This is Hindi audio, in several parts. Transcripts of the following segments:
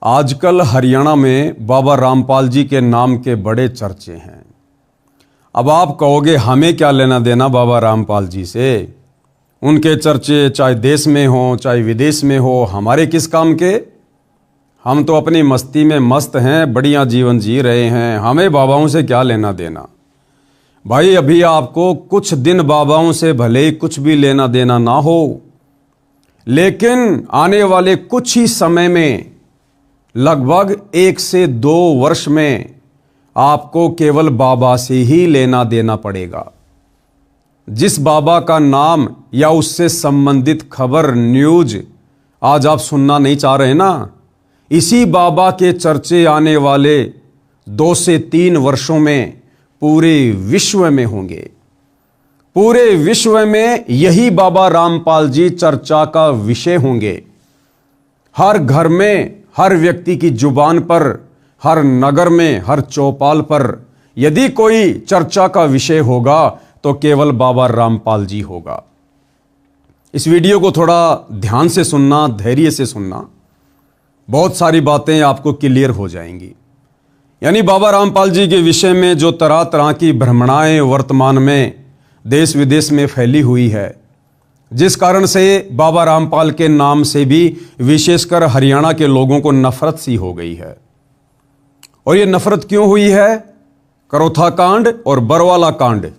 आजकल हरियाणा में बाबा रामपाल जी के नाम के बड़े चर्चे हैं। अब आप कहोगे हमें क्या लेना देना बाबा रामपाल जी से, उनके चर्चे चाहे देश में हो चाहे विदेश में हो, हमारे किस काम के। हम तो अपनी मस्ती में मस्त हैं, बढ़िया जीवन जी रहे हैं, हमें बाबाओं से क्या लेना देना। भाई अभी आपको कुछ दिन बाबाओं से भले ही कुछ भी लेना देना ना हो, लेकिन आने वाले कुछ ही समय में लगभग 1 से 2 वर्ष में आपको केवल बाबा से ही लेना देना पड़ेगा। जिस बाबा का नाम या उससे संबंधित खबर न्यूज आज आप सुनना नहीं चाह रहे ना, इसी बाबा के चर्चे आने वाले 2 से 3 वर्षों में पूरे विश्व में होंगे। पूरे विश्व में यही बाबा रामपाल जी चर्चा का विषय होंगे। हर घर में, हर व्यक्ति की जुबान पर, हर नगर में, हर चौपाल पर यदि कोई चर्चा का विषय होगा तो केवल बाबा रामपाल जी होगा। इस वीडियो को थोड़ा ध्यान से सुनना, धैर्य से सुनना, बहुत सारी बातें आपको क्लियर हो जाएंगी। यानी बाबा रामपाल जी के विषय में जो तरह तरह की भ्रमणाएं वर्तमान में देश विदेश में फैली हुई है, जिस कारण से बाबा रामपाल के नाम से भी विशेषकर हरियाणा के लोगों को नफरत सी हो गई है। और ये नफरत क्यों हुई है? करोथा कांड और बरवाला कांड।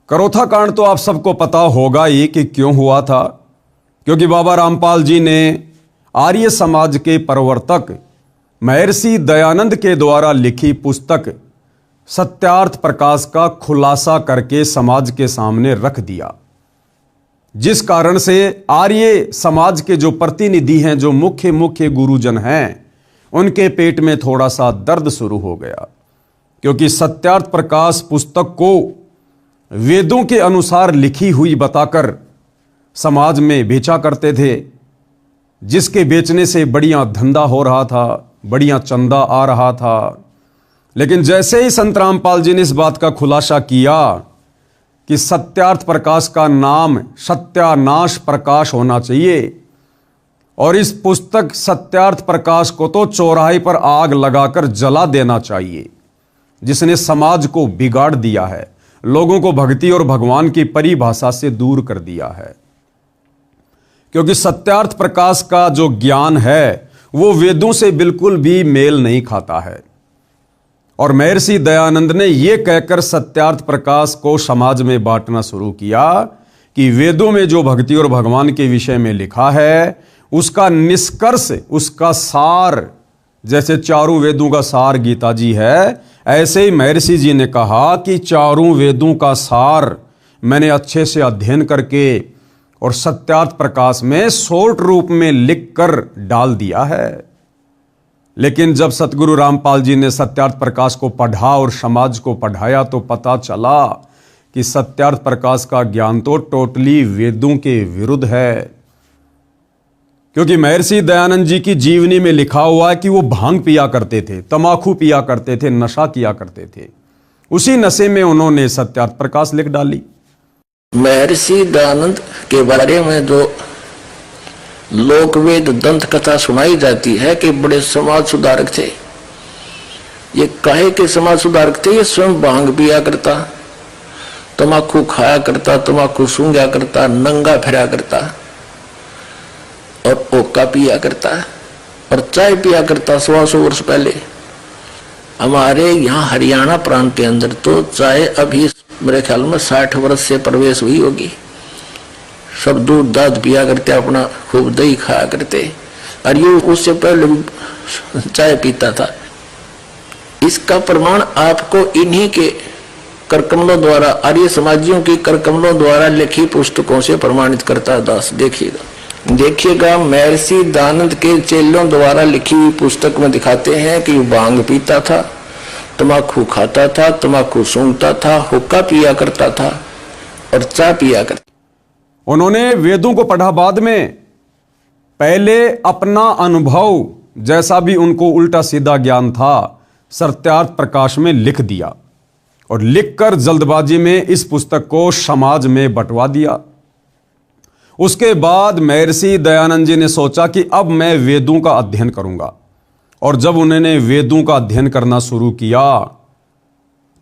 करोथा कांड तो आप सबको पता होगा ही कि क्यों हुआ था, क्योंकि बाबा रामपाल जी ने आर्य समाज के प्रवर्तक महर्षि दयानंद के द्वारा लिखी पुस्तक सत्यार्थ प्रकाश का खुलासा करके समाज के सामने रख दिया, जिस कारण से आर्य समाज के जो प्रतिनिधि हैं, जो मुख्य गुरुजन हैं, उनके पेट में थोड़ा सा दर्द शुरू हो गया। क्योंकि सत्यार्थ प्रकाश पुस्तक को वेदों के अनुसार लिखी हुई बताकर समाज में बेचा करते थे, जिसके बेचने से बढ़िया धंधा हो रहा था, बढ़िया चंदा आ रहा था। लेकिन जैसे ही संत रामपाल जी ने इस बात का खुलासा किया कि सत्यार्थ प्रकाश का नाम सत्यानाश प्रकाश होना चाहिए, और इस पुस्तक सत्यार्थ प्रकाश को तो चौराहे पर आग लगाकर जला देना चाहिए, जिसने समाज को बिगाड़ दिया है, लोगों को भक्ति और भगवान की परिभाषा से दूर कर दिया है। क्योंकि सत्यार्थ प्रकाश का जो ज्ञान है वो वेदों से बिल्कुल भी मेल नहीं खाता है। और महर्षि दयानंद ने यह कहकर सत्यार्थ प्रकाश को समाज में बांटना शुरू किया कि वेदों में जो भक्ति और भगवान के विषय में लिखा है उसका निष्कर्ष, उसका सार, जैसे चारों वेदों का सार गीता जी है, ऐसे ही महर्षि जी ने कहा कि चारों वेदों का सार मैंने अच्छे से अध्ययन करके और सत्यार्थ प्रकाश में शॉर्ट रूप में लिखकर डाल दिया है। लेकिन जब सतगुरु रामपाल जी ने सत्यार्थ प्रकाश को पढ़ा और समाज को पढ़ाया तो पता चला कि सत्यार्थ प्रकाश का ज्ञान तो टोटली वेदों के विरुद्ध है। क्योंकि महर्षि दयानंद जी की जीवनी में लिखा हुआ है कि वो भांग पिया करते थे, तमाकू पिया करते थे, नशा किया करते थे। उसी नशे में उन्होंने सत्यार्थ प्रकाश लिख डाली। महर्षि दयानंद के बारे में जो लोकवेद दंत कथा सुनाई जाती है कि बड़े समाज सुधारक थे। ये काहे के समाज सुधारक थे? ये स्वयं भांग पिया करता, तमाकू खाया करता, तमाकू सूंघा करता, नंगा फिरा करता और ओका पिया करता और चाय पिया करता। 100 वर्ष पहले हमारे यहाँ हरियाणा प्रांत के अंदर तो चाय अभी मेरे ख्याल में 60 वर्ष से प्रवेश हुई होगी। सब दूध दाद पिया करते, अपना खूब दही खाया करते, और ये उससे पहले चाय पीता था। इसका प्रमाण आपको इन्हीं के करकमलों द्वारा, आर्य समाजियों की करकमलों द्वारा लिखी पुस्तकों से प्रमाणित करता है। दास देखिएगा महर्षि दयानंद के चेलों द्वारा लिखी हुई पुस्तक में दिखाते हैं कि भांग पीता था, तम्बाकू खाता था, तम्बाकू सूंघता था, हुक्का पिया करता था और चाय पिया करता। उन्होंने वेदों को पढ़ा बाद में, पहले अपना अनुभव जैसा भी उनको उल्टा सीधा ज्ञान था सत्यार्थ प्रकाश में लिख दिया और लिखकर जल्दबाजी में इस पुस्तक को समाज में बंटवा दिया। उसके बाद महर्षि दयानंद जी ने सोचा कि अब मैं वेदों का अध्ययन करूंगा। और जब उन्होंने वेदों का अध्ययन करना शुरू किया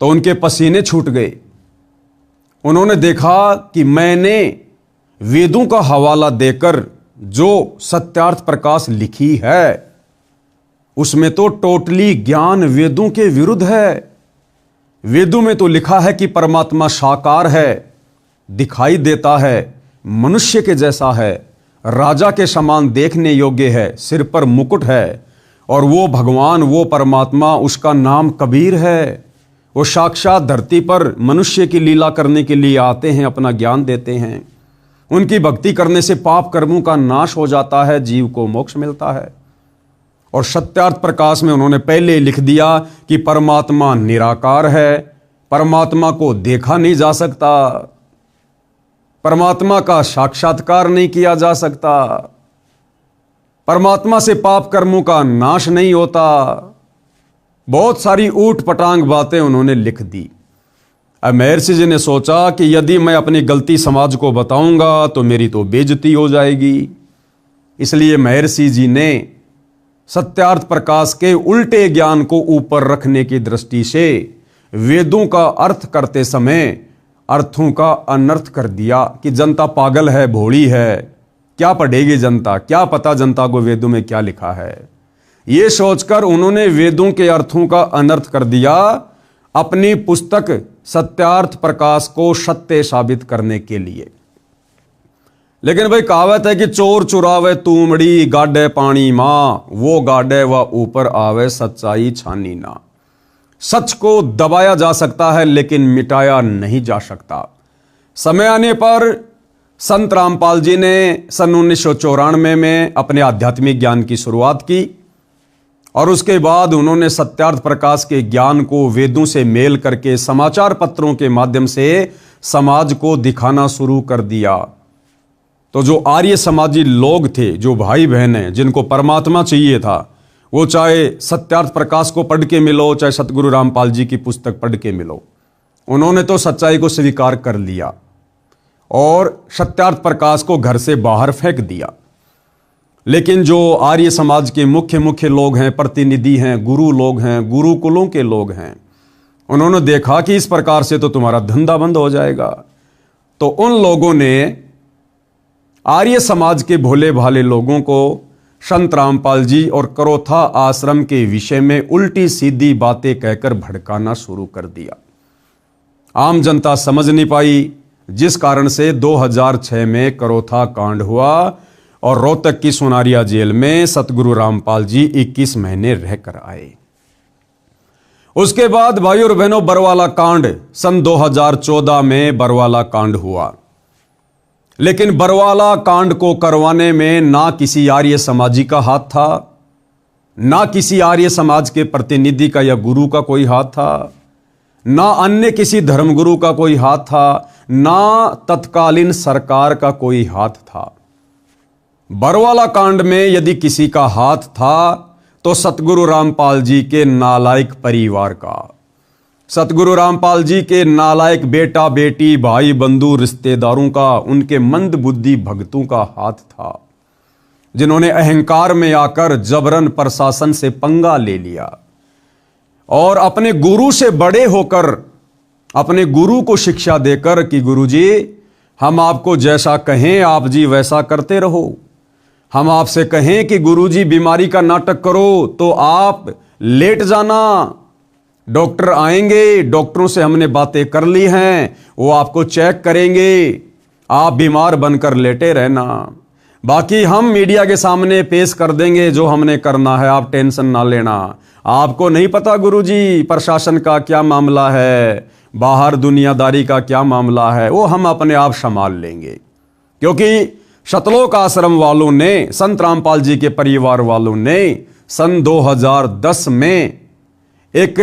तो उनके पसीने छूट गए। उन्होंने देखा कि मैंने वेदों का हवाला देकर जो सत्यार्थ प्रकाश लिखी है उसमें तो टोटली ज्ञान वेदों के विरुद्ध है। वेदों में तो लिखा है कि परमात्मा साकार है, दिखाई देता है, मनुष्य के जैसा है, राजा के समान देखने योग्य है, सिर पर मुकुट है, और वो भगवान, वो परमात्मा, उसका नाम कबीर है। वो साक्षात धरती पर मनुष्य की लीला करने के लिए आते हैं, अपना ज्ञान देते हैं। उनकी भक्ति करने से पाप कर्मों का नाश हो जाता है, जीव को मोक्ष मिलता है। और सत्यार्थ प्रकाश में उन्होंने पहले लिख दिया कि परमात्मा निराकार है, परमात्मा को देखा नहीं जा सकता, परमात्मा का साक्षात्कार नहीं किया जा सकता, परमात्मा से पाप कर्मों का नाश नहीं होता। बहुत सारी ऊट पटांग बातें उन्होंने लिख दी। अब महर्षि जी ने सोचा कि यदि मैं अपनी गलती समाज को बताऊंगा तो मेरी तो बेइज्जती हो जाएगी। इसलिए महर्षि जी ने सत्यार्थ प्रकाश के उल्टे ज्ञान को ऊपर रखने की दृष्टि से वेदों का अर्थ करते समय अर्थों का अनर्थ कर दिया कि जनता पागल है, भोली है, क्या पढ़ेगी जनता, क्या पता जनता को वेदों में क्या लिखा है। ये सोचकर उन्होंने वेदों के अर्थों का अनर्थ कर दिया अपनी पुस्तक सत्यार्थ प्रकाश को सत्य साबित करने के लिए। लेकिन भाई कहावत है कि चोर चुरावे तूमड़ी, गाडे पानी मां, वो गाडे व ऊपर आवे, सच्चाई छानी ना। सच को दबाया जा सकता है लेकिन मिटाया नहीं जा सकता। समय आने पर संत रामपाल जी ने सन 1994 में अपने आध्यात्मिक ज्ञान की शुरुआत की और उसके बाद उन्होंने सत्यार्थ प्रकाश के ज्ञान को वेदों से मेल करके समाचार पत्रों के माध्यम से समाज को दिखाना शुरू कर दिया। तो जो आर्य समाजी लोग थे, जो भाई बहन हैं, जिनको परमात्मा चाहिए था, वो चाहे सत्यार्थ प्रकाश को पढ़ के मिलो, चाहे सतगुरु रामपाल जी की पुस्तक पढ़ के मिलो, उन्होंने तो सच्चाई को स्वीकार कर लिया और सत्यार्थ प्रकाश को घर से बाहर फेंक दिया। लेकिन जो आर्य समाज के मुख्य लोग हैं, प्रतिनिधि हैं, गुरु लोग हैं, गुरुकुलों के लोग हैं, उन्होंने देखा कि इस प्रकार से तो तुम्हारा धंधा बंद हो जाएगा। तो उन लोगों ने आर्य समाज के भोले भाले लोगों को संत रामपाल जी और करोथा आश्रम के विषय में उल्टी सीधी बातें कहकर भड़काना शुरू कर दिया। आम जनता समझ नहीं पाई, जिस कारण से 2006 में करोथा कांड हुआ और रोहतक की सोनारिया जेल में सतगुरु रामपाल जी 21 महीने रहकर आए। उसके बाद भाई और बहनों, बरवाला कांड सन 2014 में बरवाला कांड हुआ। लेकिन बरवाला कांड को करवाने में ना किसी आर्य समाजी का हाथ था, ना किसी आर्य समाज के प्रतिनिधि का या गुरु का कोई हाथ था, ना अन्य किसी धर्मगुरु का कोई हाथ था, ना तत्कालीन सरकार का कोई हाथ था। बरवाला कांड में यदि किसी का हाथ था तो सतगुरु रामपाल जी के नालायक परिवार का, सतगुरु रामपाल जी के नालायक बेटा बेटी भाई बंधु रिश्तेदारों का, उनके मंद बुद्धि भक्तों का हाथ था, जिन्होंने अहंकार में आकर जबरन प्रशासन से पंगा ले लिया और अपने गुरु से बड़े होकर अपने गुरु को शिक्षा देकर कि गुरुजी हम आपको जैसा कहें आप जी वैसा करते रहो, हम आपसे कहें कि गुरुजी बीमारी का नाटक करो तो आप लेट जाना, डॉक्टर आएंगे, डॉक्टरों से हमने बातें कर ली हैं, वो आपको चेक करेंगे, आप बीमार बनकर लेटे रहना, बाकी हम मीडिया के सामने पेश कर देंगे जो हमने करना है, आप टेंशन ना लेना। आपको नहीं पता गुरुजी प्रशासन का क्या मामला है, बाहर दुनियादारी का क्या मामला है, वो हम अपने आप संभाल लेंगे। क्योंकि शतलोक आश्रम वालों ने, संत रामपाल जी के परिवार वालों ने सन 2010 में एक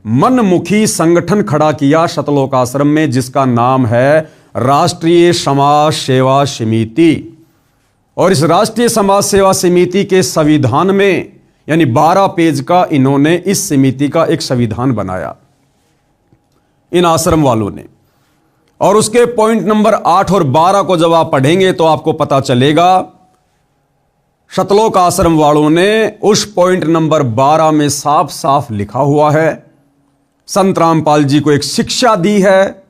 मनमुखी संगठन खड़ा किया शतलोक आश्रम में, जिसका नाम है राष्ट्रीय समाज सेवा समिति। और इस राष्ट्रीय समाज सेवा समिति के संविधान में यानी 12 पेज का इन्होंने इस समिति का एक संविधान बनाया इन आश्रम वालों ने। और उसके पॉइंट नंबर 8 और 12 को जब आप पढ़ेंगे तो आपको पता चलेगा शतलोक आश्रम वालों ने उस पॉइंट नंबर 12 में साफ साफ लिखा हुआ है, संत रामपाल जी को एक शिक्षा दी है,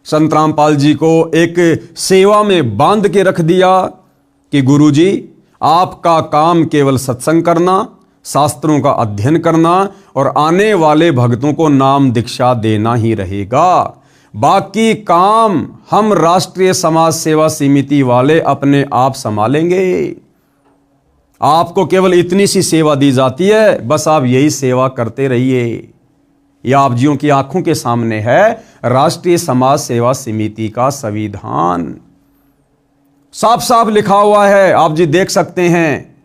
संत रामपाल जी को एक सेवा में बांध के रख दिया कि गुरुजी आपका काम केवल सत्संग करना, शास्त्रों का अध्ययन करना और आने वाले भक्तों को नाम दीक्षा देना ही रहेगा। बाकी काम हम राष्ट्रीय समाज सेवा समिति वाले अपने आप संभालेंगे। आपको केवल इतनी सी सेवा दी जाती है, बस आप यही सेवा करते रहिए। यह आप जियों की आंखों के सामने है राष्ट्रीय समाज सेवा समिति का संविधान, साफ साफ लिखा हुआ है, आप जी देख सकते हैं।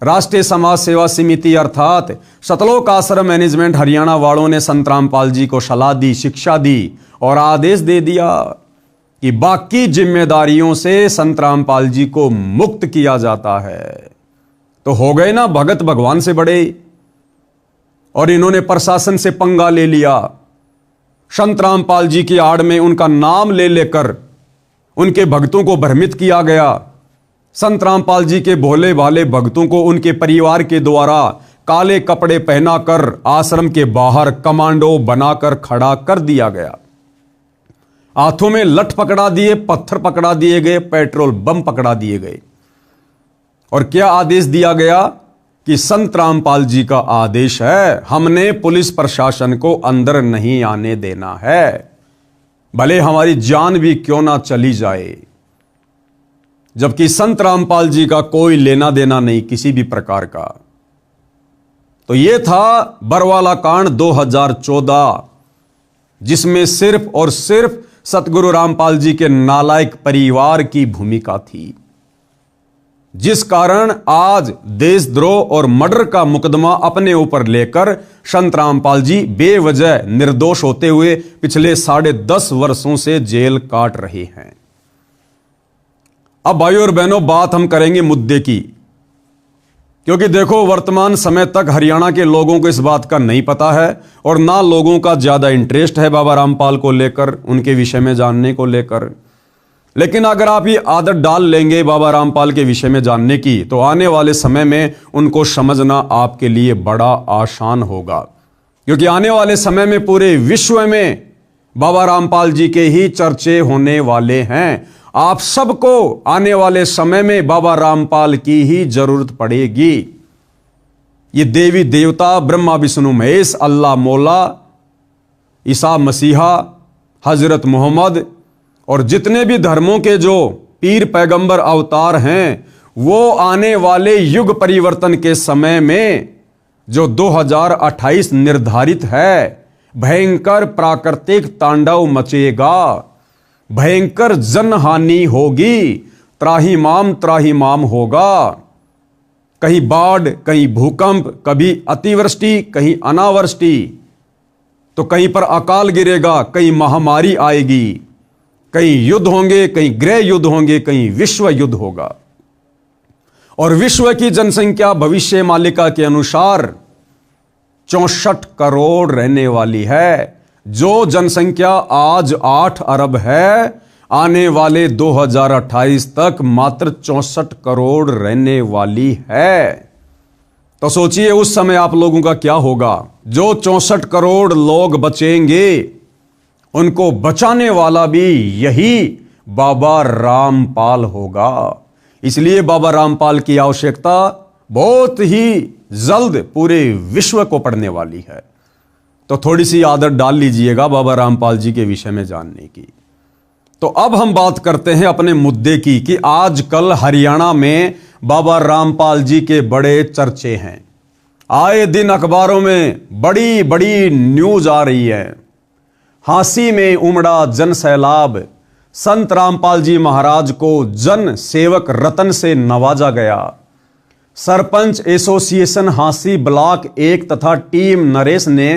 राष्ट्रीय समाज सेवा समिति अर्थात शतलोक आश्रम मैनेजमेंट हरियाणा वालों ने संत रामपाल जी को सलाह दी, शिक्षा दी और आदेश दे दिया कि बाकी जिम्मेदारियों से संत रामपाल जी को मुक्त किया जाता है। तो हो गए ना भगत भगवान से बड़े, और इन्होंने प्रशासन से पंगा ले लिया। संत रामपाल जी की आड़ में उनका नाम ले लेकर उनके भक्तों को भ्रमित किया गया। संत रामपाल जी के भोले भाले भक्तों को उनके परिवार के द्वारा काले कपड़े पहनाकर आश्रम के बाहर कमांडो बनाकर खड़ा कर दिया गया। हाथों में लठ पकड़ा दिए, पत्थर पकड़ा दिए गए, पेट्रोल बम पकड़ा दिए गए। और क्या आदेश दिया गया कि संत रामपाल जी का आदेश है, हमने पुलिस प्रशासन को अंदर नहीं आने देना है, भले हमारी जान भी क्यों ना चली जाए। जबकि संत रामपाल जी का कोई लेना देना नहीं किसी भी प्रकार का। तो यह था बरवाला कांड 2014, जिसमें सिर्फ और सिर्फ सतगुरु रामपाल जी के नालायक परिवार की भूमिका थी, जिस कारण आज देशद्रोह और मर्डर का मुकदमा अपने ऊपर लेकर संत रामपाल जी बेवजह निर्दोष होते हुए पिछले 10.5 वर्षों से जेल काट रहे हैं। अब भाइयों और बहनों, बात हम करेंगे मुद्दे की, क्योंकि देखो वर्तमान समय तक हरियाणा के लोगों को इस बात का नहीं पता है और ना लोगों का ज्यादा इंटरेस्ट है बाबा रामपाल को लेकर, उनके विषय में जानने को लेकर। लेकिन अगर आप ये आदत डाल लेंगे बाबा रामपाल के विषय में जानने की, तो आने वाले समय में उनको समझना आपके लिए बड़ा आसान होगा, क्योंकि आने वाले समय में पूरे विश्व में बाबा रामपाल जी के ही चर्चे होने वाले हैं। आप सबको आने वाले समय में बाबा रामपाल की ही जरूरत पड़ेगी। ये देवी देवता ब्रह्मा विष्णु महेश, अल्लाह मौला, ईसा मसीहा, हजरत मोहम्मद और जितने भी धर्मों के जो पीर पैगंबर अवतार हैं, वो आने वाले युग परिवर्तन के समय में जो 2028 निर्धारित है, भयंकर प्राकृतिक तांडव मचेगा, भयंकर जनहानि होगी, त्राहिमाम होगा। कहीं बाढ़, कहीं भूकंप, कभी अतिवृष्टि, कहीं अनावृष्टि, तो कहीं पर अकाल गिरेगा, कहीं महामारी आएगी, कहीं युद्ध होंगे, कहीं गृह युद्ध होंगे, कहीं विश्व युद्ध होगा। और विश्व की जनसंख्या भविष्य मालिका के अनुसार 64 करोड़ रहने वाली है। जो जनसंख्या आज 8 अरब है, आने वाले 2028 तक मात्र 64 करोड़ रहने वाली है। तो सोचिए उस समय आप लोगों का क्या होगा। जो 64 करोड़ लोग बचेंगे, उनको बचाने वाला भी यही बाबा रामपाल होगा। इसलिए बाबा रामपाल की आवश्यकता बहुत ही जल्द पूरे विश्व को पड़ने वाली है। तो थोड़ी सी आदत डाल लीजिएगा बाबा रामपाल जी के विषय में जानने की। तो अब हम बात करते हैं अपने मुद्दे की कि आजकल हरियाणा में बाबा रामपाल जी के बड़े चर्चे हैं। आए दिन अखबारों में बड़ी बड़ी न्यूज आ रही है। हांसी में उमड़ा जन सैलाब, संत रामपाल जी महाराज को जन सेवक रतन से नवाजा गया। सरपंच एसोसिएशन हांसी ब्लॉक 1 तथा टीम नरेश ने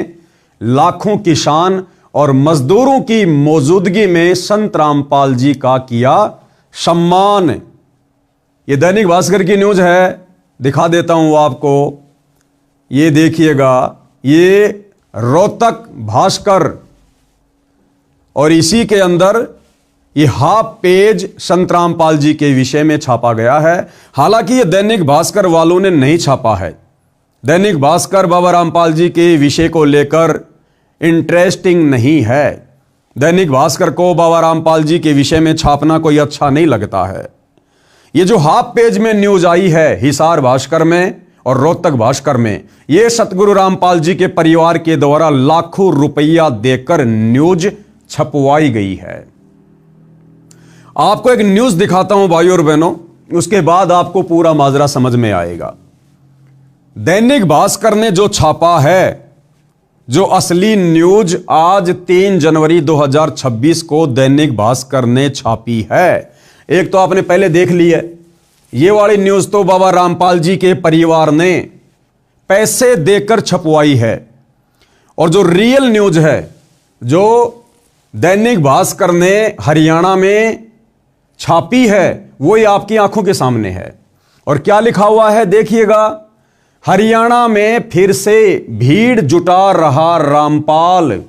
लाखों किसान और मजदूरों की मौजूदगी में संत रामपाल जी का किया सम्मान। ये दैनिक भास्कर की न्यूज है, दिखा देता हूं आपको। ये देखिएगा, ये रोहतक भास्कर, और इसी के अंदर ये हाफ पेज संत रामपाल जी के विषय में छापा गया है। हालांकि ये दैनिक भास्कर वालों ने नहीं छापा है। दैनिक भास्कर बाबा रामपाल जी के विषय को लेकर इंटरेस्टिंग नहीं है। दैनिक भास्कर को बाबा रामपाल जी के विषय में छापना कोई अच्छा नहीं लगता है। ये जो हाफ पेज में न्यूज आई है हिसार भास्कर में और रोहतक भास्कर में, ये सतगुरु रामपाल जी के परिवार के द्वारा लाखों रुपया देकर न्यूज छपवाई गई है। आपको एक न्यूज दिखाता हूं भाइयों और बहनों, उसके बाद आपको पूरा माजरा समझ में आएगा। दैनिक भास्कर ने जो छापा है, जो असली न्यूज आज 3 जनवरी 2026 को दैनिक भास्कर ने छापी है, एक तो आपने पहले देख ली है। ये वाली न्यूज तो बाबा रामपाल जी के परिवार ने पैसे देकर छपवाई है। और जो रियल न्यूज है, जो दैनिक भास्कर ने हरियाणा में छापी है, वो ये आपकी आंखों के सामने है। और क्या लिखा हुआ है देखिएगा, हरियाणा में फिर से भीड़ जुटा रहा रामपाल,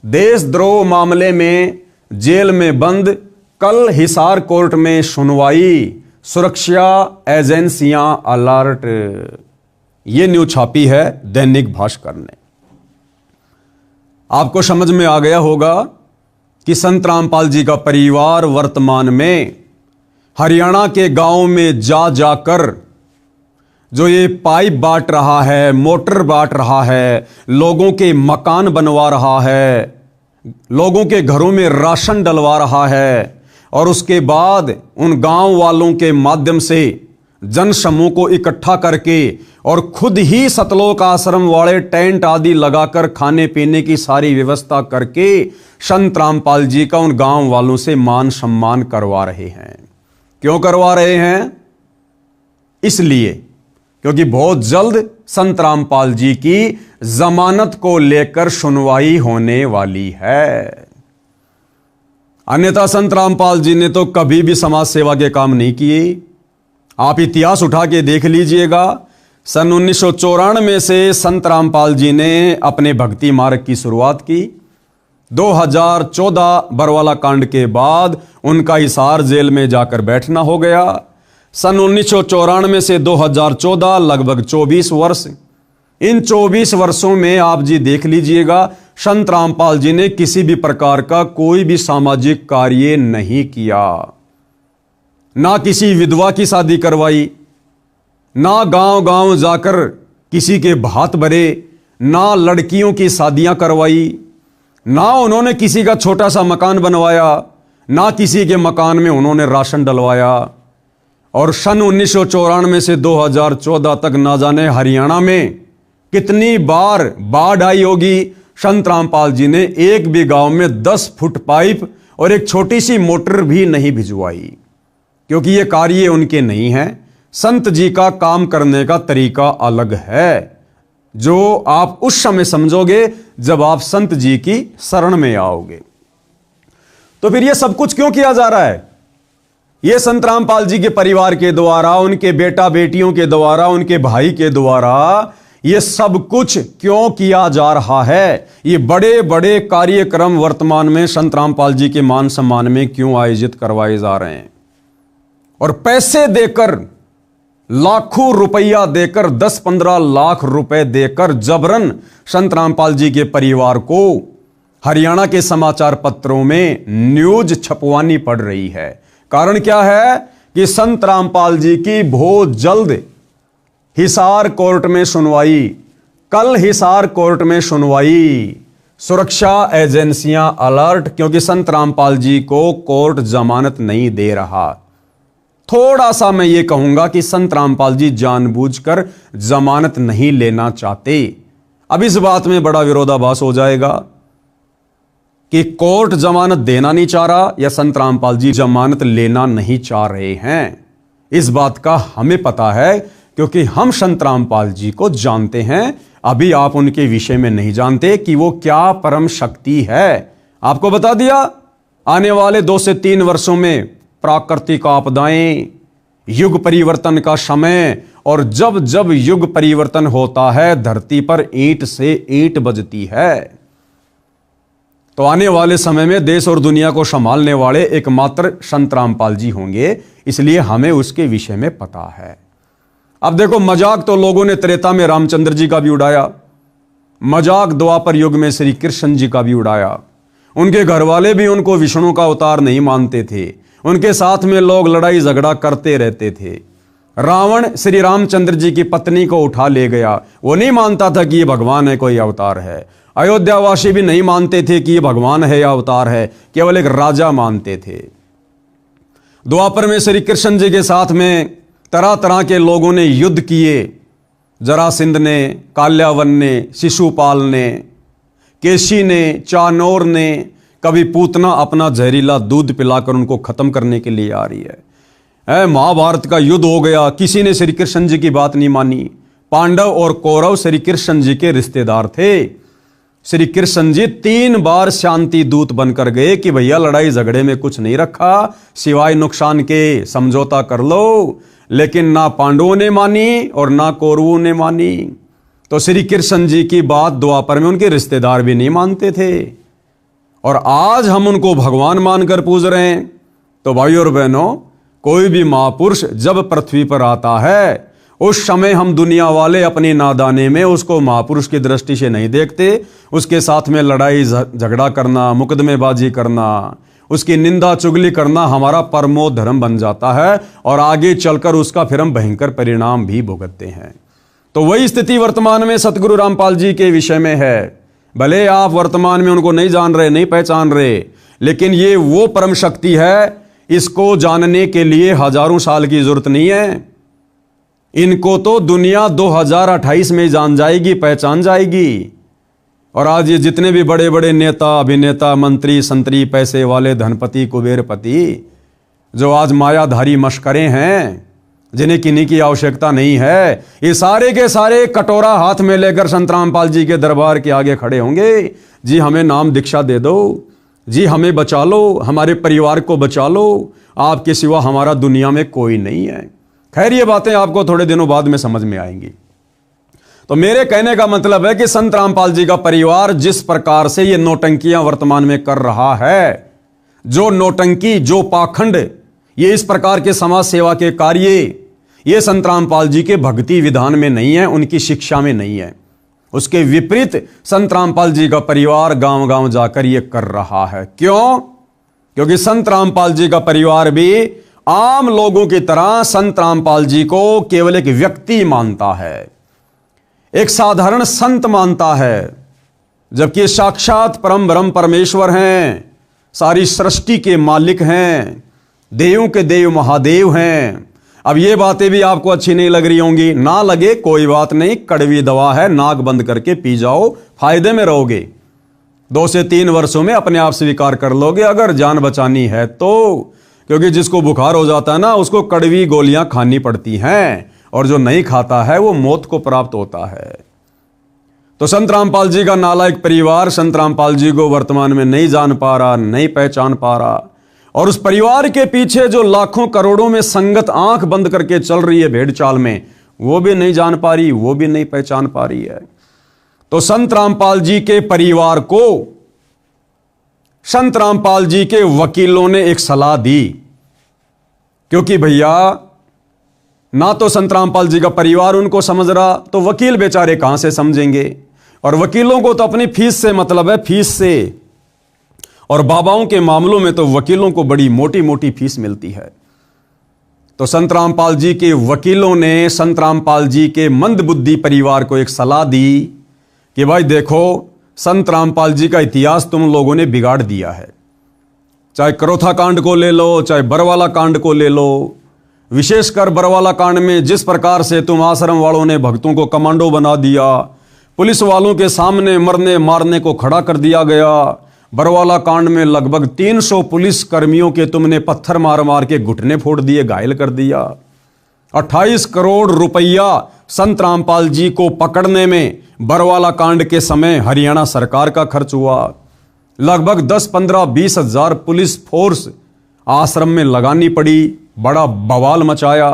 देशद्रोह मामले में जेल में बंद, कल हिसार कोर्ट में सुनवाई, सुरक्षा एजेंसियां अलर्ट। यह न्यूज छापी है दैनिक भास्कर ने। आपको समझ में आ गया होगा कि संत रामपाल जी का परिवार वर्तमान में हरियाणा के गांव में जा जाकर जो ये पाइप बांट रहा है, मोटर बांट रहा है, लोगों के मकान बनवा रहा है, लोगों के घरों में राशन डलवा रहा है, और उसके बाद उन गांव वालों के माध्यम से जन समूह को इकट्ठा करके और खुद ही सतलोक आश्रम वाले टेंट आदि लगाकर खाने पीने की सारी व्यवस्था करके संत रामपाल जी का उन गांव वालों से मान सम्मान करवा रहे हैं। क्यों करवा रहे हैं? इसलिए क्योंकि बहुत जल्द संत रामपाल जी की जमानत को लेकर सुनवाई होने वाली है। अन्यथा संत रामपाल जी ने तो कभी भी समाज सेवा के काम नहीं किए। आप इतिहास उठा के देख लीजिएगा, सन 1994 से संत रामपाल जी ने अपने भक्ति मार्ग की शुरुआत की। 2014 बरवाला कांड के बाद उनका हिसार जेल में जाकर बैठना हो गया। सन 1994 से 2014 लगभग 24 वर्ष। इन 24 वर्षों में आप जी देख लीजिएगा, संत रामपाल जी ने किसी भी प्रकार का कोई भी सामाजिक कार्य नहीं किया। ना किसी विधवा की शादी करवाई, ना गांव गांव जाकर किसी के भात भरे, ना लड़कियों की शादियां करवाई, ना उन्होंने किसी का छोटा सा मकान बनवाया, ना किसी के मकान में उन्होंने राशन डलवाया। और सन 1994 से 2014 तक ना जाने हरियाणा में कितनी बार बाढ़ आई होगी, संत रामपाल जी ने एक भी गांव में 10 फुट पाइप और एक छोटी सी मोटर भी नहीं भिजवाई, क्योंकि ये कार्य उनके नहीं है। संत जी का काम करने का तरीका अलग है, जो आप उस समय समझोगे जब आप संत जी की शरण में आओगे। तो फिर ये सब कुछ क्यों किया जा रहा है? ये संत रामपाल जी के परिवार के द्वारा, उनके बेटा बेटियों के द्वारा, उनके भाई के द्वारा ये सब कुछ क्यों किया जा रहा है? ये बड़े बड़े कार्यक्रम वर्तमान में संत रामपाल जी के मान सम्मान में क्यों आयोजित करवाए जा रहे हैं? और पैसे देकर, लाखों रुपया देकर, 10-15 लाख रुपए देकर जबरन संत रामपाल जी के परिवार को हरियाणा के समाचार पत्रों में न्यूज छपवानी पड़ रही है। कारण क्या है कि संत रामपाल जी की बहुत जल्द हिसार कोर्ट में सुनवाई, कल हिसार कोर्ट में सुनवाई, सुरक्षा एजेंसियां अलर्ट, क्योंकि संत रामपाल जी को कोर्ट जमानत नहीं दे रहा। थोड़ा सा मैं ये कहूंगा कि संत रामपाल जी जानबूझकर जमानत नहीं लेना चाहते। अब इस बात में बड़ा विरोधाभास हो जाएगा कि कोर्ट जमानत देना नहीं चाह रहा या संत रामपाल जी जमानत लेना नहीं चाह रहे हैं। इस बात का हमें पता है, क्योंकि हम संत रामपाल जी को जानते हैं। अभी आप उनके विषय में नहीं जानते कि वो क्या परम शक्ति है। आपको बता दिया, आने वाले 2 से 3 वर्षों में प्राकृतिक आपदाएं, युग परिवर्तन का समय, और जब जब युग परिवर्तन होता है धरती पर ईंट से ईंट बजती है। तो आने वाले समय में देश और दुनिया को संभालने वाले एकमात्र संत रामपाल जी होंगे, इसलिए हमें उसके विषय में पता है। अब देखो, मजाक तो लोगों ने त्रेता में रामचंद्र जी का भी उड़ाया, मजाक द्वापर युग में श्री कृष्ण जी का भी उड़ाया। उनके घर वाले भी उनको विष्णु का अवतार नहीं मानते थे, उनके साथ में लोग लड़ाई झगड़ा करते रहते थे। रावण श्री रामचंद्र जी की पत्नी को उठा ले गया, वो नहीं मानता था कि ये भगवान है, कोई अवतार है। अयोध्यावासी भी नहीं मानते थे कि ये भगवान है या अवतार है, केवल एक राजा मानते थे। द्वापर में श्री कृष्ण जी के साथ में तरह तरह के लोगों ने युद्ध किए। जरासिंध ने, काल्यावन ने, शिशुपाल ने, केशी ने, चानोर ने, कभी पूतना अपना जहरीला दूध पिलाकर उनको खत्म करने के लिए आ रही है। महाभारत का युद्ध हो गया, किसी ने श्री कृष्ण जी की बात नहीं मानी। पांडव और कौरव श्री कृष्ण जी के रिश्तेदार थे। श्री कृष्ण जी 3 बार शांति दूत बनकर गए कि भैया लड़ाई झगड़े में कुछ नहीं रखा सिवाय नुकसान के, समझौता कर लो। लेकिन ना पांडवों ने मानी और ना कौरवों ने मानी। तो श्री कृष्ण जी की बात द्वापर में उनके रिश्तेदार भी नहीं मानते थे, और आज हम उनको भगवान मानकर पूज रहे हैं। तो भाइयों और बहनों, कोई भी महापुरुष जब पृथ्वी पर आता है, उस समय हम दुनिया वाले अपनी नादाने में उसको महापुरुष की दृष्टि से नहीं देखते। उसके साथ में लड़ाई झगड़ा करना, मुकदमेबाजी करना, उसकी निंदा चुगली करना हमारा परमो धर्म बन जाता है, और आगे चलकर उसका फिर हम भयंकर परिणाम भी भुगतते हैं। तो वही स्थिति वर्तमान में सतगुरु रामपाल जी के विषय में है। भले आप वर्तमान में उनको नहीं जान रहे, नहीं पहचान रहे, लेकिन ये वो परम शक्ति है, इसको जानने के लिए हजारों साल की जरूरत नहीं है। इनको तो दुनिया 2028 में जान जाएगी, पहचान जाएगी। और आज ये जितने भी बड़े बड़े नेता, अभिनेता, मंत्री, संतरी, पैसे वाले, धनपति, कुबेरपति, जो आज मायाधारी मशकरे हैं, जिन्हें किन्हीं की आवश्यकता नहीं है, ये सारे के सारे कटोरा हाथ में लेकर संत रामपाल जी के दरबार के आगे खड़े होंगे। जी हमें नाम दीक्षा दे दो, जी हमें बचा लो, हमारे परिवार को बचा लो, आपके सिवा हमारा दुनिया में कोई नहीं है। खैर, ये बातें आपको थोड़े दिनों बाद में समझ में आएंगी। तो मेरे कहने का मतलब है कि संत रामपाल जी का परिवार जिस प्रकार से ये नौटंकियां वर्तमान में कर रहा है, जो नौटंकी, जो पाखंड, ये इस प्रकार के समाज सेवा के कार्य, ये संत रामपाल जी के भक्ति विधान में नहीं है, उनकी शिक्षा में नहीं है। उसके विपरीत संत रामपाल जी का परिवार गांव गांव जाकर ये कर रहा है। क्यों? क्योंकि संत रामपाल जी का परिवार भी आम लोगों की तरह संत रामपाल जी को केवल एक व्यक्ति मानता है, एक साधारण संत मानता है, जबकि साक्षात परम ब्रह्म परमेश्वर हैं, सारी सृष्टि के मालिक हैं, देवों के देव महादेव हैं। अब ये बातें भी आपको अच्छी नहीं लग रही होंगी, ना लगे कोई बात नहीं, कड़वी दवा है, नाक बंद करके पी जाओ, फायदे में रहोगे। 2 से 3 वर्षों में अपने आप स्वीकार कर लोगे, अगर जान बचानी है तो। क्योंकि जिसको बुखार हो जाता है ना, उसको कड़वी गोलियां खानी पड़ती हैं, और जो नहीं खाता है वो मौत को प्राप्त होता है। तो संत रामपाल जी का नालायक परिवार संत रामपाल जी को वर्तमान में नहीं जान पा रहा, नहीं पहचान पा रहा, और उस परिवार के पीछे जो लाखों करोड़ों में संगत आंख बंद करके चल रही है भेड़ चाल में, वो भी नहीं जान पा रही, वो भी नहीं पहचान पा रही है। तो संत रामपाल जी के परिवार को संत रामपाल जी के वकीलों ने एक सलाह दी, क्योंकि भैया ना तो संत रामपाल जी का परिवार उनको समझ रहा, तो वकील बेचारे कहां से समझेंगे। और वकीलों को तो अपनी फीस से मतलब है, फीस से। और बाबाओं के मामलों में तो वकीलों को बड़ी मोटी मोटी फीस मिलती है। तो संत रामपाल जी के वकीलों ने संत रामपाल जी के मंदबुद्धि परिवार को एक सलाह दी कि भाई देखो, संत रामपाल जी का इतिहास तुम लोगों ने बिगाड़ दिया है। चाहे करोथा कांड को ले लो, चाहे बरवाला कांड को ले लो, विशेषकर बरवाला कांड में जिस प्रकार से तुम आश्रम वालों ने भक्तों को कमांडो बना दिया, पुलिस वालों के सामने मरने मारने को खड़ा कर दिया गया। बरवाला कांड में लगभग 300 पुलिस कर्मियों के तुमने पत्थर मार मार के घुटने फोड़ दिए, घायल कर दिया। 28 करोड़ रुपया संत रामपाल जी को पकड़ने में बरवाला कांड के समय हरियाणा सरकार का खर्च हुआ। लगभग 10, 15, 20 हजार पुलिस फोर्स आश्रम में लगानी पड़ी, बड़ा बवाल मचाया।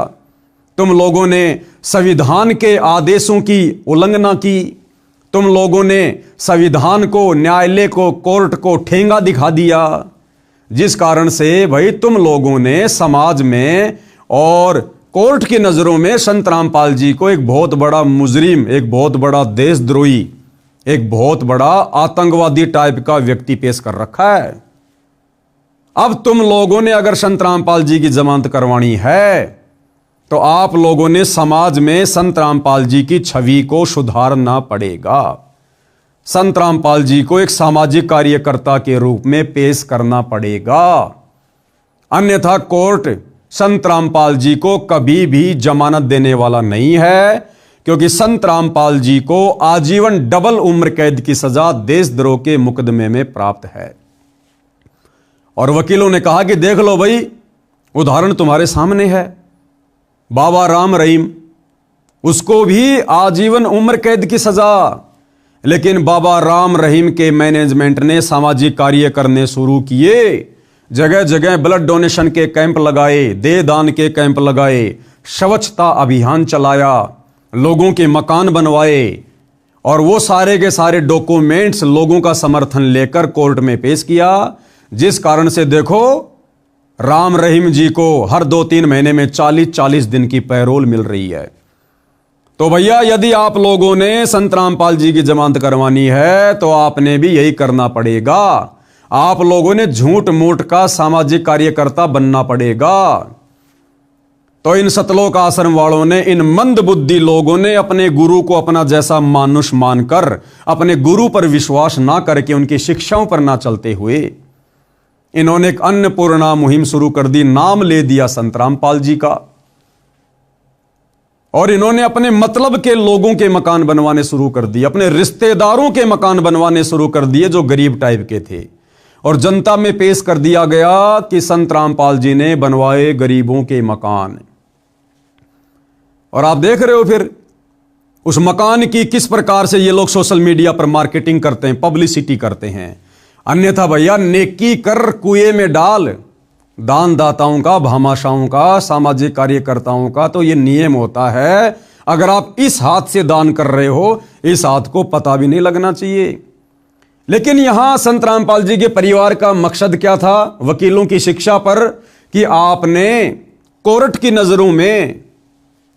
तुम लोगों ने संविधान के आदेशों की उल्लंघना की, तुम लोगों ने संविधान को, न्यायालय को, कोर्ट को ठेंगा दिखा दिया, जिस कारण से भाई तुम लोगों ने समाज में और कोर्ट की नजरों में संत रामपाल जी को एक बहुत बड़ा मुजरिम, एक बहुत बड़ा देशद्रोही, एक बहुत बड़ा आतंकवादी टाइप का व्यक्ति पेश कर रखा है। अब तुम लोगों ने अगर संत रामपाल जी की जमानत करवानी है तो आप लोगों ने समाज में संत रामपाल जी की छवि को सुधारना पड़ेगा। संत रामपाल जी को एक सामाजिक कार्यकर्ता के रूप में पेश करना पड़ेगा, अन्यथा कोर्ट संत रामपाल जी को कभी भी जमानत देने वाला नहीं है, क्योंकि संत रामपाल जी को आजीवन डबल उम्र कैद की सजा देशद्रोह के मुकदमे में प्राप्त है। और वकीलों ने कहा कि देख लो भाई, उदाहरण तुम्हारे सामने है, बाबा राम रहीम, उसको भी आजीवन उम्र कैद की सजा, लेकिन बाबा राम रहीम के मैनेजमेंट ने सामाजिक कार्य करने शुरू किए, जगह जगह ब्लड डोनेशन के कैंप लगाए, देह दान के कैंप लगाए, स्वच्छता अभियान चलाया, लोगों के मकान बनवाए, और वो सारे के सारे डॉक्यूमेंट्स लोगों का समर्थन लेकर कोर्ट में पेश किया, जिस कारण से देखो राम रहीम जी को हर 2-3 महीने में 40-40 दिन की पैरोल मिल रही है। तो भैया, यदि आप लोगों ने संत रामपाल जी की जमानत करवानी है तो आपने भी यही करना पड़ेगा। आप लोगों ने झूठ मूठ का सामाजिक कार्यकर्ता बनना पड़ेगा। तो इन सतलोक आश्रम वालों ने, इन मंद बुद्धि लोगों ने अपने गुरु को अपना जैसा मानुष मानकर, अपने गुरु पर विश्वास ना करके, उनकी शिक्षाओं पर ना चलते हुए इन्होंने एक अन्नपूर्णा मुहिम शुरू कर दी, नाम ले दिया संत रामपाल जी का, और इन्होंने अपने मतलब के लोगों के मकान बनवाने शुरू कर दिए, अपने रिश्तेदारों के मकान बनवाने शुरू कर दिए जो गरीब टाइप के थे, और जनता में पेश कर दिया गया कि संत रामपाल जी ने बनवाए गरीबों के मकान। और आप देख रहे हो फिर उस मकान की किस प्रकार से ये लोग सोशल मीडिया पर मार्केटिंग करते हैं, पब्लिसिटी करते हैं। अन्यथा भैया, नेकी कर कुएं में डाल, दान दाताओं का, भामाशाहों का, सामाजिक कार्यकर्ताओं का तो ये नियम होता है, अगर आप इस हाथ से दान कर रहे हो, इस हाथ को पता भी नहीं लगना चाहिए। लेकिन यहां संत रामपाल जी के परिवार का मकसद क्या था? वकीलों की शिक्षा पर कि आपने कोर्ट की नजरों में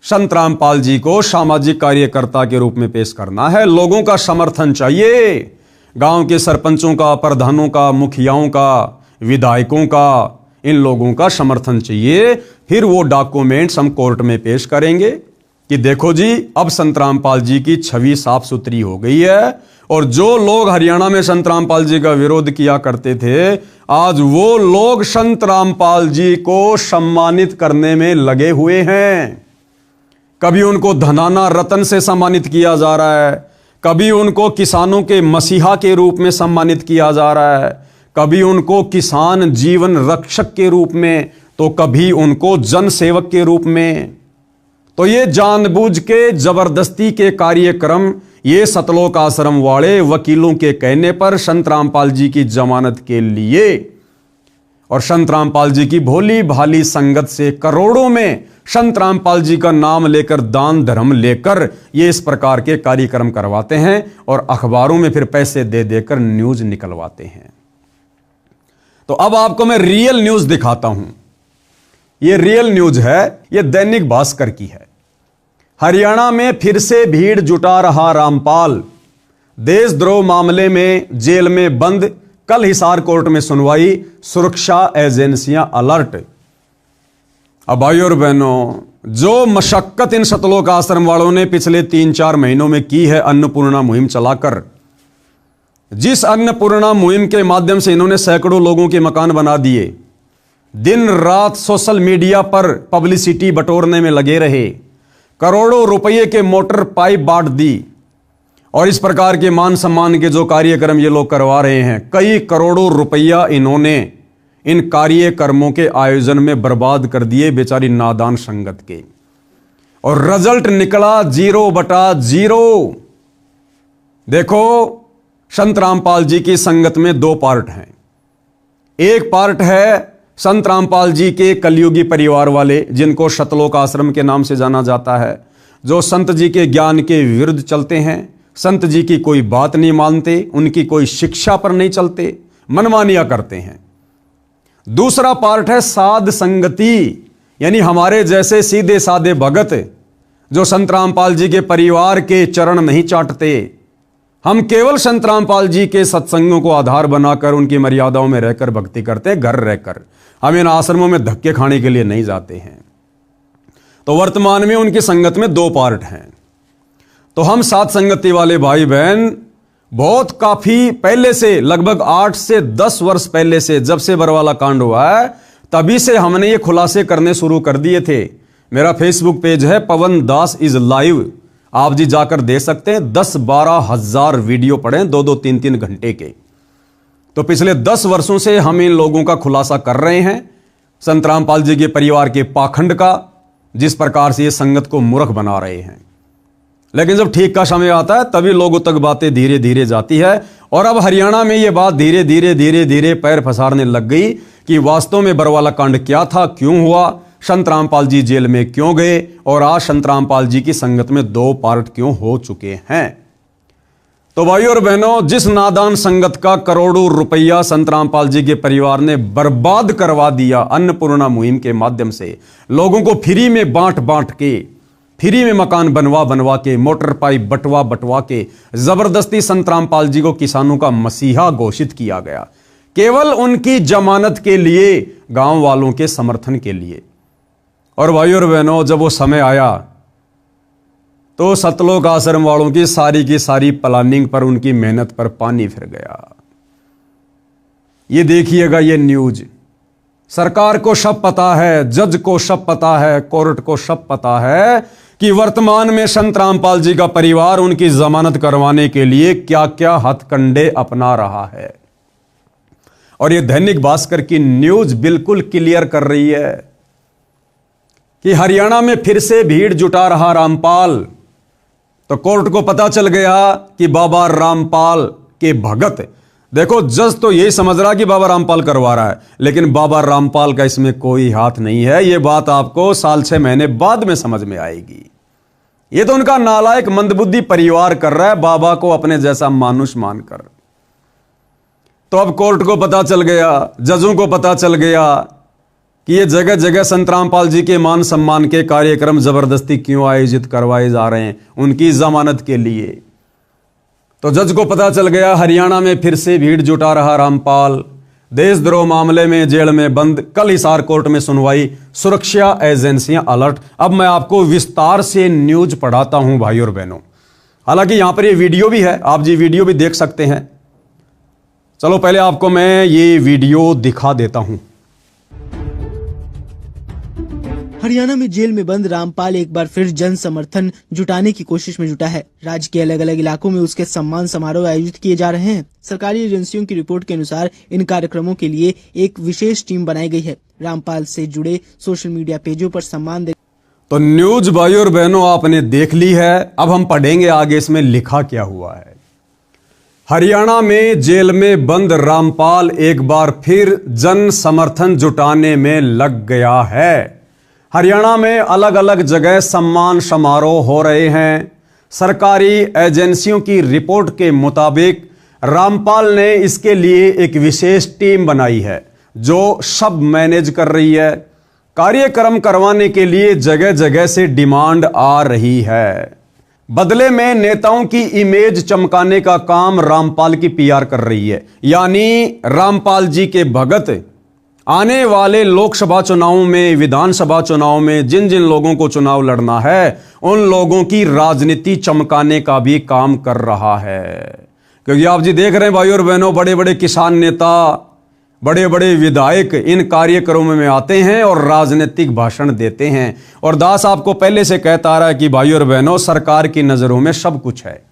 संत रामपाल जी को सामाजिक कार्यकर्ता के रूप में पेश करना है, लोगों का समर्थन चाहिए, गांव के सरपंचों का, प्रधानों का, मुखियाओं का, विधायकों का, इन लोगों का समर्थन चाहिए। फिर वो डॉक्यूमेंट्स हम कोर्ट में पेश करेंगे कि देखो जी, अब संत रामपाल जी की छवि साफ सुथरी हो गई है, और जो लोग हरियाणा में संत रामपाल जी का विरोध किया करते थे, आज वो लोग संत रामपाल जी को सम्मानित करने में लगे हुए हैं। कभी उनको धनाना रतन से सम्मानित किया जा रहा है, कभी उनको किसानों के मसीहा के रूप में सम्मानित किया जा रहा है, कभी उनको किसान जीवन रक्षक के रूप में, तो कभी उनको जन सेवक के रूप में। तो ये जानबूझ के जबरदस्ती के कार्यक्रम ये सतलोक आश्रम वाले वकीलों के कहने पर संत रामपाल जी की जमानत के लिए, और संत रामपाल जी की भोली भाली संगत से करोड़ों में संत रामपाल जी का नाम लेकर, दान धर्म लेकर ये इस प्रकार के कार्यक्रम करवाते हैं, और अखबारों में फिर पैसे दे देकर न्यूज निकलवाते हैं। तो अब आपको मैं रियल न्यूज दिखाता हूं। ये रियल न्यूज है, ये दैनिक भास्कर की है। हरियाणा में फिर से भीड़ जुटा रहा रामपाल, देशद्रोह मामले में जेल में बंद, कल हिसार कोर्ट में सुनवाई, सुरक्षा एजेंसियां अलर्ट। अब भाई और बहनों, जो मशक्कत इन सतलोक आश्रम वालों ने पिछले 3-4 महीनों में की है अन्नपूर्णा मुहिम चलाकर, जिस अन्नपूर्णा मुहिम के माध्यम से इन्होंने सैकड़ों लोगों के मकान बना दिए, दिन रात सोशल मीडिया पर पब्लिसिटी बटोरने में लगे रहे, करोड़ों रुपये के मोटर पाइप बांट दी, और इस प्रकार के मान सम्मान के जो कार्यक्रम ये लोग करवा रहे हैं, कई करोड़ों रुपया इन्होंने इन कार्यक्रमों के आयोजन में बर्बाद कर दिए बेचारी नादान संगत के, और रिजल्ट निकला 0/0। देखो, संत रामपाल जी की संगत में 2 पार्ट हैं। एक पार्ट है संत रामपाल जी के कलयुगी परिवार वाले, जिनको सतलोक आश्रम के नाम से जाना जाता है, जो संत जी के ज्ञान के विरुद्ध चलते हैं, संत जी की कोई बात नहीं मानते, उनकी कोई शिक्षा पर नहीं चलते, मनमानियां करते हैं। दूसरा पार्ट है साध संगति, यानी हमारे जैसे सीधे साधे भगत जो संत रामपाल जी के परिवार के चरण नहीं चाटते। हम केवल संत रामपाल जी के सत्संगों को आधार बनाकर उनकी मर्यादाओं में रहकर भक्ति करते हैं, घर रहकर। हम इन आश्रमों में धक्के खाने के लिए नहीं जाते हैं। तो वर्तमान में उनकी संगत में दो पार्ट हैं। तो हम साथ संगति वाले भाई बहन बहुत काफी पहले से, लगभग 8 से 10 वर्ष पहले से, जब से बरवाला कांड हुआ है तभी से हमने ये खुलासे करने शुरू कर दिए थे। मेरा फेसबुक पेज है पवन दास इज लाइव, आप जी जाकर दे सकते हैं। 10-12 हजार वीडियो पड़े, 2-2, 3-3 घंटे के। तो पिछले 10 वर्षों से हम इन लोगों का खुलासा कर रहे हैं, संत रामपाल जी के परिवार के पाखंड का, जिस प्रकार से ये संगत को मूर्ख बना रहे हैं। लेकिन जब ठीक का समय आता है तभी लोगों तक बातें धीरे धीरे जाती है। और अब हरियाणा में ये बात धीरे धीरे पैर पसारने लग गई कि वास्तव में बरवाला कांड क्या था, क्यों हुआ, संत रामपाल जी जेल में क्यों गए, और आज संत रामपाल जी की संगत में 2 पार्ट क्यों हो चुके हैं। तो भाइयों और बहनों, जिस नादान संगत का करोड़ों रुपया संत रामपाल जी के परिवार ने बर्बाद करवा दिया अन्नपूर्णा मुहिम के माध्यम से, लोगों को फ्री में बांट के, फ्री में मकान बनवा के, मोटर पाइप बटवा के जबरदस्ती संत रामपाल जी को किसानों का मसीहा घोषित किया गया, केवल उनकी जमानत के लिए, गांव वालों के समर्थन के लिए। और भाइयों और बहनों, जब वो समय आया तो सतलोक आश्रम वालों की सारी प्लानिंग पर, उनकी मेहनत पर पानी फिर गया। ये देखिएगा, ये न्यूज सरकार को सब पता है, जज को सब पता है, कोर्ट को सब पता है कि वर्तमान में संत रामपाल जी का परिवार उनकी जमानत करवाने के लिए क्या क्या हथकंडे अपना रहा है। और ये दैनिक भास्कर की न्यूज बिल्कुल क्लियर कर रही है कि हरियाणा में फिर से भीड़ जुटा रहा रामपाल। तो कोर्ट को पता चल गया कि बाबा रामपाल के भगत, देखो जज तो यही समझ रहा कि बाबा रामपाल करवा रहा है, लेकिन बाबा रामपाल का इसमें कोई हाथ नहीं है। यह बात आपको 6 महीने बाद में समझ में आएगी। यह तो उनका नालायक मंदबुद्धि परिवार कर रहा है, बाबा को अपने जैसा मानुष मानकर। तो अब कोर्ट को पता चल गया, जजों को पता चल गया कि ये जगह जगह संत रामपाल जी के मान सम्मान के कार्यक्रम जबरदस्ती क्यों आयोजित करवाए जा रहे हैं, उनकी जमानत के लिए। तो जज को पता चल गया हरियाणा में फिर से भीड़ जुटा रहा रामपाल, देशद्रोह मामले में जेल में बंद। कल हिसार कोर्ट में सुनवाई, सुरक्षा एजेंसियां अलर्ट। अब मैं आपको विस्तार से न्यूज पढ़ाता हूं भाइयों और बहनों। हालांकि यहां पर ये वीडियो भी है, आप जी वीडियो भी देख सकते हैं। चलो पहले आपको मैं ये वीडियो दिखा देता हूं। हरियाणा में जेल में बंद रामपाल एक बार फिर जन समर्थन जुटाने की कोशिश में जुटा है। राज्य के अलग अलग इलाकों में उसके सम्मान समारोह आयोजित किए जा रहे हैं। सरकारी एजेंसियों की रिपोर्ट के अनुसार इन कार्यक्रमों के लिए एक विशेष टीम बनाई गई है। रामपाल से जुड़े सोशल मीडिया पेजों पर सम्मान दे। तो न्यूज भाइयों और बहनों आपने देख ली है। अब हम पढ़ेंगे आगे इसमें लिखा क्या हुआ है। हरियाणा में जेल में बंद रामपाल एक बार फिर जन समर्थन जुटाने में लग गया है। हरियाणा में अलग अलग जगह सम्मान समारोह हो रहे हैं। सरकारी एजेंसियों की रिपोर्ट के मुताबिक रामपाल ने इसके लिए एक विशेष टीम बनाई है जो सब मैनेज कर रही है। कार्यक्रम करवाने के लिए जगह जगह से डिमांड आ रही है। बदले में नेताओं की इमेज चमकाने का काम रामपाल की पीआर कर रही है। यानी रामपाल जी के भगत आने वाले लोकसभा चुनावों में, विधानसभा चुनाव में जिन जिन लोगों को चुनाव लड़ना है उन लोगों की राजनीति चमकाने का भी काम कर रहा है। क्योंकि आप जी देख रहे हैं भाइयों और बहनों, बड़े बड़े किसान नेता, बड़े बड़े विधायक इन कार्यक्रमों में आते हैं और राजनीतिक भाषण देते हैं। और दास आपको पहले से कहता आ रहा है कि भाइयों और बहनों, सरकार की नजरों में सब कुछ है।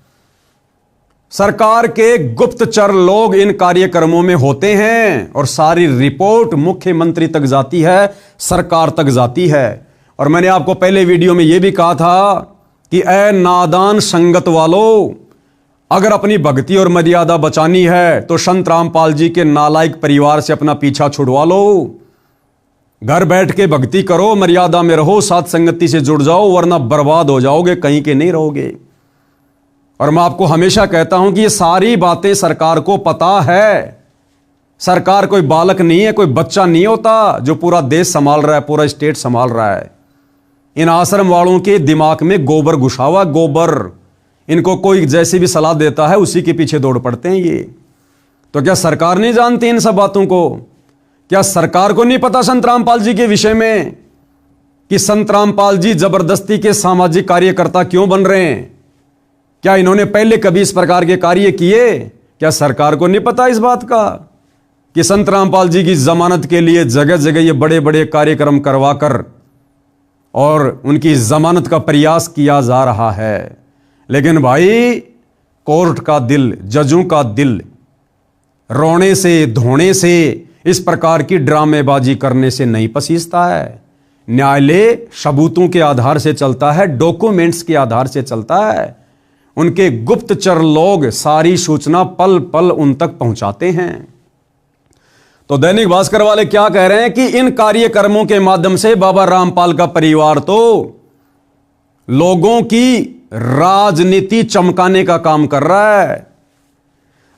सरकार के गुप्तचर लोग इन कार्यक्रमों में होते हैं और सारी रिपोर्ट मुख्यमंत्री तक जाती है, सरकार तक जाती है। और मैंने आपको पहले वीडियो में यह भी कहा था कि ऐ नादान संगत वालों, अगर अपनी भक्ति और मर्यादा बचानी है तो संत रामपाल जी के नालायक परिवार से अपना पीछा छुड़वा लो। घर बैठ के भक्ति करो, मर्यादा में रहो, साथ संगति से जुड़ जाओ, वरना बर्बाद हो जाओगे, कहीं के नहीं रहोगे। और मैं आपको हमेशा कहता हूं कि ये सारी बातें सरकार को पता है। सरकार कोई बालक नहीं है, कोई बच्चा नहीं होता जो पूरा देश संभाल रहा है, पूरा स्टेट संभाल रहा है। इन आश्रम वालों के दिमाग में गोबर घुसा हुआ, गोबर। इनको कोई जैसी भी सलाह देता है उसी के पीछे दौड़ पड़ते हैं ये। तो क्या सरकार नहीं जानती इन सब बातों को? क्या सरकार को नहीं पता संत रामपाल जी के विषय में कि संत रामपाल जी जबरदस्ती के सामाजिक कार्यकर्ता क्यों बन रहे हैं? क्या इन्होंने पहले कभी इस प्रकार के कार्य किए? क्या सरकार को नहीं पता इस बात का कि संत रामपाल जी की जमानत के लिए जगह जगह ये बड़े बड़े कार्यक्रम करवाकर और उनकी जमानत का प्रयास किया जा रहा है? लेकिन भाई, कोर्ट का दिल, जजों का दिल रोने से, धोने से, इस प्रकार की ड्रामेबाजी करने से नहीं पसीजता है। न्यायालय सबूतों के आधार से चलता है, डॉक्यूमेंट्स के आधार से चलता है। उनके गुप्तचर लोग सारी सूचना पल पल उन तक पहुंचाते हैं। तो दैनिक भास्कर वाले क्या कह रहे हैं कि इन कार्यक्रमों के माध्यम से बाबा रामपाल का परिवार तो लोगों की राजनीति चमकाने का काम कर रहा है।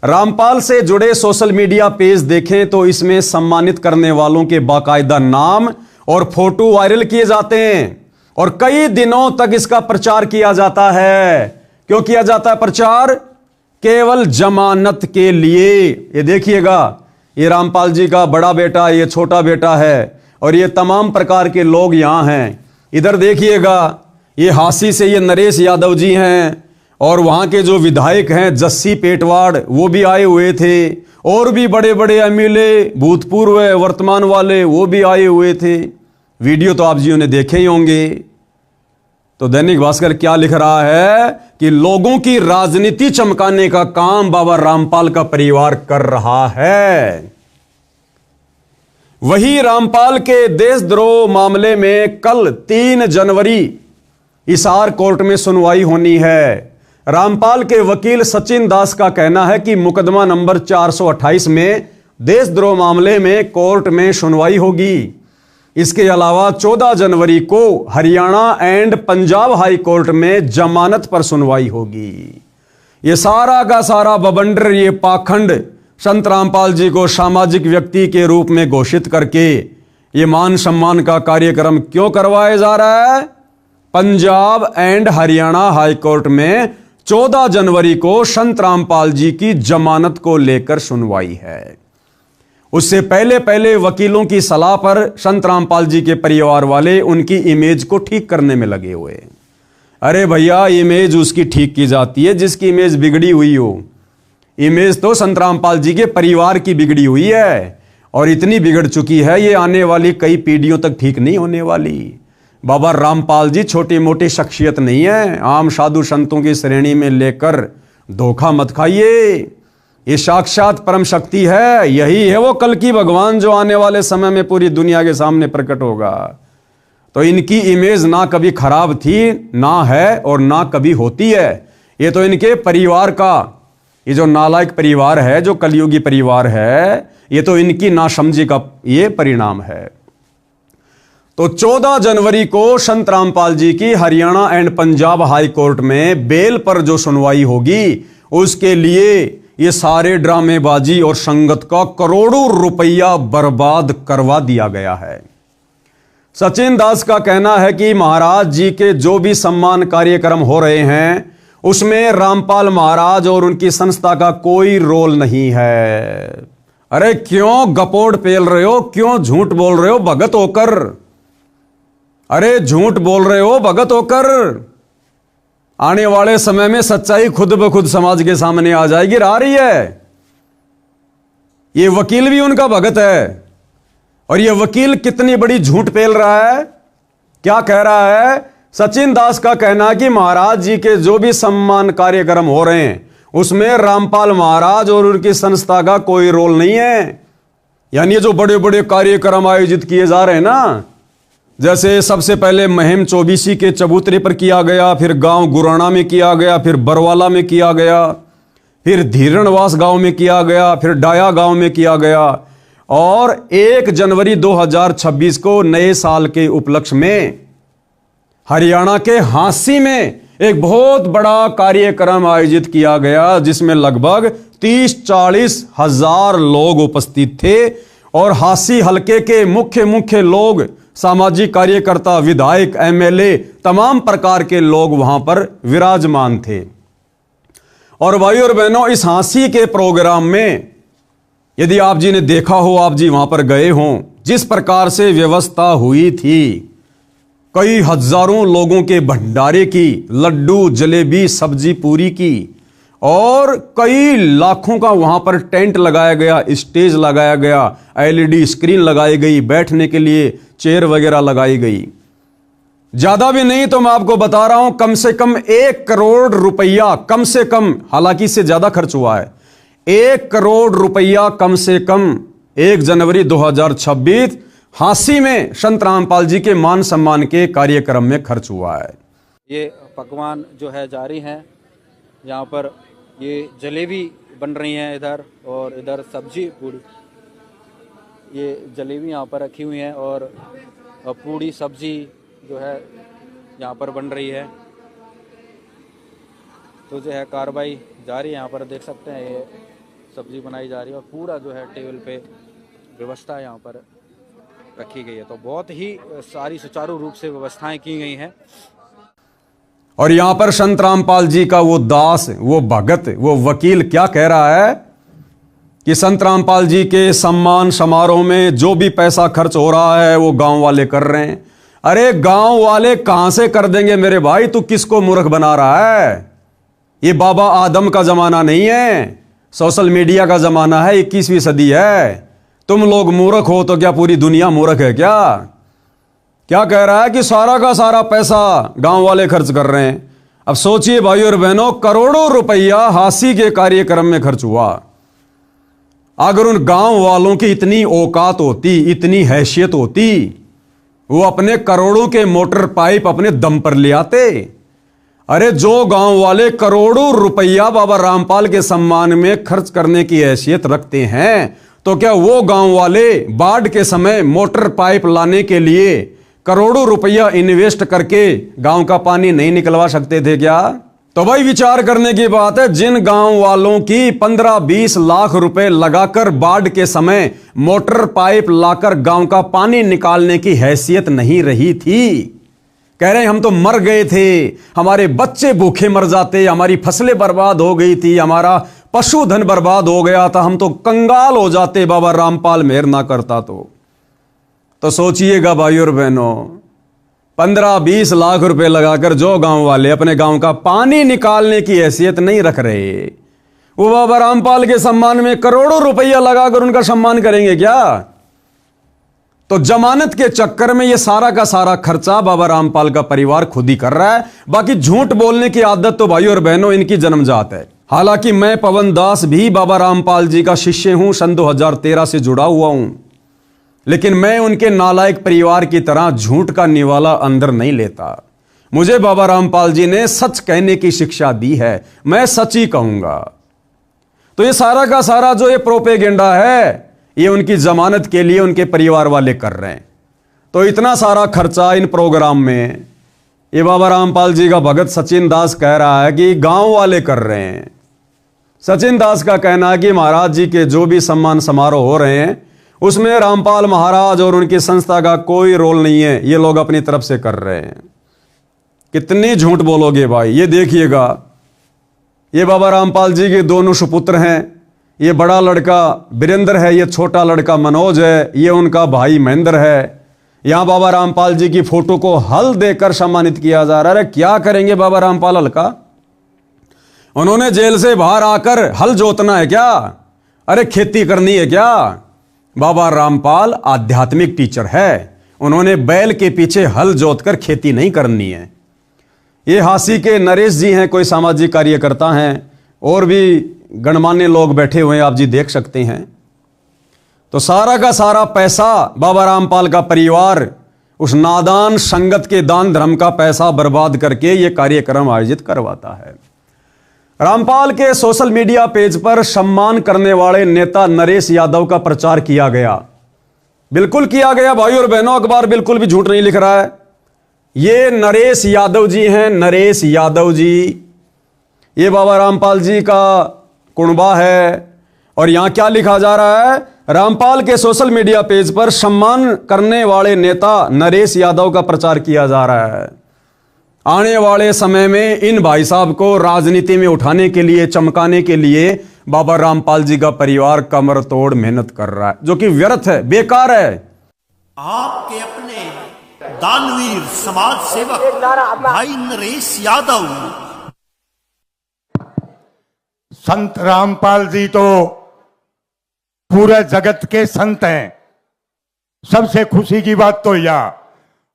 रामपाल से जुड़े सोशल मीडिया पेज देखें तो इसमें सम्मानित करने वालों के बाकायदा नाम और फोटो वायरल किए जाते हैं और कई दिनों तक इसका प्रचार किया जाता है। क्यों किया जाता है प्रचार? केवल जमानत के लिए। ये देखिएगा, ये रामपाल जी का बड़ा बेटा, ये छोटा बेटा है और ये तमाम प्रकार के लोग यहां हैं। इधर देखिएगा, ये हासी से ये नरेश यादव जी हैं और वहां के जो विधायक हैं जस्सी पेटवाड़, वो भी आए हुए थे और भी बड़े बड़े एमएलए, भूतपूर्व वर्तमान वाले, वो भी आए हुए थे। वीडियो तो आप जियों ने देखे ही होंगे। तो दैनिक भास्कर क्या लिख रहा है कि लोगों की राजनीति चमकाने का काम बाबा रामपाल का परिवार कर रहा है। वही रामपाल के देशद्रोह मामले में कल 3 जनवरी हिसार कोर्ट में सुनवाई होनी है। रामपाल के वकील सचिन दास का कहना है कि मुकदमा नंबर 428 में देशद्रोह मामले में कोर्ट में सुनवाई होगी। इसके अलावा 14 जनवरी को Haryana and Punjab high court में जमानत पर सुनवाई होगी। ये सारा का सारा बवंडर, ये पाखंड संत रामपाल जी को सामाजिक व्यक्ति के रूप में घोषित करके ये मान सम्मान का कार्यक्रम क्यों करवाया जा रहा है? Punjab and Haryana high court में 14 जनवरी को संत रामपाल जी की जमानत को लेकर सुनवाई है। उससे पहले पहले वकीलों की सलाह पर संत रामपाल जी के परिवार वाले उनकी इमेज को ठीक करने में लगे हुए। अरे भैया, इमेज उसकी ठीक की जाती है जिसकी इमेज बिगड़ी हुई हो। इमेज तो संत रामपाल जी के परिवार की बिगड़ी हुई है और इतनी बिगड़ चुकी है ये आने वाली कई पीढ़ियों तक ठीक नहीं होने वाली। बाबा रामपाल जी छोटी मोटी शख्सियत नहीं है, आम साधु संतों की श्रेणी में लेकर धोखा मत खाइए। ये साक्षात परम शक्ति है, यही है वो कल की भगवान जो आने वाले समय में पूरी दुनिया के सामने प्रकट होगा। तो इनकी इमेज ना कभी खराब थी, ना है और ना कभी होती है। ये तो इनके परिवार का, ये जो नालायक परिवार है, जो कलयुगी परिवार है, ये तो इनकी नासमझी का ये परिणाम है। तो 14 जनवरी को संत रामपाल जी की Haryana and Punjab high court में बेल पर जो सुनवाई होगी, उसके लिए ये सारे ड्रामेबाजी और संगत का करोड़ों रुपया बर्बाद करवा दिया गया है। सचिन दास का कहना है कि महाराज जी के जो भी सम्मान कार्यक्रम हो रहे हैं उसमें रामपाल महाराज और उनकी संस्था का कोई रोल नहीं है। अरे क्यों गपोड़ पेल रहे हो, क्यों झूठ बोल रहे हो भगत होकर? अरे झूठ बोल रहे हो भगत होकर। आने वाले समय में सच्चाई खुद ब खुद समाज के सामने आ जाएगी, आ रही है। ये वकील भी उनका भगत है और ये वकील कितनी बड़ी झूठ पेल रहा है। क्या कह रहा है? सचिन दास का कहना कि महाराज जी के जो भी सम्मान कार्यक्रम हो रहे हैं उसमें रामपाल महाराज और उनकी संस्था का कोई रोल नहीं है। यानी जो बड़े बड़े कार्यक्रम आयोजित किए जा रहे हैं ना, जैसे सबसे पहले महिम चौबीसी के चबूतरे पर किया गया, फिर गांव गुराना में किया गया, फिर बरवाला में किया गया, फिर धीरणवास गांव में किया गया, फिर डाया गांव में किया गया और 1 जनवरी 2026 को नए साल के उपलक्ष्य में हरियाणा के हांसी में एक बहुत बड़ा कार्यक्रम आयोजित किया गया जिसमें लगभग 30-40 हजार लोग उपस्थित थे और हासी हलके के मुख्य लोग, सामाजिक कार्यकर्ता, विधायक, एमएलए, तमाम प्रकार के लोग वहां पर विराजमान थे। और भाई और बहनों, इस हासी के प्रोग्राम में यदि आप जी ने देखा हो, आप जी वहां पर गए हों, जिस प्रकार से व्यवस्था हुई थी, कई हजारों लोगों के भंडारे की, लड्डू, जलेबी, सब्जी पूरी की, और कई लाखों का वहां पर टेंट लगाया गया, स्टेज लगाया गया, एलईडी स्क्रीन लगाई गई, बैठने के लिए चेयर वगैरह लगाई गई। ज्यादा भी नहीं तो मैं आपको बता रहा हूं, कम से कम 1 करोड़ रुपया, कम से कम, हालांकि इससे ज्यादा खर्च हुआ है, 1 करोड़ रुपया कम से कम 1 जनवरी 2026 हांसी में संत रामपाल जी के मान सम्मान के कार्यक्रम में खर्च हुआ है। ये पकवान जो है जारी हैं, यहाँ पर ये जलेबी बन रही हैं इधर, और इधर सब्जी पूड़ी, ये जलेबी यहाँ पर रखी हुई हैं और पूड़ी सब्जी जो है यहाँ पर बन रही है। तो जो है कार्रवाई जारी, यहाँ पर देख सकते हैं ये सब्जी बनाई जा रही है और पूरा जो है टेबल पे व्यवस्था यहाँ पर रखी गई है। तो बहुत ही सारी सुचारू रूप से व्यवस्थाएं की गई हैं। और यहां पर संत रामपाल जी का वो दास, वो भगत, वो वकील क्या कह रहा है कि संत रामपाल जी के सम्मान समारोह में जो भी पैसा खर्च हो रहा है वो गांव वाले कर रहे हैं। अरे गांव वाले कहां से कर देंगे मेरे भाई, तू किसको मूर्ख बना रहा है? ये बाबा आदम का जमाना नहीं है, सोशल मीडिया का जमाना है, 21वीं सदी है। तुम लोग मूर्ख हो तो क्या पूरी दुनिया मूर्ख है क्या? क्या कह रहा है कि सारा का सारा पैसा गांव वाले खर्च कर रहे हैं। अब सोचिए भाई और बहनों, करोड़ों रुपया हांसी के कार्यक्रम में खर्च हुआ। अगर उन गांव वालों की इतनी औकात होती, इतनी हैसियत होती, वो अपने करोड़ों के मोटर पाइप अपने दम पर ले आते। अरे जो गांव वाले करोड़ों रुपया बाबा रामपाल के सम्मान में खर्च करने की हैसियत रखते हैं, तो क्या वो गांव वाले बाढ़ के समय मोटर पाइप लाने के लिए करोड़ों रुपया इन्वेस्ट करके गांव का पानी नहीं निकलवा सकते थे क्या? तो भाई विचार करने की बात है, जिन गांव वालों की 15-20 लाख रुपए लगाकर बाढ़ के समय मोटर पाइप लाकर गांव का पानी निकालने की हैसियत नहीं रही थी, कह रहे हैं हम तो मर गए थे, हमारे बच्चे भूखे मर जाते, हमारी फसलें बर्बाद हो गई थी, हमारा पशुधन बर्बाद हो गया था, हम तो कंगाल हो जाते बाबा रामपाल मेहर ना करता तो सोचिएगा भाई और बहनों, 15-20 लाख रुपए लगाकर जो गांव वाले अपने गांव का पानी निकालने की हैसियत नहीं रख रहे, वो बाबा रामपाल के सम्मान में करोड़ों रुपया लगाकर उनका सम्मान करेंगे क्या? तो जमानत के चक्कर में ये सारा का सारा खर्चा बाबा रामपाल का परिवार खुद ही कर रहा है। बाकी झूठ बोलने की आदत तो भाई और बहनों इनकी जन्मजात है। हालांकि मैं पवन दास भी बाबा रामपाल जी का शिष्य हूं, सन 2013 से जुड़ा हुआ हूं, लेकिन मैं उनके नालायक परिवार की तरह झूठ का निवाला अंदर नहीं लेता। मुझे बाबा रामपाल जी ने सच कहने की शिक्षा दी है, मैं सच ही कहूंगा। तो ये सारा का सारा जो ये प्रोपेगेंडा है, ये उनकी जमानत के लिए उनके परिवार वाले कर रहे हैं। तो इतना सारा खर्चा इन प्रोग्राम में ये बाबा रामपाल जी का भगत सचिन दास कह रहा है कि गांव वाले कर रहे हैं। सचिन दास का कहना है कि महाराज जी के जो भी सम्मान समारोह हो रहे हैं उसमें रामपाल महाराज और उनकी संस्था का कोई रोल नहीं है, ये लोग अपनी तरफ से कर रहे हैं। कितनी झूठ बोलोगे भाई? ये देखिएगा, ये बाबा रामपाल जी के दोनों सुपुत्र हैं, ये बड़ा लड़का वीरेंद्र है, ये छोटा लड़का मनोज है, ये उनका भाई महेंद्र है। यहां बाबा रामपाल जी की फोटो को हल देकर सम्मानित किया जा रहा है। क्या करेंगे बाबा रामपाल हल का? उन्होंने जेल से बाहर आकर हल जोतना है क्या? अरे खेती करनी है क्या? बाबा रामपाल आध्यात्मिक टीचर है, उन्होंने बैल के पीछे हल जोतकर खेती नहीं करनी है। ये हांसी के नरेश जी हैं, कोई सामाजिक कार्यकर्ता हैं, और भी गणमान्य लोग बैठे हुए हैं, आप जी देख सकते हैं। तो सारा का सारा पैसा बाबा रामपाल का परिवार उस नादान संगत के दान धर्म का पैसा बर्बाद करके ये कार्यक्रम आयोजित करवाता है। रामपाल के सोशल मीडिया पेज पर सम्मान करने वाले नेता नरेश यादव का प्रचार किया गया, बिल्कुल किया गया भाई और बहनों। अखबार बिल्कुल भी झूठ नहीं लिख रहा है। ये नरेश यादव जी हैं, नरेश यादव जी। ये बाबा रामपाल जी का कुणबा है। और यहां क्या लिखा जा रहा है? रामपाल के सोशल मीडिया पेज पर सम्मान करने वाले नेता नरेश यादव का प्रचार किया जा रहा है। आने वाले समय में इन भाई साहब को राजनीति में उठाने के लिए, चमकाने के लिए बाबा रामपाल जी का परिवार कमर तोड़ मेहनत कर रहा है, जो कि व्यर्थ है, बेकार है। आपके अपने दानवीर समाज सेवक भाई नरेश यादव। संत रामपाल जी तो पूरे जगत के संत हैं। सबसे खुशी की बात तो यह,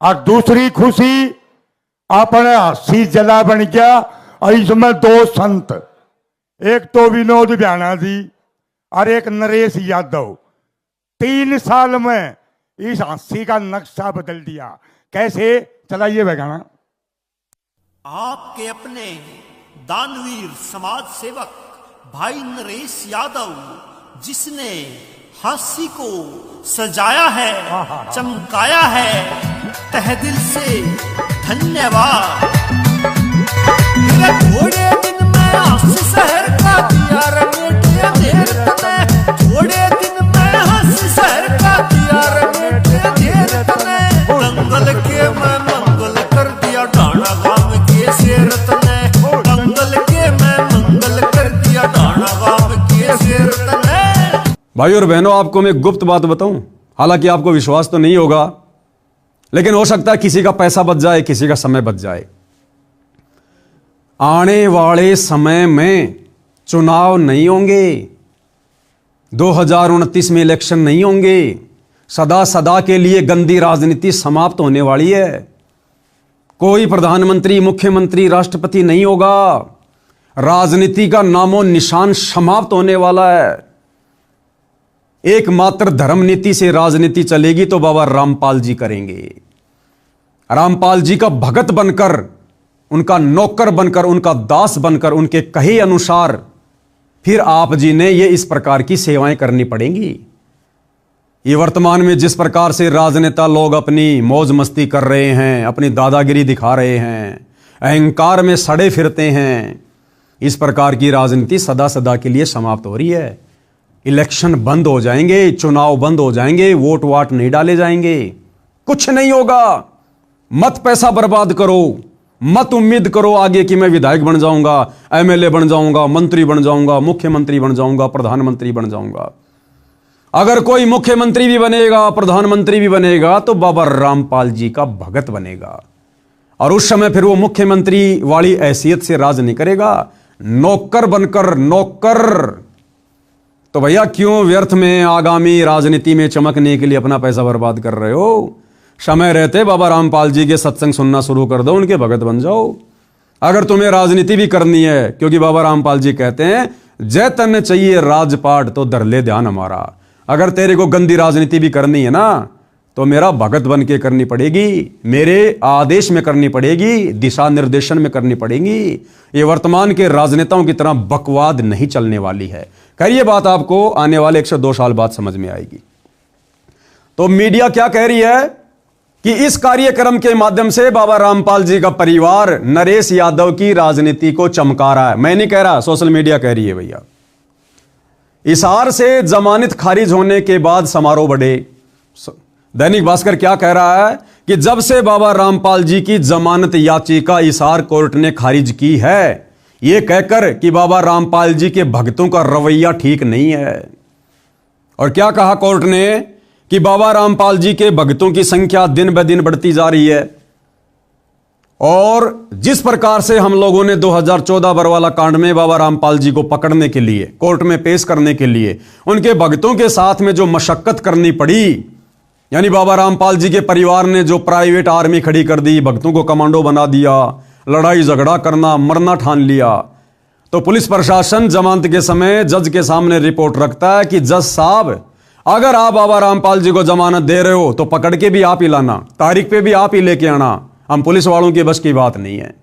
और दूसरी खुशी अपने हस्सी जला बन गया। और इसमें दो संत, एक तो विनोद ब्याना जी और एक नरेश यादव, 3 साल में इस हस्सी का नक्शा बदल दिया। कैसे? चलाइए गाना। आपके अपने दानवीर समाज सेवक भाई नरेश यादव, जिसने हंसी को सजाया है, चमकाया है, तहे दिल से धन्यवाद। थोड़े दिन में हंसी शहर का दिया रमेटे देर तने, थोड़े दिन में हंसी शहर का दिया रमेटे देर तने, दंगल के मैं मंगल कर दिया डाना गांव के शेर तने, दंगल के मैं मंगल कर दिया डाना गांव के शेर तने। भाई और बहनों, आपको मैं गुप्त बात बताऊं, हालांकि आपको विश्वास तो नहीं होगा, लेकिन हो सकता है किसी का पैसा बच जाए, किसी का समय बच जाए। आने वाले समय में चुनाव नहीं होंगे, 2029 में इलेक्शन नहीं होंगे। सदा सदा के लिए गंदी राजनीति समाप्त होने वाली है। कोई प्रधानमंत्री, मुख्यमंत्री, राष्ट्रपति नहीं होगा। राजनीति का नामो निशान समाप्त होने वाला है। एकमात्र धर्म नीति से राजनीति चलेगी तो बाबा रामपाल जी करेंगे। रामपाल जी का भगत बनकर, उनका नौकर बनकर, उनका दास बनकर, उनके कहे अनुसार फिर आप जी ने ये इस प्रकार की सेवाएं करनी पड़ेंगी। ये वर्तमान में जिस प्रकार से राजनेता लोग अपनी मौज मस्ती कर रहे हैं, अपनी दादागिरी दिखा रहे हैं, अहंकार में सड़े फिरते हैं, इस प्रकार की राजनीति सदा सदा के लिए समाप्त हो रही है। इलेक्शन बंद हो जाएंगे, चुनाव बंद हो जाएंगे, वोट वाट नहीं डाले जाएंगे, कुछ नहीं होगा। मत पैसा बर्बाद करो, मत उम्मीद करो आगे कि मैं विधायक बन जाऊंगा, एमएलए बन जाऊंगा, मंत्री बन जाऊंगा, मुख्यमंत्री बन जाऊंगा, प्रधानमंत्री बन जाऊंगा। अगर कोई मुख्यमंत्री भी बनेगा, प्रधानमंत्री भी बनेगा, तो बाबा रामपाल जी का भगत बनेगा। और उस समय फिर वो मुख्यमंत्री वाली हैसियत से राज नहीं करेगा, नौकर बनकर। नौकर तो भैया क्यों व्यर्थ में आगामी राजनीति में चमकने के लिए अपना पैसा बर्बाद कर रहे हो? समय रहते बाबा रामपाल जी के सत्संग सुनना शुरू कर दो, उनके भगत बन जाओ। अगर तुम्हें राजनीति भी करनी है, क्योंकि बाबा रामपाल जी कहते हैं जय तन चाहिए राजपाट तो धर ले ध्यान हमारा। अगर तेरे को गंदी राजनीति भी करनी है ना, तो मेरा भगत बन के करनी पड़ेगी, मेरे आदेश में करनी पड़ेगी, दिशा निर्देशन में करनी पड़ेगी। ये वर्तमान के राजनेताओं की तरह बकवाद नहीं चलने वाली है। कहिए बात आपको आने वाले 102 साल बाद समझ में आएगी। तो मीडिया क्या कह रही है कि इस कार्यक्रम के माध्यम से बाबा रामपाल जी का परिवार नरेश यादव की राजनीति को चमका रहा है। मैं नहीं कह रहा, सोशल मीडिया कह रही है भैया। हिसार से जमानत खारिज होने के बाद समारोह बढ़े। दैनिक भास्कर क्या कह रहा है कि जब से बाबा रामपाल जी की जमानत याचिका हिसार कोर्ट ने खारिज की है, यह कहकर कि बाबा रामपाल जी के भक्तों का रवैया ठीक नहीं है। और क्या कहा कोर्ट ने कि बाबा रामपाल जी के भक्तों की संख्या दिन ब दिन बढ़ती जा रही है। और जिस प्रकार से हम लोगों ने 2014 बरवाला कांड में बाबा रामपाल जी को पकड़ने के लिए, कोर्ट में पेश करने के लिए उनके भक्तों के साथ में जो मशक्कत करनी पड़ी, यानी बाबा रामपाल जी के परिवार ने जो प्राइवेट आर्मी खड़ी कर दी, भक्तों को कमांडो बना दिया, लड़ाई झगड़ा करना, मरना ठान लिया, तो पुलिस प्रशासन जमानत के समय जज के सामने रिपोर्ट रखता है कि जज साहब, अगर आप बाबा रामपाल जी को जमानत दे रहे हो तो पकड़ के भी आप ही लाना, तारीख पे भी आप ही लेके आना। हम पुलिस वालों के बस की बात नहीं है,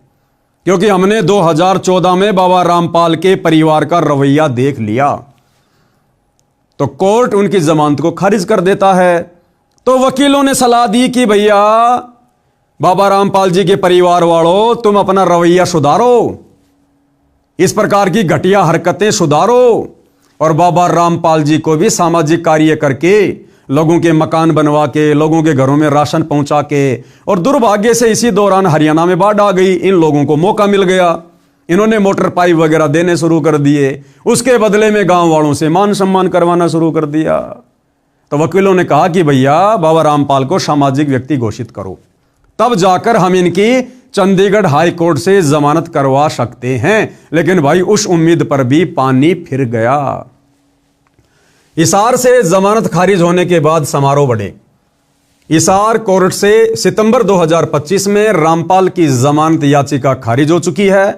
क्योंकि हमने 2014 में बाबा रामपाल के परिवार का रवैया देख लिया। तो कोर्ट उनकी जमानत को खारिज कर देता है। तो वकीलों ने सलाह दी कि भैया बाबा रामपाल जी के परिवार वालों, तुम अपना रवैया सुधारो, इस प्रकार की घटिया हरकतें सुधारो और बाबा रामपाल जी को भी सामाजिक कार्य करके, लोगों के मकान बनवा के, लोगों के घरों में राशन पहुंचा के, और दुर्भाग्य से इसी दौरान हरियाणा में बाढ़ आ गई, इन लोगों को मौका मिल गया, इन्होंने मोटर पाइप वगैरह देने शुरू कर दिए, उसके बदले में गांव वालों से मान सम्मान करवाना शुरू कर दिया। तो वकीलों ने कहा कि भैया बाबा रामपाल को सामाजिक व्यक्ति घोषित करो, तब जाकर हम इनकी चंडीगढ़ हाई कोर्ट से जमानत करवा सकते हैं। लेकिन भाई उस उम्मीद पर भी पानी फिर गया। हिसार से जमानत खारिज होने के बाद समारोह बढ़े। हिसार कोर्ट से सितंबर 2025 में रामपाल की जमानत याचिका खारिज हो चुकी है।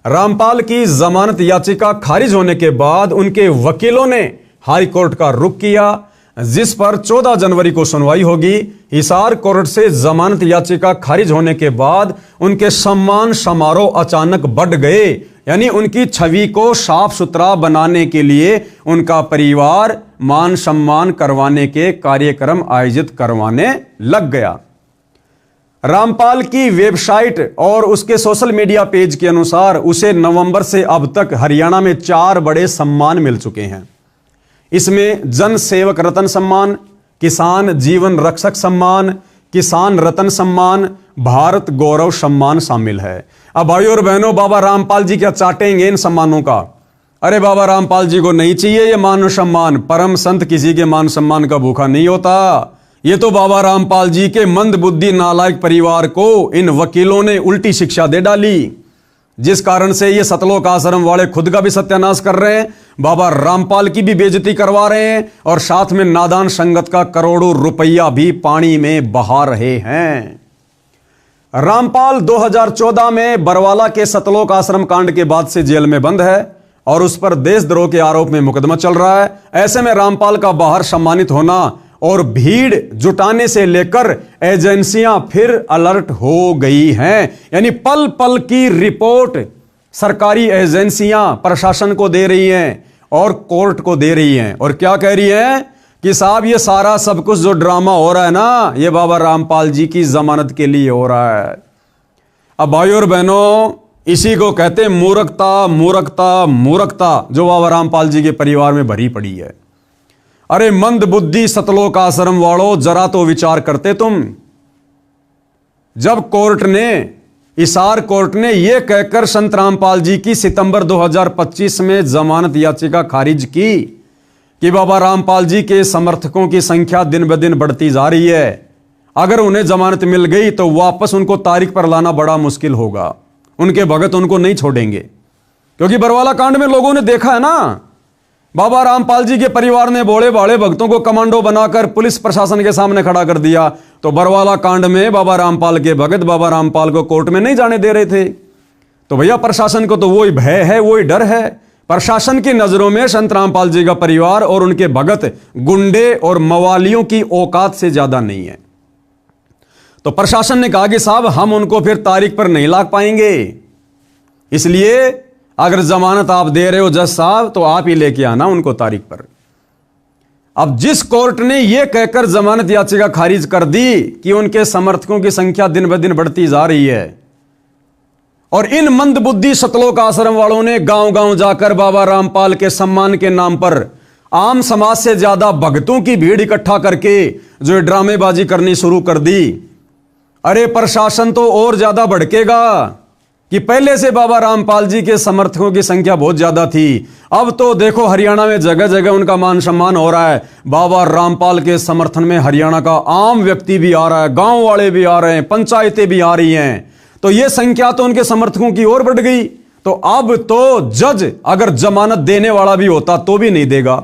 रामपाल की जमानत याचिका खारिज होने के बाद उनके वकीलों ने हाई कोर्ट का रुख किया, जिस पर 14 जनवरी को सुनवाई होगी। हिसार कोर्ट से जमानत याचिका खारिज होने के बाद उनके सम्मान समारोह अचानक बढ़ गए, यानी उनकी छवि को साफ सुथरा बनाने के लिए उनका परिवार मान सम्मान करवाने के कार्यक्रम आयोजित करवाने लग गया। रामपाल की वेबसाइट और उसके सोशल मीडिया पेज के अनुसार उसे नवंबर से अब तक हरियाणा में 4 बड़े सम्मान मिल चुके हैं। इसमें जन सेवक रत्न सम्मान, किसान जीवन रक्षक सम्मान, किसान रत्न सम्मान, भारत गौरव सम्मान शामिल है। अब भाइयों और बहनों, बाबा रामपाल जी क्या चाटेंगे इन सम्मानों का? अरे बाबा रामपाल जी को नहीं चाहिए ये मान सम्मान। परम संत किसी के मान सम्मान का भूखा नहीं होता। ये तो बाबा रामपाल जी के मंद बुद्धि नालायक परिवार को इन वकीलों ने उल्टी शिक्षा दे डाली, जिस कारण से ये सतलोक आश्रम वाले खुद का भी सत्यानाश कर रहे हैं, बाबा रामपाल की भी बेइज्जती करवा रहे हैं और साथ में नादान संगत का करोड़ों रुपया भी पानी में बहा रहे हैं। रामपाल 2014 में बरवाला के सतलोक आश्रम कांड के बाद से जेल में बंद है और उस पर देशद्रोह के आरोप में मुकदमा चल रहा है। ऐसे में रामपाल का बाहर सम्मानित होना और भीड़ जुटाने से लेकर एजेंसियां फिर अलर्ट हो गई हैं, यानी पल पल की रिपोर्ट सरकारी एजेंसियां प्रशासन को दे रही हैं और कोर्ट को दे रही हैं। और क्या कह रही हैं कि साहब ये सारा सब कुछ जो ड्रामा हो रहा है ना, ये बाबा रामपाल जी की जमानत के लिए हो रहा है। अब भाइयों और बहनों, इसी को कहते हैं मूर्खता, मूर्खता, मूर्खता, जो बाबा रामपाल जी के परिवार में भरी पड़ी है। अरे मंद बुद्धि सतलोक आश्रम वालों, जरा तो विचार करते तुम। जब कोर्ट ने, हिसार कोर्ट ने यह कहकर संत रामपाल जी की सितंबर 2025 में जमानत याचिका खारिज की कि बाबा रामपाल जी के समर्थकों की संख्या दिन ब दिन बढ़ती जा रही है, अगर उन्हें जमानत मिल गई तो वापस उनको तारीख पर लाना बड़ा मुश्किल होगा, उनके भगत उनको नहीं छोड़ेंगे। क्योंकि बरवाला कांड में लोगों ने देखा है ना, बाबा रामपाल जी के परिवार ने भोले भाले भक्तों को कमांडो बनाकर पुलिस प्रशासन के सामने खड़ा कर दिया। तो बरवाला कांड में बाबा रामपाल के भगत बाबा रामपाल को कोर्ट में नहीं जाने दे रहे थे। तो भैया प्रशासन को तो वही भय है, वही डर है। प्रशासन की नजरों में संत रामपाल जी का परिवार और उनके भगत गुंडे और मवालियों की औकात से ज्यादा नहीं है। तो प्रशासन ने कहा कि साहब हम उनको फिर तारीख पर नहीं ला पाएंगे, इसलिए अगर जमानत आप दे रहे हो जज साहब तो आप ही लेके आना उनको तारीख पर। अब जिस कोर्ट ने यह कहकर जमानत याचिका खारिज कर दी कि उनके समर्थकों की संख्या दिन ब दिन बढ़ती जा रही है और इन मंदबुद्धि सतलोक आश्रम वालों ने गांव गांव जाकर बाबा रामपाल के सम्मान के नाम पर आम समाज से ज्यादा भक्तों की भीड़ इकट्ठा करके जो ड्रामेबाजी करनी शुरू कर दी, अरे प्रशासन तो और ज्यादा भड़केगा कि पहले से बाबा रामपाल जी के समर्थकों की संख्या बहुत ज्यादा थी, अब तो देखो हरियाणा में जगह जगह उनका मान सम्मान हो रहा है। बाबा रामपाल के समर्थन में हरियाणा का आम व्यक्ति भी आ रहा है, गांव वाले भी आ रहे हैं, पंचायतें भी आ रही हैं, तो यह संख्या तो उनके समर्थकों की ओर बढ़ गई। तो अब तो जज अगर जमानत देने वाला भी होता तो भी नहीं देगा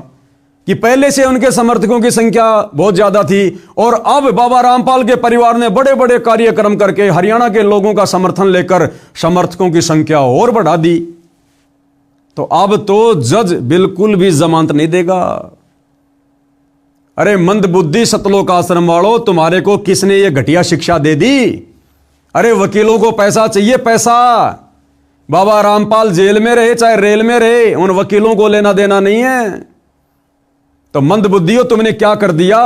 कि पहले से उनके समर्थकों की संख्या बहुत ज्यादा थी और अब बाबा रामपाल के परिवार ने बड़े बड़े कार्यक्रम करके हरियाणा के लोगों का समर्थन लेकर समर्थकों की संख्या और बढ़ा दी। तो अब तो जज बिल्कुल भी जमानत नहीं देगा। अरे मंदबुद्धि सतलोक आश्रम वालों, तुम्हारे को किसने ये घटिया शिक्षा दे दी? अरे वकीलों को पैसा चाहिए, पैसा। बाबा रामपाल जेल में रहे चाहे रेल में रहे, उन वकीलों को लेना देना नहीं है। तो मंदबुद्धियों, तुमने क्या कर दिया?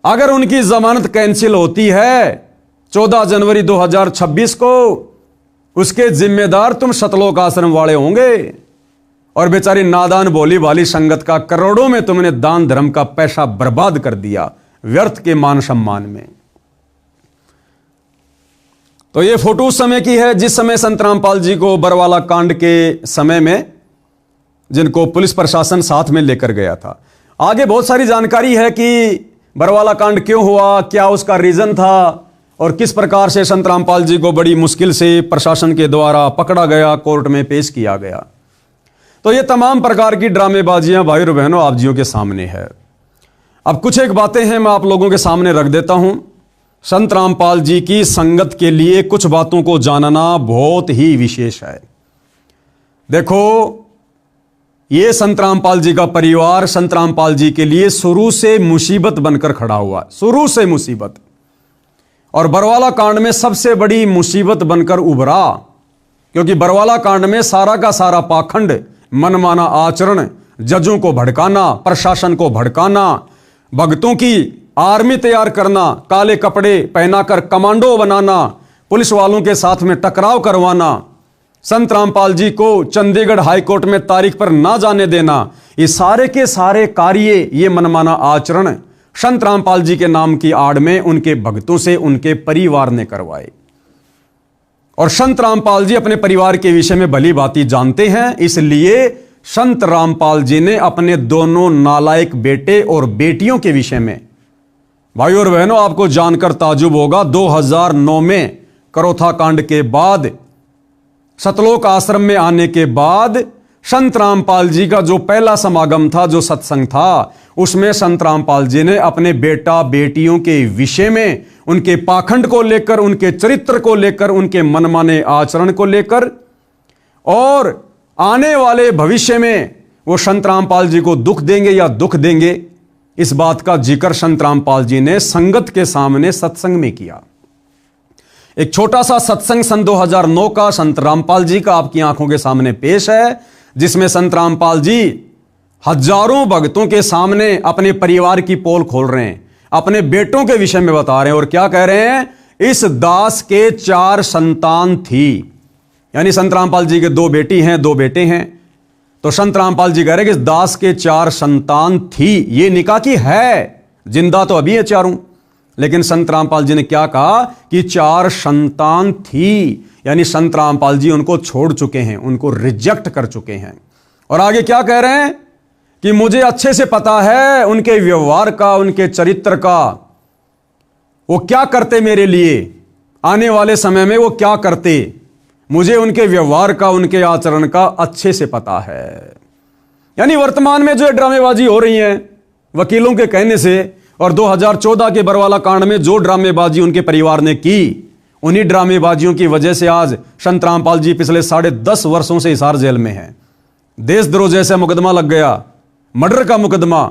अगर उनकी जमानत कैंसिल होती है 14 जनवरी 2026 को उसके जिम्मेदार तुम सतलोक आश्रम वाले होंगे। और बेचारी नादान भोली भाली संगत का करोड़ों में तुमने दान धर्म का पैसा बर्बाद कर दिया व्यर्थ के मान सम्मान में। तो ये फोटो उस समय की है जिस समय संत रामपाल जी को बरवाला कांड के समय में जिनको पुलिस प्रशासन साथ में लेकर गया था। आगे बहुत सारी जानकारी है कि बरवाला कांड क्यों हुआ, क्या उसका रीजन था और किस प्रकार से संत रामपाल जी को बड़ी मुश्किल से प्रशासन के द्वारा पकड़ा गया, कोर्ट में पेश किया गया। तो ये तमाम प्रकार की ड्रामेबाजियां भाई और बहनों आप जियों के सामने है। अब कुछ एक बातें हैं मैं आप लोगों के सामने रख देता हूं। संत रामपाल जी की संगत के लिए कुछ बातों को जानना बहुत ही विशेष है। देखो, ये संत रामपाल जी का परिवार संत रामपाल जी के लिए शुरू से मुसीबत बनकर खड़ा हुआ, शुरू से मुसीबत। और बरवाला कांड में सबसे बड़ी मुसीबत बनकर उभरा, क्योंकि बरवाला कांड में सारा का सारा पाखंड, मनमाना आचरण, जजों को भड़काना, प्रशासन को भड़काना, भक्तों की आर्मी तैयार करना, काले कपड़े पहनाकर कमांडो बनाना, पुलिस वालों के साथ में टकराव करवाना, संत रामपाल जी को चंडीगढ़ हाईकोर्ट में तारीख पर ना जाने देना, ये सारे के सारे कार्य, ये मनमाना आचरण संत रामपाल जी के नाम की आड़ में उनके भक्तों से उनके परिवार ने करवाए। और संत रामपाल जी अपने परिवार के विषय में भली भांति जानते हैं, इसलिए संत रामपाल जी ने अपने दोनों नालायक बेटे और बेटियों के विषय में, भाई और बहनों आपको जानकर ताजुब होगा, 2009 में करोथा कांड के बाद, सतलोक आश्रम में आने के बाद संत रामपाल जी का जो पहला समागम था, जो सत्संग था, उसमें संत रामपाल जी ने अपने बेटा बेटियों के विषय में, उनके पाखंड को लेकर, उनके चरित्र को लेकर, उनके मनमाने आचरण को लेकर और आने वाले भविष्य में वो संत रामपाल जी को दुख देंगे या दुख देंगे, इस बात का जिक्र संत रामपाल जी ने संगत के सामने सत्संग में किया। एक छोटा सा सत्संग सन 2009 का संत रामपाल जी का आपकी आंखों के सामने पेश है, जिसमें संत रामपाल जी हजारों भक्तों के सामने अपने परिवार की पोल खोल रहे हैं, अपने बेटों के विषय में बता रहे हैं और क्या कह रहे हैं, इस दास के 4 संतान थी, यानी संत रामपाल जी के 2 बेटी हैं, 2 बेटे हैं। तो संत रामपाल जी कह रहे हैं कि इस दास के 4 संतान थी, ये निकाह की है, जिंदा तो अभी है चारों, लेकिन संत रामपाल जी ने क्या कहा कि 4 संतान थी, यानी संत रामपाल जी उनको छोड़ चुके हैं, उनको रिजेक्ट कर चुके हैं। और आगे क्या कह रहे हैं कि मुझे अच्छे से पता है उनके व्यवहार का, उनके चरित्र का, वो क्या करते मेरे लिए, आने वाले समय में वो क्या करते, मुझे उनके व्यवहार का, उनके आचरण का अच्छे से पता है। यानी वर्तमान में जो ड्रामेबाजी हो रही है वकीलों के कहने से, और 2014 के बरवाला कांड में जो ड्रामेबाजी उनके परिवार ने की, उन्हीं ड्रामेबाजियों की वजह से आज संत रामपाल जी पिछले 10.5 वर्षों से हिसार जेल में हैं। देशद्रोह जैसा मुकदमा लग गया, मर्डर का मुकदमा,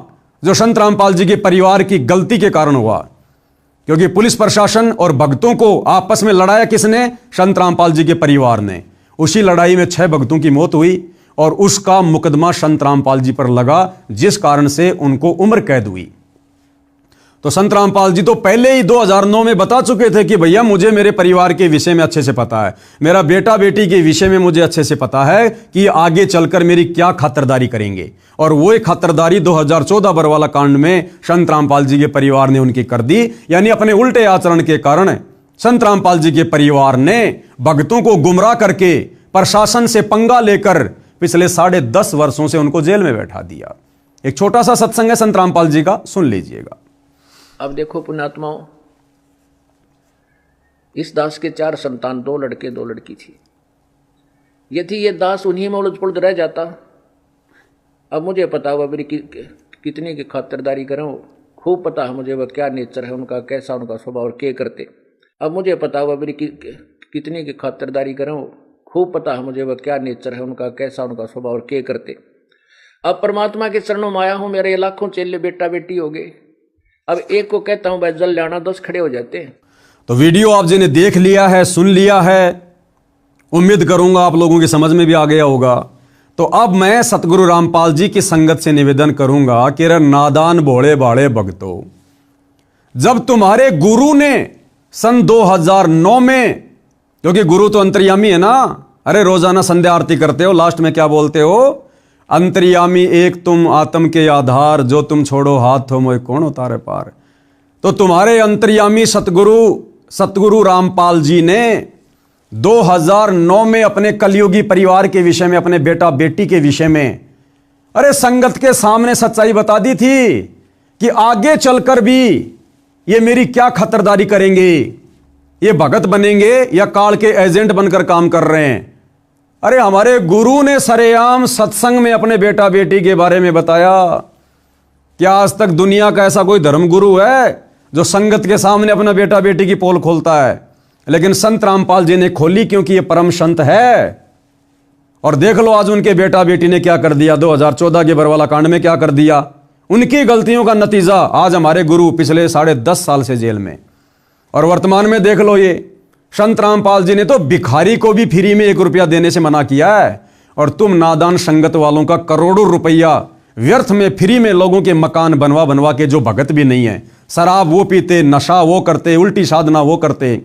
जो संत रामपाल जी के परिवार की गलती के कारण हुआ, क्योंकि पुलिस प्रशासन और भक्तों को आपस में लड़ाया किसने, संत रामपाल जी के परिवार ने। उसी लड़ाई में 6 भक्तों की मौत हुई और उसका मुकदमा संत रामपाल जी पर लगा, जिस कारण से उनको उम्र कैद हुई। तो संत रामपाल जी तो पहले ही 2009 में बता चुके थे कि भैया मुझे मेरे परिवार के विषय में अच्छे से पता है, मेरा बेटा बेटी के विषय में मुझे अच्छे से पता है कि आगे चलकर मेरी क्या खातिरदारी करेंगे। और वो एक खातिरदारी 2014 बरवाला कांड में संत रामपाल जी के परिवार ने उनकी कर दी। यानी अपने उल्टे आचरण के कारण संत रामपाल जी के परिवार ने भक्तों को गुमराह करके प्रशासन से पंगा लेकर पिछले 10.5 वर्षों से उनको जेल में बैठा दिया। एक छोटा सा सत्संग है संत रामपाल जी का, सुन लीजिएगा। अब देखो पुण्यात्माओं, इस दास के 4 संतान, 2 लड़के 2 लड़की थी। यदि ये दास उन्हीं में उलझ पुलझ रह जाता, अब मुझे पता हुआ मेरी कितनी की खातिरदारी करूं, खूब पता है मुझे वह क्या नेचर है उनका, कैसा उनका स्वभाव और क्या करते। अब मुझे पता हुआ मेरी कितनी की खातिरदारी करूं, खूब पता है मुझे वह क्या नेचर है उनका, कैसा उनका स्वभाव और क्या करते। अब परमात्मा के चरणों में आया हूं, मेरे लाखों चेले बेटा बेटी हो गए। अब एक को कहता हूं भाई जल लाना, 10 खड़े हो जाते हैं। तो वीडियो आप जिन्हें देख लिया है, सुन लिया है, उम्मीद करूंगा आप लोगों की समझ में भी आ गया होगा। तो अब मैं सतगुरु रामपाल जी की संगत से निवेदन करूंगा कि रे नादान भोले भाले भक्तों, जब तुम्हारे गुरु ने सन 2009 में, क्योंकि गुरु तो अंतर्यामी है ना। अरे रोजाना संध्या आरती करते हो, लास्ट में क्या बोलते हो? अंतर्यामी एक तुम आत्म के आधार, जो तुम छोड़ो हाथ हो मोए कौन उतारे पार। तो तुम्हारे अंतर्यामी सतगुरु रामपाल जी ने 2009 में अपने कलयुगी परिवार के विषय में, अपने बेटा बेटी के विषय में, अरे संगत के सामने सच्चाई बता दी थी कि आगे चलकर भी ये मेरी क्या खतरदारी करेंगे, ये भगत बनेंगे या काल के एजेंट बनकर काम कर रहे हैं। अरे हमारे गुरु ने सरेआम सत्संग में अपने बेटा बेटी के बारे में बताया। क्या आज तक दुनिया का ऐसा कोई धर्म गुरु है जो संगत के सामने अपना बेटा बेटी की पोल खोलता है? लेकिन संत रामपाल जी ने खोली, क्योंकि ये परम संत है। और देख लो आज उनके बेटा बेटी ने क्या कर दिया। 2014 के बरवाला कांड में क्या कर दिया। उनकी गलतियों का नतीजा आज हमारे गुरु पिछले 10.5 साल से जेल में। और वर्तमान में देख लो, ये संत रामपाल जी ने तो भिखारी को भी फ्री में 1 रुपया देने से मना किया है। और तुम नादान संगत वालों का करोड़ों रुपया व्यर्थ में फ्री में लोगों के मकान बनवा बनवा के, जो भगत भी नहीं है, शराब वो पीते, नशा वो करते, उल्टी साधना वो करते,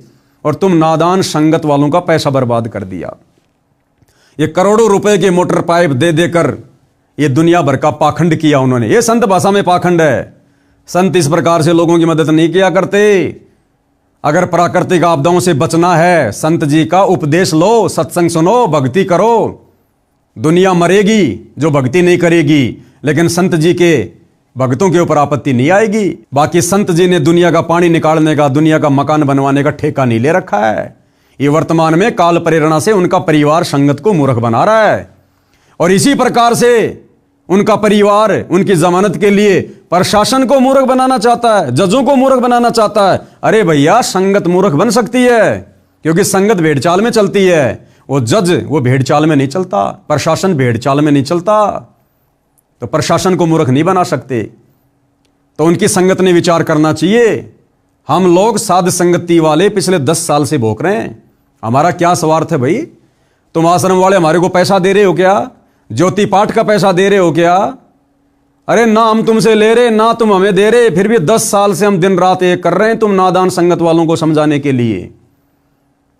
और तुम नादान संगत वालों का पैसा बर्बाद कर दिया। ये करोड़ों रुपए के मोटर पाइप दे देकर ये दुनिया भर का पाखंड किया उन्होंने। ये संत भाषा में पाखंड है। संत इस प्रकार से लोगों की मदद नहीं किया करते। अगर प्राकृतिक आपदाओं से बचना है, संत जी का उपदेश लो, सत्संग सुनो, भक्ति करो। दुनिया मरेगी जो भक्ति नहीं करेगी, लेकिन संत जी के भक्तों के ऊपर आपत्ति नहीं आएगी। बाकी संत जी ने दुनिया का पानी निकालने का, दुनिया का मकान बनवाने का ठेका नहीं ले रखा है। ये वर्तमान में काल प्रेरणा से उनका परिवार संगत को मूर्ख बना रहा है। और इसी प्रकार से उनका परिवार उनकी जमानत के लिए प्रशासन को मूर्ख बनाना चाहता है, जजों को मूर्ख बनाना चाहता है। अरे भैया, संगत मूर्ख बन सकती है, क्योंकि संगत भेड़ चाल में चलती है। वो जज वो भेड़ चाल में नहीं चलता, प्रशासन भेड़ चाल में नहीं चलता। तो प्रशासन को मूर्ख नहीं बना सकते। तो उनकी संगत ने विचार करना चाहिए। हम लोग साध संगति वाले पिछले 10 साल से भोग रहे हैं। हमारा क्या स्वार्थ है भाई? तुम आश्रम वाले हमारे को पैसा दे रहे हो क्या? ज्योति पाठ का पैसा दे रहे हो क्या? अरे ना हम तुमसे ले रहे, ना तुम हमें दे रहे, फिर भी 10 साल से हम दिन रात एक कर रहे हैं तुम नादान संगत वालों को समझाने के लिए।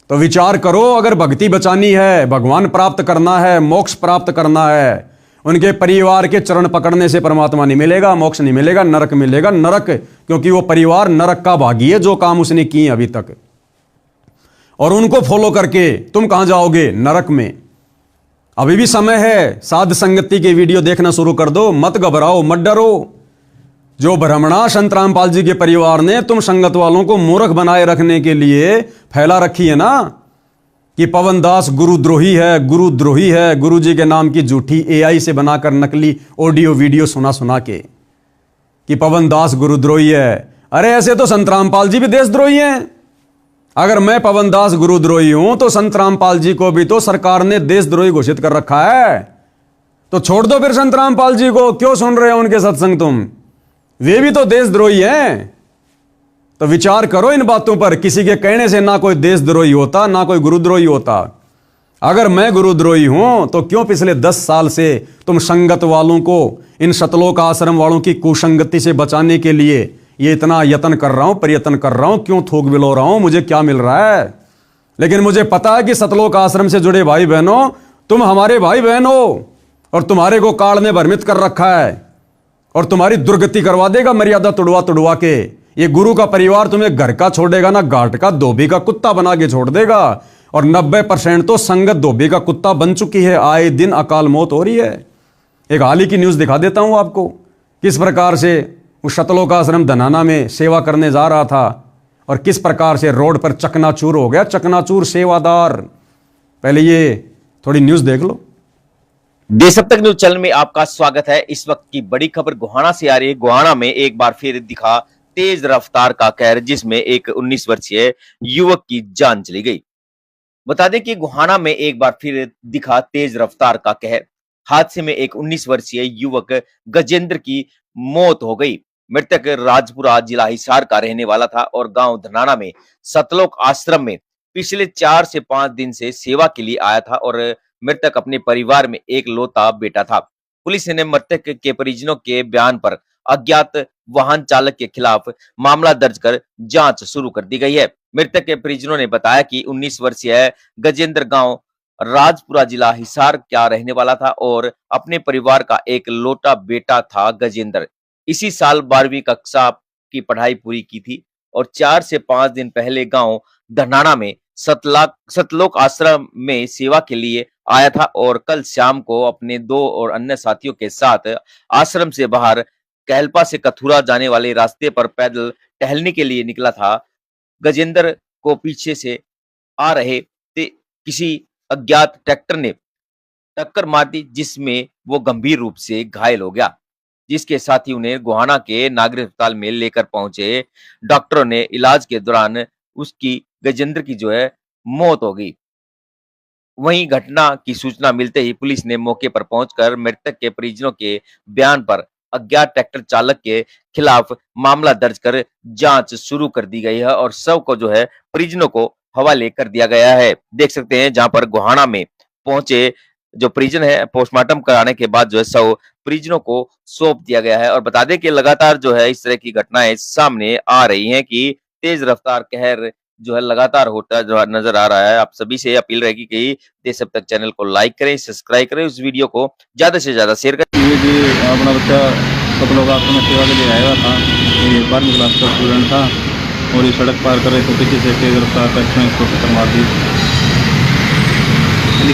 तो विचार करो, अगर भक्ति बचानी है, भगवान प्राप्त करना है, मोक्ष प्राप्त करना है, उनके परिवार के चरण पकड़ने से परमात्मा नहीं मिलेगा, मोक्ष नहीं मिलेगा, नरक मिलेगा। नरक, क्योंकि वो परिवार नरक का भागी है, जो काम उसने किए अभी तक। और उनको फॉलो करके तुम कहां जाओगे? नरक में। अभी भी समय है, साध संगति के वीडियो देखना शुरू कर दो। मत घबराओ, मत डरो। जो भ्रमणा संत रामपाल जी के परिवार ने तुम संगत वालों को मूर्ख बनाए रखने के लिए फैला रखी है ना, कि पवन दास गुरुद्रोही है, गुरुद्रोही है, गुरु जी के नाम की झूठी एआई से बनाकर नकली ऑडियो वीडियो सुना के कि पवन दास गुरुद्रोही है। अरे ऐसे तो संत रामपाल जी भी देशद्रोही हैं। अगर मैं पवन दास गुरुद्रोही हूं तो संत रामपाल जी को भी तो सरकार ने देशद्रोही घोषित कर रखा है। तो छोड़ दो फिर संत रामपाल जी को, क्यों सुन रहे हो उनके सत्संग तुम? वे भी तो देशद्रोही हैं। तो विचार करो इन बातों पर। किसी के कहने से ना कोई देशद्रोही होता, ना कोई गुरुद्रोही होता। अगर मैं गुरुद्रोही हूं तो क्यों पिछले 10 साल से तुम संगत वालों को, इन सतलोक आश्रम वालों की कुसंगति से बचाने के लिए ये इतना यत्न कर रहा हूं, प्रयत्न कर रहा हूं, क्यों थोक बिलो रहा हूं? मुझे क्या मिल रहा है? लेकिन मुझे पता है कि सतलोक आश्रम से जुड़े भाई बहनों, तुम हमारे भाई बहन हो, और तुम्हारे को काल ने भ्रमित कर रखा है और तुम्हारी दुर्गति करवा देगा मर्यादा तुड़वा के। ये गुरु का परिवार तुम्हें घर का छोड़ेगा ना, घाट का धोबी का कुत्ता बना के छोड़ देगा। और 90% तो संगत धोबी का कुत्ता बन चुकी है। आए दिन अकाल मौत हो रही है। एक हाल ही की न्यूज दिखा देता हूं आपको, किस प्रकार से उस सतलोक आश्रम धनाना में सेवा करने जा रहा था और किस प्रकार से रोड पर चकनाचूर हो गया, चकनाचूर सेवादार। पहले ये थोड़ी न्यूज देख लो। देश अब तक न्यूज चैनल में आपका स्वागत है। इस वक्त की बड़ी खबर गोहाना से आ रही है। गोहाना में एक बार फिर दिखा तेज रफ्तार का कहर, जिसमें एक 19 वर्षीय युवक की जान चली गई। बता दें कि गोहाना में एक बार फिर दिखा तेज रफ्तार का कहर। हादसे में एक 19 वर्षीय युवक गजेंद्र की मौत हो गई। मृतक राजपुरा जिला हिसार का रहने वाला था और गांव धनाना में सतलोक आश्रम में पिछले 4 से 5 दिन से सेवा के लिए आया था और मृतक अपने परिवार में एक लौता बेटा था। पुलिस ने मृतक के परिजनों के बयान पर अज्ञात वाहन चालक के खिलाफ मामला दर्ज कर जांच शुरू कर दी गई है। मृतक के परिजनों ने बताया कि 19 वर्षीय गजेंद्र गांव राजपुरा जिला हिसार का रहने वाला था और अपने परिवार का एक लौटा बेटा था। गजेंद्र इसी साल 12वीं कक्षा की पढ़ाई पूरी की थी और 4 से 5 दिन पहले गांव धनाना में सतलोक आश्रम में सेवा के लिए आया था और कल शाम को अपने 2 और अन्य साथियों के साथ आश्रम से बाहर कहलपा से कथुरा जाने वाले रास्ते पर पैदल टहलने के लिए निकला था। गजेंद्र को पीछे से आ रहे किसी अज्ञात ट्रैक्टर ने टक्कर मार दी, जिसमें वो गंभीर रूप से घायल हो गया, जिसके साथ ही उन्हें गोहाना के नागरिक अस्पताल में लेकर पहुंचे। डॉक्टरों ने इलाज के दौरान उसकी गजेंद्र की जो है मौत हो गई। वहीं घटना की सूचना मिलते ही पुलिस ने मौके पर पहुंचकर मृतक के परिजनों के बयान पर अज्ञात ट्रैक्टर चालक के खिलाफ मामला दर्ज कर जांच शुरू कर दी गई है और शव को जो है परिजनों को हवाले कर दिया गया है। देख सकते हैं जहां पर गोहाना में पहुंचे जो परिजन है, पोस्टमार्टम कराने के बाद जो है शव परिजनों को सौंप दिया गया है। और बता दें कि लगातार जो है इस तरह की घटनाएं सामने आ रही हैं कि तेज रफ्तार कहर जो है लगातार होता जो नजर आ रहा है। आप सभी से अपील रहेगी कि देश अब तक चैनल को लाइक करें, सब्सक्राइब करें, उस वीडियो को ज्यादा से ज्यादा शेयर करें। ये जी अपना बच्चा सतलोक आश्रम में सेवा के लिए आया हुआ था। ये 12वीं क्लास का स्टूडेंट था और ये सड़क पार कर रहे थे, पीछे से तेज रफ्तार ट्रैक्टर ने इसको टक्कर मार दी।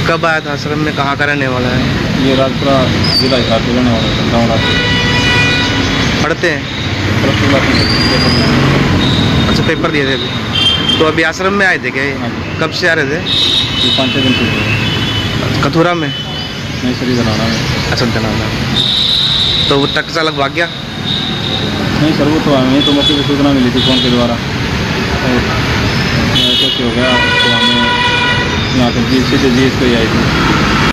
कब आया था आश्रम में, कहाँ का रहने वाला है? ये राजपुरा जिला हिसार के रहने वाला है, गाँव राजपुरा। पढ़ते हैं? प्लस 2 क्लास में। अच्छा, पेपर दिए थे अभी? तो अभी आश्रम में आए थे क्या? कब से आ रहे थे? ये 5-6 दिन से। कथुरा में? नहीं सर, धनाना में। अच्छा, धनाना। तो वो ट्रक चालक भाग गया? नहीं सर, वो तो हमें तो मौके पर सूचना मिली थी फ़ोन के द्वारा और ऐसे हो गया तो हमें यहाँ पर सीधे जीएस को ही आई थी।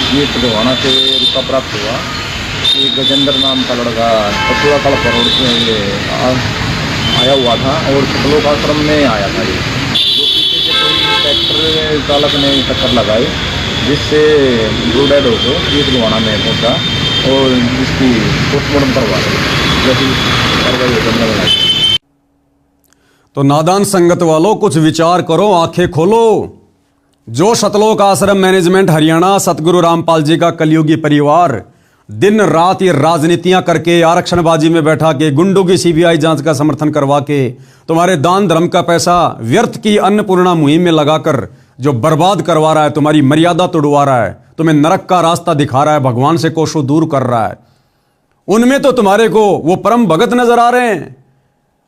जीएस गोहाना से रुका प्राप्त हुआ कि गजेंद्र नाम का लड़का कथुरा कड़पा रोड से ये आया हुआ था और सतलोक आश्रम में आया था। ये जो पीछे से कोई ट्रैक्टर चालक ने टक्कर लगाई, जिससे वो डेड हो गए। जीएस गोहाना में पहुँचा और जिसकी पोस्टमार्टम करवा रहे जैसी कार्रवाई हो। तो नादान संगत वालों, कुछ विचार करो, आंखें खोलो। जो सतलोक आश्रम मैनेजमेंट हरियाणा सतगुरु रामपाल जी का कलयुगी परिवार दिन रात ये राजनीतियां करके, आरक्षणबाजी में बैठा के, गुंडों की सीबीआई जांच का समर्थन करवा के, तुम्हारे दान धर्म का पैसा व्यर्थ की अन्नपूर्णा मुहिम में लगाकर जो बर्बाद करवा रहा है, तुम्हारी मर्यादा तोड़वा रहा है, तुम्हें नरक का रास्ता दिखा रहा है, भगवान से कोसों दूर कर रहा है, उनमें तो तुम्हारे को वो परम भगत नजर आ रहे हैं।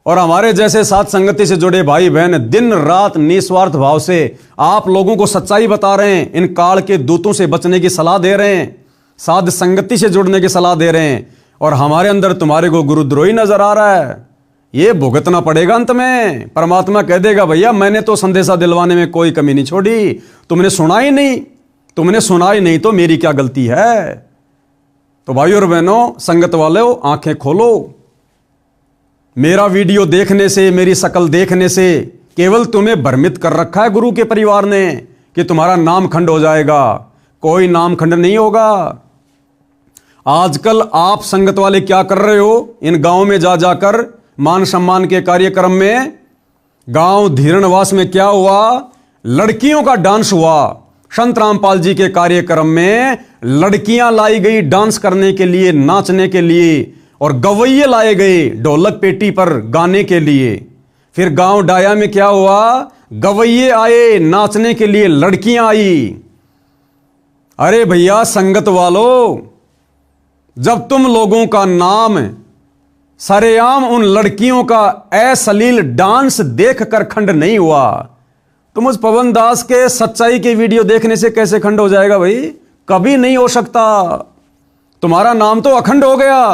और हमारे जैसे साथ संगति से जुड़े भाई बहन दिन रात निस्वार्थ भाव से आप लोगों को सच्चाई बता रहे हैं, इन काल के दूतों से बचने की सलाह दे रहे हैं, साध संगति से जुड़ने की सलाह दे रहे हैं, और हमारे अंदर तुम्हारे को गुरुद्रोही नजर आ रहा है। ये भुगतना पड़ेगा अंत में। परमात्मा कह देगा भैया मैंने तो संदेशा दिलवाने में कोई कमी नहीं छोड़ी, तुमने सुना ही नहीं, तुमने सुना ही नहीं तो मेरी क्या गलती है। तो भाइयों और बहनों, संगत वालों, आंखें खोलो। मेरा वीडियो देखने से, मेरी शक्ल देखने से केवल तुम्हें भ्रमित कर रखा है गुरु के परिवार ने कि तुम्हारा नाम खंड हो जाएगा। कोई नाम खंड नहीं होगा। आजकल आप संगत वाले क्या कर रहे हो? इन गांव में जा जाकर मान सम्मान के कार्यक्रम में, गांव धीरणवास में क्या हुआ? लड़कियों का डांस हुआ। संत रामपाल जी के कार्यक्रम में लड़कियां लाई गई डांस करने के लिए, नाचने के लिए, और गवैये लाए गए ढोलक पेटी पर गाने के लिए। फिर गांव डाया में क्या हुआ? गवैये आए नाचने के लिए, लड़कियां आई। अरे भैया संगत वालों, जब तुम लोगों का नाम सरेआम उन लड़कियों का अश्लील डांस देखकर खंड नहीं हुआ, तुम उस पवन दास के सच्चाई के वीडियो देखने से कैसे खंड हो जाएगा भाई? कभी नहीं हो सकता। तुम्हारा नाम तो अखंड हो गया।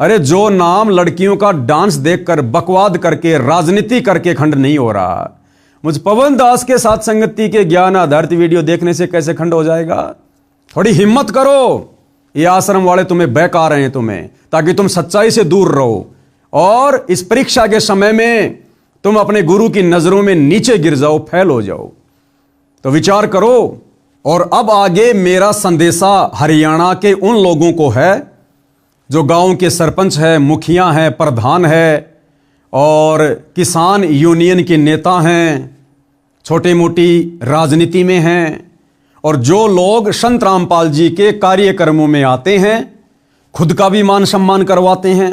अरे जो नाम लड़कियों का डांस देखकर बकवाद करके राजनीति करके खंड नहीं हो रहा, मुझ पवन दास के साथ संगति के ज्ञान आधारित वीडियो देखने से कैसे खंड हो जाएगा? थोड़ी हिम्मत करो। ये आश्रम वाले तुम्हें बहका रहे हैं तुम्हें, ताकि तुम सच्चाई से दूर रहो और इस परीक्षा के समय में तुम अपने गुरु की नजरों में नीचे गिर जाओ, फेल हो जाओ। तो विचार करो। और अब आगे मेरा संदेशा हरियाणा के उन लोगों को है जो गांव के सरपंच है, मुखिया हैं, प्रधान है और किसान यूनियन के नेता हैं, छोटी मोटी राजनीति में हैं, और जो लोग संत रामपाल जी के कार्यक्रमों में आते हैं खुद का भी मान सम्मान करवाते हैं।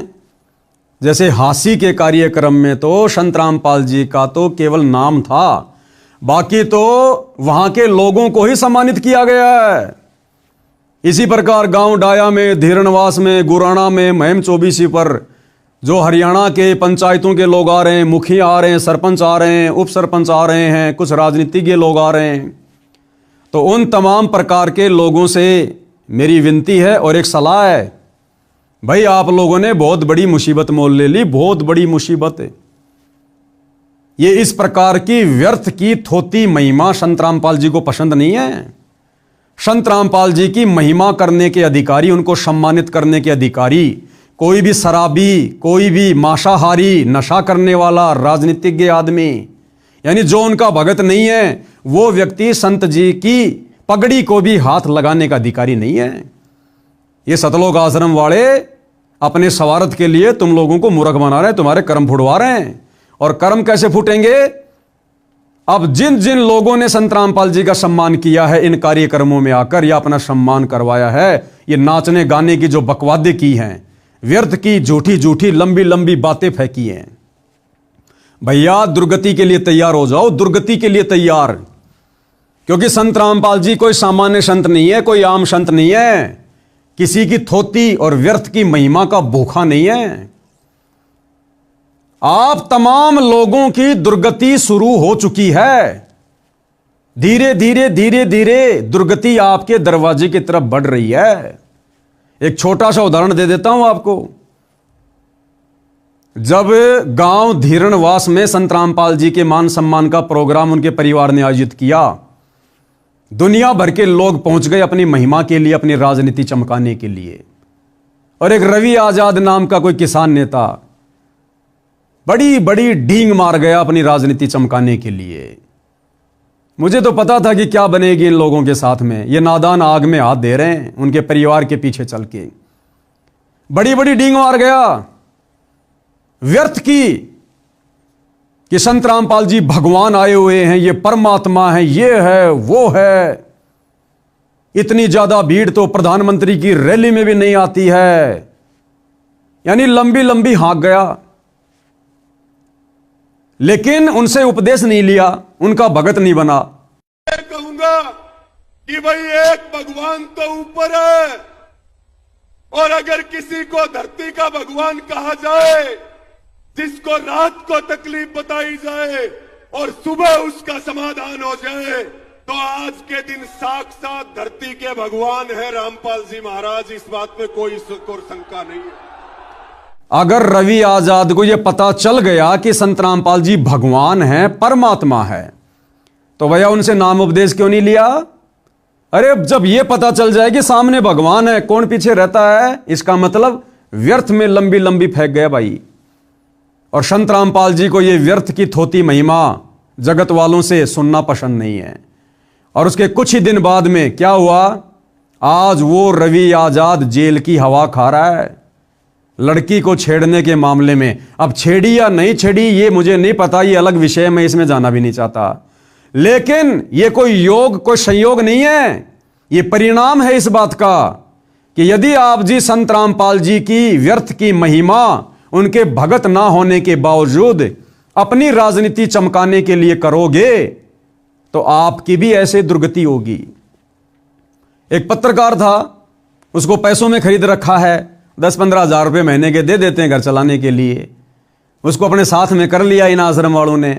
जैसे हासी के कार्यक्रम में तो संत रामपाल जी का तो केवल नाम था, बाकी तो वहां के लोगों को ही सम्मानित किया गया है। इसी प्रकार गांव डाया में, धीरणवास में, गुराना में, महम चौबीसी पर जो हरियाणा के पंचायतों के लोग आ रहे हैं, मुखिया आ रहे हैं, सरपंच आ रहे हैं, उप सरपंच आ रहे हैं, कुछ राजनीतिज्ञ लोग आ रहे हैं, तो उन तमाम प्रकार के लोगों से मेरी विनती है और एक सलाह है, भाई आप लोगों ने बहुत बड़ी मुसीबत मोल ले ली, बहुत बड़ी मुसीबत है। ये इस प्रकार की व्यर्थ की थोती महिमा संत रामपाल जी को पसंद नहीं है। संत रामपाल जी की महिमा करने के अधिकारी, उनको सम्मानित करने के अधिकारी कोई भी शराबी, कोई भी मांसाहारी, नशा करने वाला राजनीतिज्ञ आदमी, यानी जो उनका भगत नहीं है, वो व्यक्ति संत जी की पगड़ी को भी हाथ लगाने का अधिकारी नहीं है। ये सतलोक आश्रम वाले अपने स्वार्थ के लिए तुम लोगों को मूर्ख बना रहे हैं, तुम्हारे कर्म फुड़वा रहे हैं। और कर्म कैसे फूटेंगे? अब जिन जिन लोगों ने संत रामपाल जी का सम्मान किया है इन कार्यक्रमों में आकर या अपना सम्मान करवाया है, ये नाचने गाने की जो बकवादे की हैं, व्यर्थ की झूठी झूठी लंबी लंबी बातें फेंकी हैं, भैया दुर्गति के लिए तैयार हो जाओ, दुर्गति के लिए तैयार। क्योंकि संत रामपाल जी कोई सामान्य संत नहीं है, कोई आम संत नहीं है, किसी की थोती और व्यर्थ की महिमा का भूखा नहीं है। आप तमाम लोगों की दुर्गति शुरू हो चुकी है। धीरे धीरे धीरे धीरे दुर्गति आपके दरवाजे की तरफ बढ़ रही है। एक छोटा सा उदाहरण दे देता हूं आपको। जब गांव धीरणवास में संत रामपाल जी के मान सम्मान का प्रोग्राम उनके परिवार ने आयोजित किया, दुनिया भर के लोग पहुंच गए अपनी महिमा के लिए, अपनी राजनीति चमकाने के लिए। और एक रवि आजाद नाम का कोई किसान नेता बड़ी बड़ी डींग मार गया अपनी राजनीति चमकाने के लिए। मुझे तो पता था कि क्या बनेगी इन लोगों के साथ में। ये नादान आग में हाथ दे रहे हैं उनके परिवार के पीछे चल के। बड़ी बड़ी डींग मार गया व्यर्थ की कि संत रामपाल जी भगवान आए हुए हैं, ये परमात्मा है, ये है वो है। इतनी ज्यादा भीड़ तो प्रधानमंत्री की रैली में भी नहीं आती है। यानी लंबी लंबी हाँक गया, लेकिन उनसे उपदेश नहीं लिया, उनका भगत नहीं बना। मैं कहूंगा कि भाई एक भगवान तो ऊपर है, और अगर किसी को धरती का भगवान कहा जाए, जिसको रात को तकलीफ बताई जाए और सुबह उसका समाधान हो जाए, तो आज के दिन साक्षात धरती के भगवान है रामपाल जी महाराज। इस बात में कोई शंका नहीं है। अगर रवि आजाद को यह पता चल गया कि संत रामपाल जी भगवान हैं, परमात्मा है, तो भैया उनसे नाम उपदेश क्यों नहीं लिया? अरे जब यह पता चल जाए कि सामने भगवान है, कौन पीछे रहता है, इसका मतलब व्यर्थ में लंबी लंबी फेंक गया भाई। और संत रामपाल जी को यह व्यर्थ की थोती महिमा जगत वालों से सुनना पसंद नहीं है। और उसके कुछ ही दिन बाद में क्या हुआ? आज वो रवि आजाद जेल की हवा खा रहा है लड़की को छेड़ने के मामले में। अब छेड़ी या नहीं छेड़ी ये मुझे नहीं पता, ये अलग विषय, मैं इसमें जाना भी नहीं चाहता। लेकिन ये कोई योग, कोई संयोग नहीं है, ये परिणाम है इस बात का कि यदि आप जी संत रामपाल जी की व्यर्थ की महिमा उनके भगत ना होने के बावजूद अपनी राजनीति चमकाने के लिए करोगे, तो आपकी भी ऐसे दुर्गति होगी। एक पत्रकार था, उसको पैसों में खरीद रखा है, 10-15 हज़ार रुपये महीने के दे देते हैं घर चलाने के लिए। उसको अपने साथ में कर लिया इन आश्रम वालों ने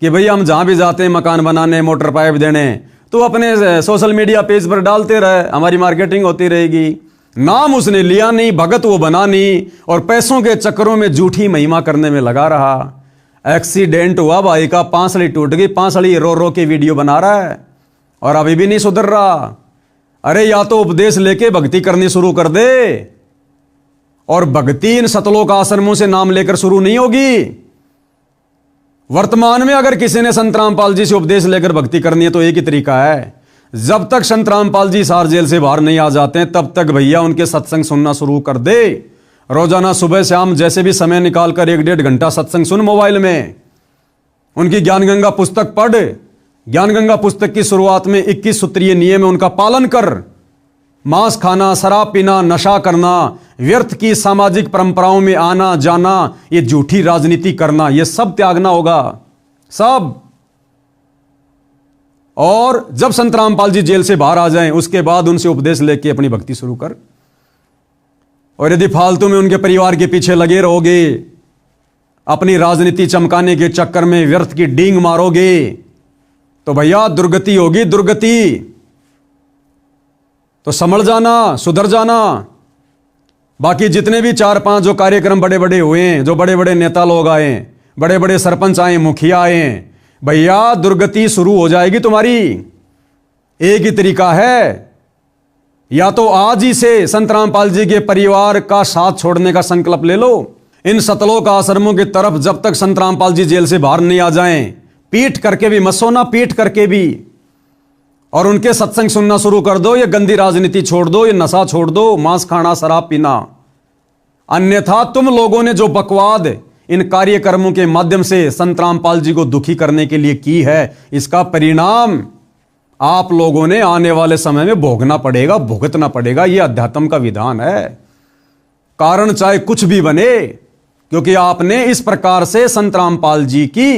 कि भई हम जहां भी जाते हैं मकान बनाने, मोटर पाइप देने, तो अपने सोशल मीडिया पेज पर डालते रहे, हमारी मार्केटिंग होती रहेगी। नाम उसने लिया नहीं, भगत वो बना नहीं, और पैसों के चक्करों में झूठी महिमा करने में लगा रहा। एक्सीडेंट हुआ भाई का, पांसली टूट गई, पांसली रो रो के वीडियो बना रहा है और अभी भी नहीं सुधर रहा। अरे या तो उपदेश लेके भक्ति करनी शुरू कर दे, और भक्ति इन सतलोक आश्रमों से नाम लेकर शुरू नहीं होगी। वर्तमान में अगर किसी ने संत रामपाल जी से उपदेश लेकर भक्ति करनी है तो एक ही तरीका है, जब तक संत रामपाल जी सार जेल से बाहर नहीं आ जाते हैं तब तक भैया उनके सत्संग सुनना शुरू कर दे। रोजाना सुबह शाम जैसे भी समय निकालकर 1-1.5 घंटा सत्संग सुन मोबाइल में। उनकी ज्ञान गंगा पुस्तक पढ़। ज्ञान गंगा पुस्तक की शुरुआत में 21 सूत्रीय नियम है, उनका पालन कर। मांस खाना, शराब पीना, नशा करना, व्यर्थ की सामाजिक परंपराओं में आना जाना, ये झूठी राजनीति करना, ये सब त्यागना होगा, सब। और जब संत रामपाल जी जेल से बाहर आ जाएं, उसके बाद उनसे उपदेश लेके अपनी भक्ति शुरू कर। और यदि फालतू में उनके परिवार के पीछे लगे रहोगे, अपनी राजनीति चमकाने के चक्कर में व्यर्थ की डींग मारोगे, तो भैया दुर्गति होगी, दुर्गति। तो समझ जाना, सुधर जाना। बाकी जितने भी 4-5 जो कार्यक्रम बड़े बड़े हुए हैं, जो बड़े बड़े नेता लोग आए, बड़े बड़े सरपंच आए, मुखिया आए, भैया दुर्गति शुरू हो जाएगी तुम्हारी। एक ही तरीका है, या तो आज ही से संत रामपाल जी के परिवार का साथ छोड़ने का संकल्प ले लो। इन सतलोक आश्रमों की तरफ जब तक संत रामपाल जी जेल से बाहर नहीं आ जाएं, पीट करके भी मत सोना, पीट करके भी। और उनके सत्संग सुनना शुरू कर दो। ये गंदी राजनीति छोड़ दो, ये नशा छोड़ दो, मांस खाना, शराब पीना। अन्यथा तुम लोगों ने जो बकवाद इन कार्यक्रमों के माध्यम से संत रामपाल जी को दुखी करने के लिए की है, इसका परिणाम आप लोगों ने आने वाले समय में भोगना पड़ेगा, भुगतना पड़ेगा। यह अध्यात्म का विधान है। कारण चाहे कुछ भी बने, क्योंकि आपने इस प्रकार से संत रामपाल जी की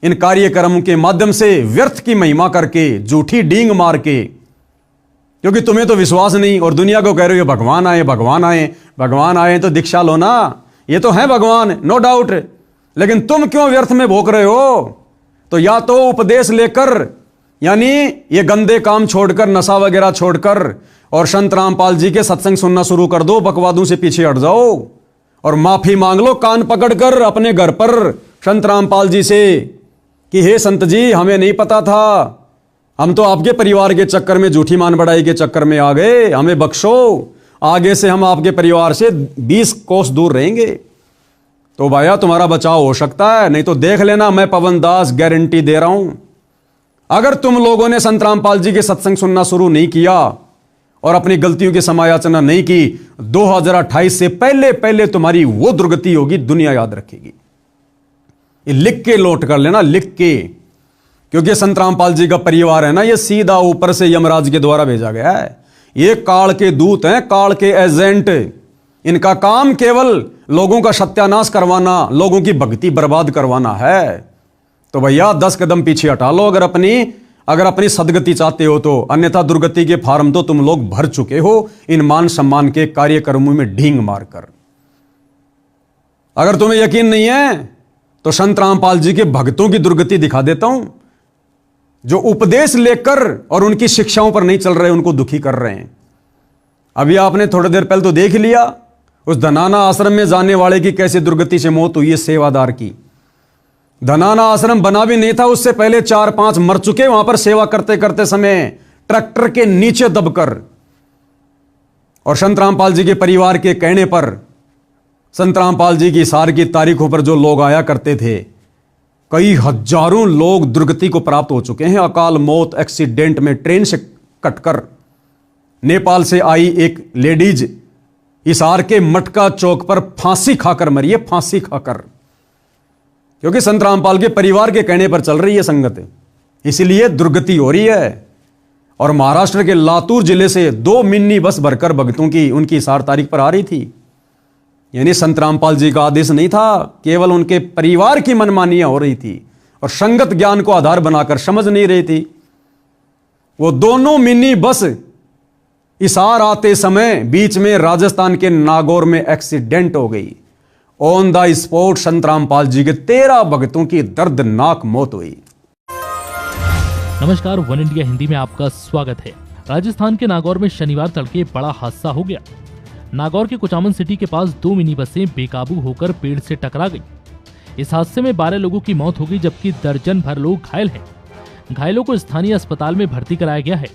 इन कार्यक्रमों के माध्यम से व्यर्थ की महिमा करके, झूठी डींग मार के, क्योंकि तुम्हें तो विश्वास नहीं और दुनिया को कह रहे हो भगवान आए, भगवान आए, भगवान आए तो दीक्षा लो ना। ये तो है भगवान, नो डाउट, लेकिन तुम क्यों व्यर्थ में भोग रहे हो? तो या तो उपदेश लेकर, यानी ये गंदे काम छोड़कर, नशा वगैरह छोड़कर, और संत रामपाल जी के सत्संग सुनना शुरू कर दो, बकवादों से पीछे हट जाओ और माफी मांग लो कान पकड़कर अपने घर पर संत रामपाल जी से कि हे संत जी, हमें नहीं पता था, हम तो आपके परिवार के चक्कर में, झूठी मान बढ़ाई के चक्कर में आ गए, हमें बख्शो, आगे से हम आपके परिवार से 20 कोस दूर रहेंगे। तो भैया तुम्हारा बचाव हो सकता है, नहीं तो देख लेना, मैं पवन दास गारंटी दे रहा हूं। अगर तुम लोगों ने संत रामपाल जी के सत्संग सुनना शुरू नहीं किया और अपनी गलतियों की समायाचना नहीं की, 2028 से पहले पहले तुम्हारी वो दुर्गति होगी, दुनिया याद रखेगी। ये लिख के नोट कर लेना, लिख के, क्योंकि संत रामपाल जी का परिवार है ना, ये सीधा ऊपर से यमराज के द्वारा भेजा गया है। ये काल के दूत हैं, काल के एजेंट। इनका काम केवल लोगों का सत्यानाश करवाना, लोगों की भक्ति बर्बाद करवाना है। तो भैया 10 कदम पीछे हटा लो अगर अपनी सदगति चाहते हो तो, अन्यथा दुर्गति के फार्म तो तुम लोग भर चुके हो इन मान सम्मान के कार्यक्रमों में ढींग मारकर। अगर तुम्हें यकीन नहीं है तो संत रामपाल जी के भक्तों की दुर्गति दिखा देता हूं, जो उपदेश लेकर और उनकी शिक्षाओं पर नहीं चल रहे, उनको दुखी कर रहे हैं। अभी आपने थोड़ी देर पहले तो देख लिया उस धनाना आश्रम में जाने वाले की कैसे दुर्गति से मौत हुई है, सेवादार की। धनाना आश्रम बना भी नहीं था, उससे पहले 4-5 मर चुके वहां पर सेवा करते करते समय, ट्रैक्टर के नीचे दबकर। और संत रामपाल जी के परिवार के कहने पर, संत रामपाल जी की सार की तारीखों पर जो लोग आया करते थे, कई हजारों लोग दुर्गति को प्राप्त हो चुके हैं। अकाल मौत, एक्सीडेंट में ट्रेन से कटकर। नेपाल से आई एक लेडीज हिसार के मटका चौक पर फांसी खाकर मरी है, फांसी खाकर, क्योंकि संत रामपाल के परिवार के कहने पर चल रही है संगत, इसीलिए दुर्गति हो रही है। और महाराष्ट्र के लातूर जिले से 2 मिनी बस भरकर भक्तों की उनकी हिसार तारीख पर आ रही थी। यानी संत रामपाल जी का आदेश नहीं था, केवल उनके परिवार की मनमानियां हो रही थी और संगत ज्ञान को आधार बनाकर समझ नहीं रही थी। वो दोनों मिनी बस हिसार आते समय बीच में राजस्थान के नागौर में एक्सीडेंट हो गई। ऑन द स्पॉट संत रामपाल जी के 13 भक्तों की दर्दनाक मौत हुई। नमस्कार, वन इंडिया हिंदी में आपका स्वागत है। राजस्थान के नागौर में शनिवार तड़के बड़ा हादसा हो गया। नागौर के कुचामन सिटी के पास 2 मिनी बसें बेकाबू होकर पेड़ से टकरा गई। इस हादसे में 12 लोगों की मौत हो गई, जबकि दर्जन भर लोग घायल हैं। घायलों को स्थानीय अस्पताल में भर्ती कराया गया है।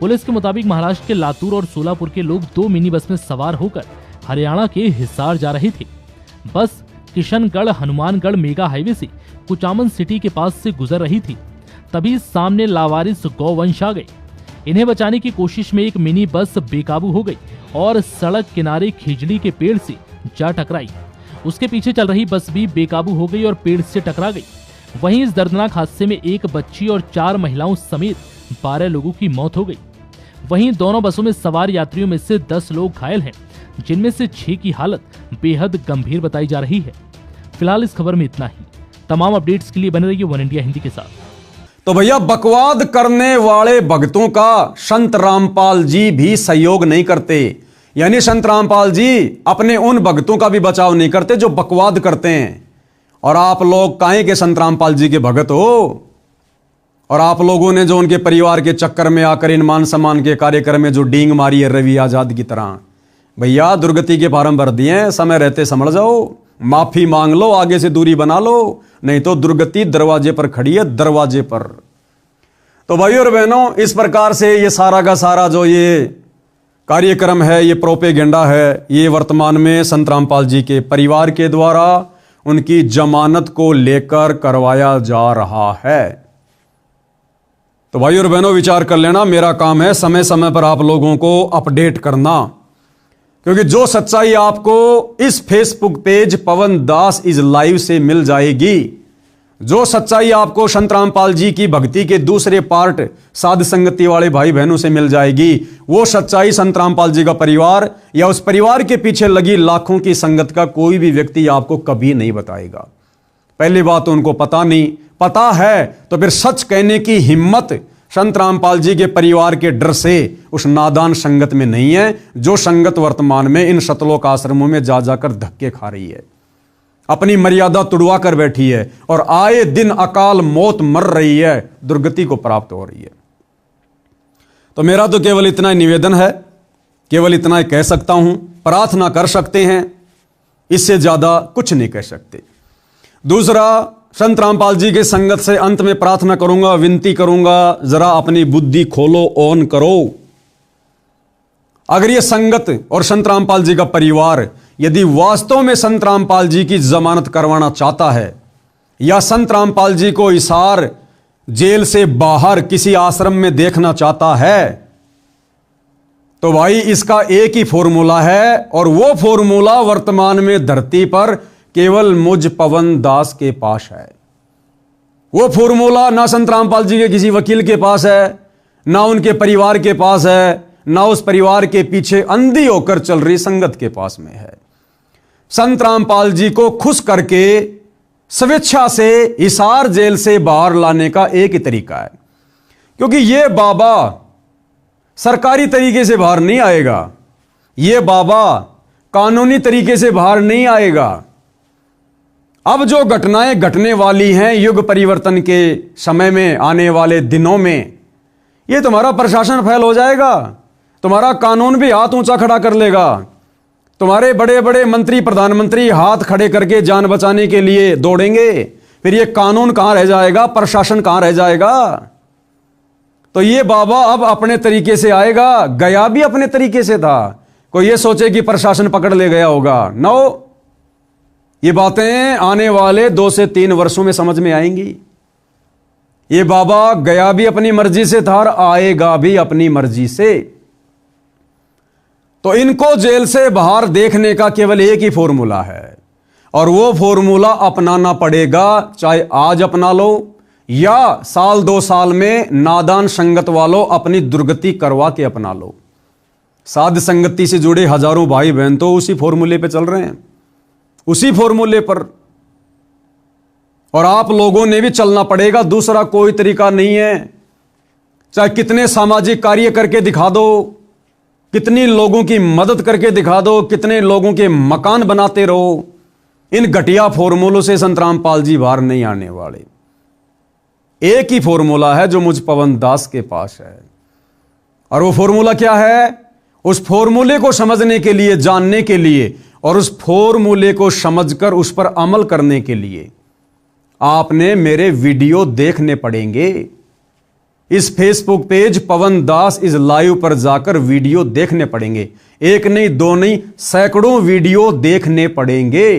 पुलिस के मुताबिक महाराष्ट्र के लातूर और सोलापुर के लोग 2 मिनी बस में सवार होकर हरियाणा के हिसार जा रहे थे। बस किशनगढ़ हनुमानगढ़ मेगा हाईवे से कुचामन सिटी के पास से गुजर रही थी, तभी सामने लावारिस गौवंश आ गए। इन्हें बचाने की कोशिश में एक मिनी बस बेकाबू हो गई और सड़क किनारे खिजड़ी के पेड़ से जा टकराई। उसके पीछे चल रही बस भी बेकाबू हो गई और पेड़ से टकरा गई। वहीं इस दर्दनाक हादसे में एक बच्ची और 4 महिलाओं समेत 12 लोगों की मौत हो गई। वहीं दोनों बसों में सवार यात्रियों में से 10 लोग घायल हैं, जिनमें से 6 की हालत बेहद गंभीर बताई जा रही है। फिलहाल इस खबर में इतना ही। तमाम अपडेट्स के लिए बने रहिए वन इंडिया हिंदी के साथ। तो भैया, बकवाद करने वाले भक्तों का संत रामपाल जी भी सहयोग नहीं करते। यानी संत रामपाल जी अपने उन भक्तों का भी बचाव नहीं करते जो बकवाद करते हैं। और आप लोग काहे के संत रामपाल जी के भगत हो? और आप लोगों ने जो उनके परिवार के चक्कर में आकर इन मान सम्मान के कार्यक्रम में जो डींग मारी है रवि आजाद की तरह, भैया दुर्गति के फार्म भर दिए, समय रहते समझ जाओ, माफी मांग लो, आगे से दूरी बना लो, नहीं तो दुर्गति दरवाजे पर खड़ी है, दरवाजे पर। तो भाइयों और बहनों, इस प्रकार से ये सारा का सारा जो ये कार्यक्रम है, ये प्रोपेगेंडा है, ये वर्तमान में संत रामपाल जी के परिवार के द्वारा उनकी जमानत को लेकर करवाया जा रहा है। तो भाइयों और बहनों, विचार कर लेना। मेरा काम है समय समय पर आप लोगों को अपडेट करना, क्योंकि जो सच्चाई आपको इस Facebook page Pawan Das is live से मिल जाएगी, जो सच्चाई आपको संत रामपाल जी की भक्ति के दूसरे पार्ट साध संगति वाले भाई बहनों से मिल जाएगी, वो सच्चाई संत रामपाल जी का परिवार या उस परिवार के पीछे लगी लाखों की संगत का कोई भी व्यक्ति आपको कभी नहीं बताएगा। पहली बात तो उनको पता नहीं, पता है तो फिर सच कहने की हिम्मत संत रामपाल जी के परिवार के डर से उस नादान संगत में नहीं है, जो संगत वर्तमान में इन सतलोक आश्रमों में जा जाकर धक्के खा रही है, अपनी मर्यादा तुड़वा कर बैठी है और आए दिन अकाल मौत मर रही है, दुर्गति को प्राप्त हो रही है। तो मेरा तो केवल इतना ही निवेदन है, केवल इतना ही कह सकता हूं, प्रार्थना कर सकते हैं, इससे ज्यादा कुछ नहीं कह सकते। दूसरा, संत रामपाल जी के संगत से अंत में प्रार्थना करूंगा, विनती करूंगा, जरा अपनी बुद्धि खोलो, ऑन करो। अगर ये संगत और संत रामपाल जी का परिवार यदि वास्तव में संत रामपाल जी की जमानत करवाना चाहता है या संत रामपाल जी को हिसार जेल से बाहर किसी आश्रम में देखना चाहता है, तो भाई इसका एक ही फॉर्मूला है, और वो फॉर्मूला वर्तमान में धरती पर केवल मुझ पवन दास के पास है। वो फॉर्मूला ना संत रामपाल जी के किसी वकील के पास है, ना उनके परिवार के पास है, ना उस परिवार के पीछे अंधी होकर चल रही संगत के पास में है। संत रामपाल जी को खुश करके स्वेच्छा से हिसार जेल से बाहर लाने का एक ही तरीका है, क्योंकि ये बाबा सरकारी तरीके से बाहर नहीं आएगा, ये बाबा कानूनी तरीके से बाहर नहीं आएगा। अब जो घटनाएं घटने वाली हैं युग परिवर्तन के समय में, आने वाले दिनों में, ये तुम्हारा प्रशासन फेल हो जाएगा, तुम्हारा कानून भी हाथ ऊंचा खड़ा कर लेगा, तुम्हारे बड़े बड़े मंत्री प्रधानमंत्री हाथ खड़े करके जान बचाने के लिए दौड़ेंगे, फिर ये कानून कहां रह जाएगा, प्रशासन कहां रह जाएगा। तो ये बाबा अब अपने तरीके से आएगा, गया भी अपने तरीके से था। कोई ये सोचे कि प्रशासन पकड़ ले गया होगा, नो, ये बातें आने वाले 2 से 3 वर्षों में समझ में आएंगी। ये बाबा गया भी अपनी मर्जी से था और आएगा भी अपनी मर्जी से। तो इनको जेल से बाहर देखने का केवल एक ही फॉर्मूला है, और वो फॉर्मूला अपनाना पड़ेगा, चाहे आज अपना लो या साल 2 साल में नादान संगत वालों अपनी दुर्गति करवा के अपना लो। साध संगति से जुड़े हजारों भाई बहन तो उसी फॉर्मूले पे चल रहे हैं, उसी फॉर्मूले पर, और आप लोगों ने भी चलना पड़ेगा, दूसरा कोई तरीका नहीं है। चाहे कितने सामाजिक कार्य करके दिखा दो, कितनी लोगों की मदद करके दिखा दो, कितने लोगों के मकान बनाते रहो, इन घटिया फॉर्मूलों से संत रामपाल जी बाहर नहीं आने वाले। एक ही फॉर्मूला है जो मुझ पवन दास के पास है, और वो फॉर्मूला क्या है? उस फॉर्मूले को समझने के लिए, जानने के लिए और उस फॉर्मूले को समझकर उस पर अमल करने के लिए आपने मेरे वीडियो देखने पड़ेंगे। इस Facebook page Pawan Das is live पर जाकर वीडियो देखने पड़ेंगे, एक नहीं, 2 नहीं, सैकड़ों वीडियो देखने पड़ेंगे।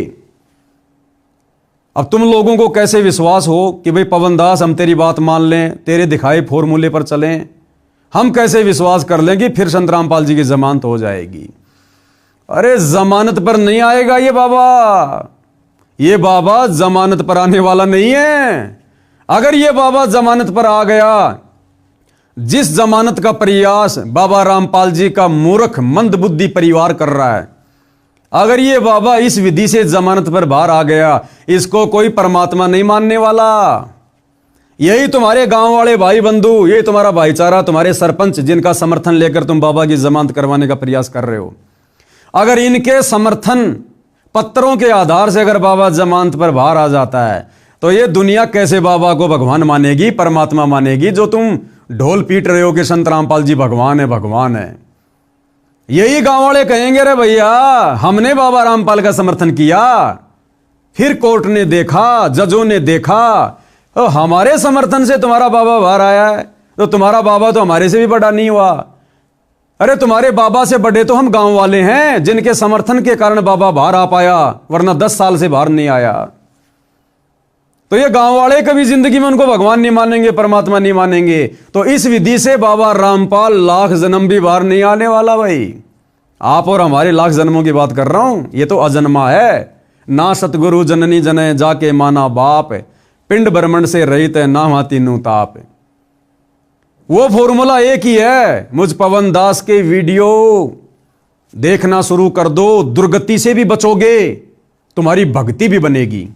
अब तुम लोगों को कैसे विश्वास हो कि भाई पवन दास हम तेरी बात मान लें, तेरे दिखाए फॉर्मूले पर चलें? हम कैसे विश्वास कर लेंगे फिर संत रामपाल जी की जमानत हो जाएगी? अरे जमानत पर नहीं आएगा ये बाबा, ये बाबा जमानत पर आने वाला नहीं है। अगर ये बाबा जमानत पर आ गया, जिस जमानत का प्रयास बाबा रामपाल जी का मूर्ख मंदबुद्धि परिवार कर रहा है, अगर ये बाबा इस विधि से जमानत पर बाहर आ गया, इसको कोई परमात्मा नहीं मानने वाला। यही तुम्हारे गांव वाले भाई बंधु, यही तुम्हारा भाईचारा, तुम्हारे सरपंच जिनका समर्थन लेकर तुम बाबा की जमानत करवाने का प्रयास कर रहे हो, अगर इनके समर्थन पत्रों के आधार से अगर बाबा जमानत पर बाहर आ जाता है, तो ये दुनिया कैसे बाबा को भगवान मानेगी, परमात्मा मानेगी, जो तुम ढोल पीट रहे हो कि संत रामपाल जी भगवान है, भगवान है। यही गांव वाले कहेंगे, रे भैया हमने बाबा रामपाल का समर्थन किया, फिर कोर्ट ने देखा, जजों ने देखा, तो हमारे समर्थन से तुम्हारा बाबा बाहर आया है, तो तुम्हारा बाबा तो हमारे से भी बड़ा नहीं हुआ। अरे तुम्हारे बाबा से बड़े तो हम गांव वाले हैं, जिनके समर्थन के कारण बाबा बाहर आ पाया, वरना 10 साल से बाहर नहीं आया। तो ये गांव वाले कभी जिंदगी में उनको भगवान नहीं मानेंगे, परमात्मा नहीं मानेंगे। तो इस विधि से बाबा रामपाल लाख जन्म भी बाहर नहीं आने वाला। भाई आप और हमारे लाख जन्मों की बात कर रहा हूं, ये तो अजन्मा है। ना सतगुरु जननी जने जाके माना बाप, पिंड ब्रह्मंड से रहित है ना हाथी नु ताप। वो फॉर्मूला एक ही है। मुझ पवन दास के वीडियो देखना शुरू कर दो, दुर्गति से भी बचोगे, तुम्हारी भक्ति भी बनेगी।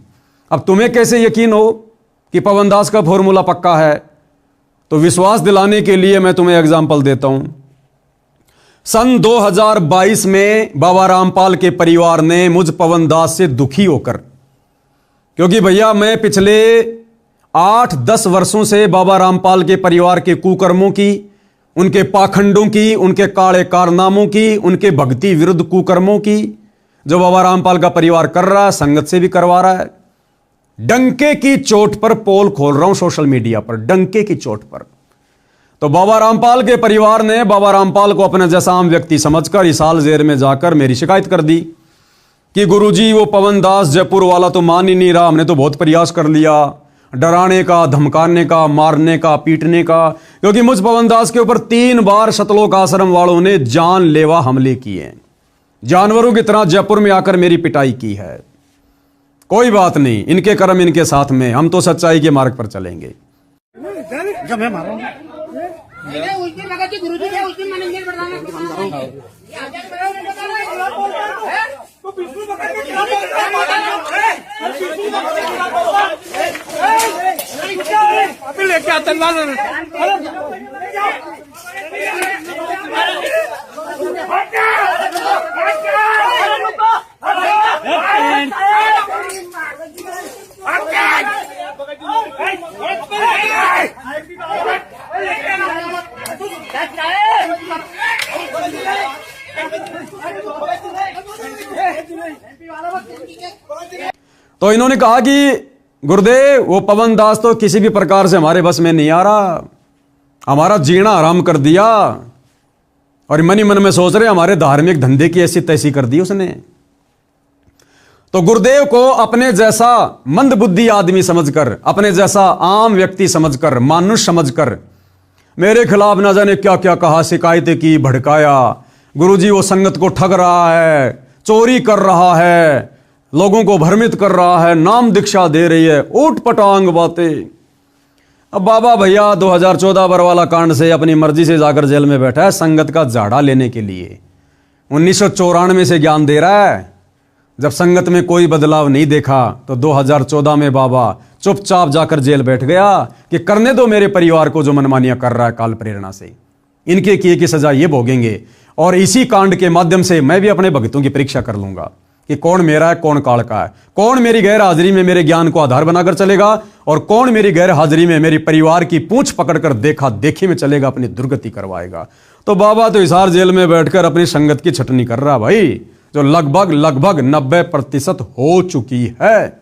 अब तुम्हें कैसे यकीन हो कि पवन दास का फॉर्मूला पक्का है? तो विश्वास दिलाने के लिए मैं तुम्हें एग्जाम्पल देता हूं। सन 2022 में बाबा रामपाल के परिवार ने मुझ पवन दास से दुखी होकर, क्योंकि भैया मैं पिछले 8-10 वर्षों से बाबा रामपाल के परिवार के कुकर्मों की, उनके पाखंडों की, उनके काले कारनामों की, उनके भक्ति विरुद्ध कुकर्मों की जो बाबा रामपाल का परिवार कर रहा है, संगत से भी करवा रहा है, डंके की चोट पर पोल खोल रहा हूं सोशल मीडिया पर, डंके की चोट पर। तो बाबा रामपाल के परिवार ने बाबा रामपाल को अपने जैसा आम व्यक्ति समझकर हिसार जेल में जाकर मेरी शिकायत कर दी कि गुरुजी वो पवन दास जयपुर वाला तो मान ही नहीं रहा, हमने तो बहुत प्रयास कर लिया, डराने का, धमकाने का, मारने का, पीटने का, क्योंकि मुझ पवन दास के ऊपर 3 बार शतलोक आश्रम वालों ने जानलेवा हमले किए, जानवरों की तरह जयपुर में आकर मेरी पिटाई की है। कोई बात नहीं, इनके कर्म इनके साथ में, हम तो सच्चाई के मार्ग पर चलेंगे। तो इन्होंने कहा कि गुरुदेव वो पवन दास तो किसी भी प्रकार से हमारे बस में नहीं आ रहा, हमारा जीना आराम कर दिया, और मन ही मन में सोच रहे हमारे धार्मिक धंधे की ऐसी तैसी कर दी उसने। तो गुरुदेव को अपने जैसा मंदबुद्धि आदमी समझकर, अपने जैसा आम व्यक्ति समझकर, मानुष समझकर मेरे खिलाफ न जाने क्या क्या कहा, शिकायतें की, भड़काया। गुरुजी वो संगत को ठग रहा है, चोरी कर रहा है, लोगों को भ्रमित कर रहा है, नाम दीक्षा दे रही है, ऊट पटांग बातें। अब बाबा भैया 2014 बरवाला कांड से अपनी मर्जी से जाकर जेल में बैठा है संगत का झाड़ा लेने के लिए। 1994 से ज्ञान दे रहा है। जब संगत में कोई बदलाव नहीं देखा तो 2014 में बाबा चुपचाप जाकर जेल बैठ गया कि करने दो मेरे परिवार को जो मनमानियां कर रहा है काल प्रेरणा से, इनके किए की सजा ये भोगेंगे। और इसी कांड के माध्यम से मैं भी अपने भक्तों की परीक्षा कर लूंगा कि कौन मेरा है, कौन काल का है, कौन मेरी गैर हाजिरी में मेरे ज्ञान को आधार बनाकर चलेगा और कौन मेरी गैर हाजिरी में मेरी परिवार की पूंछ पकड़कर देखा देखी में चलेगा, अपनी दुर्गति करवाएगा। तो बाबा तो हिसार जेल में बैठकर अपनी संगत की छटनी कर रहा भाई, जो लगभग 90% हो चुकी है।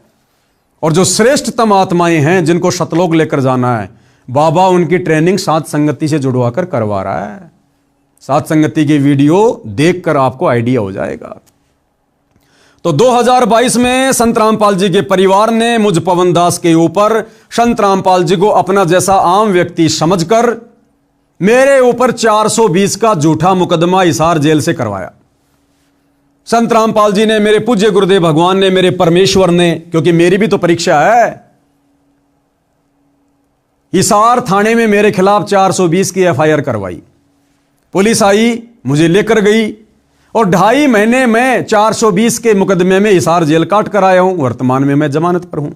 और जो श्रेष्ठतम आत्माएं हैं जिनको शतलोक लेकर जाना है, बाबा उनकी ट्रेनिंग सात संगति से जुड़वा कर करवा रहा है। सात संगति की वीडियो देखकर आपको आइडिया हो जाएगा। तो 2022 में संत रामपाल जी के परिवार ने मुझ पवन दास के ऊपर संत रामपाल जी को अपना जैसा आम व्यक्ति समझकर मेरे ऊपर 420 का झूठा मुकदमा हिसार जेल से करवाया। संत रामपाल जी ने, मेरे पूज्य गुरुदेव भगवान ने, मेरे परमेश्वर ने, क्योंकि मेरी भी तो परीक्षा है। हिसार थाने में मेरे खिलाफ 420 की एफआईआर करवाई। पुलिस आई, मुझे लेकर गई और 2.5 महीने में 420 के मुकदमे में हिसार जेल काट कर आया हूं। वर्तमान में मैं जमानत पर हूं।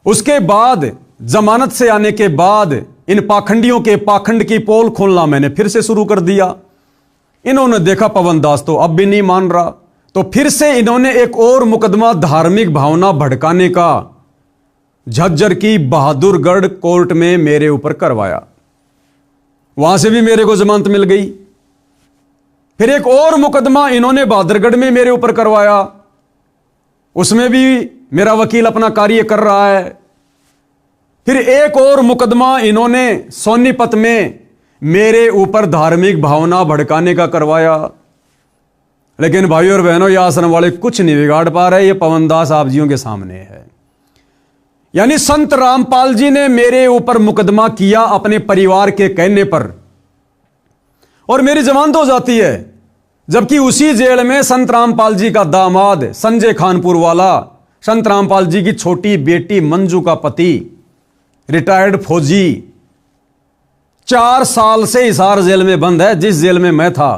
उसके बाद जमानत से आने के बाद इन पाखंडियों के पाखंड की पोल खोलना मैंने फिर से शुरू कर दिया। इन्होंने देखा पवन दास तो अब भी नहीं मान रहा, तो फिर से इन्होंने एक और मुकदमा धार्मिक भावना भड़काने का झज्जर की बहादुरगढ़ कोर्ट में मेरे ऊपर करवाया। वहां से भी मेरे को जमानत मिल गई। फिर एक और मुकदमा इन्होंने बहादुरगढ़ में मेरे ऊपर करवाया, उसमें भी मेरा वकील अपना कार्य कर रहा है। फिर एक और मुकदमा इन्होंने सोनीपत में मेरे ऊपर धार्मिक भावना भड़काने का करवाया। लेकिन भाई और बहनों, ये आश्रम वाले कुछ नहीं बिगाड़ पा रहे। ये पवन दास आप जियों के सामने है। यानी संत रामपाल जी ने मेरे ऊपर मुकदमा किया अपने परिवार के कहने पर, और मेरी जमानत हो जाती है। जबकि उसी जेल में संत रामपाल जी का दामाद संजय खानपुर वाला, संत रामपाल जी की छोटी बेटी मंजू का पति रिटायर्ड फौजी 4 साल से हिसार जेल में बंद है। जिस जेल में मैं था,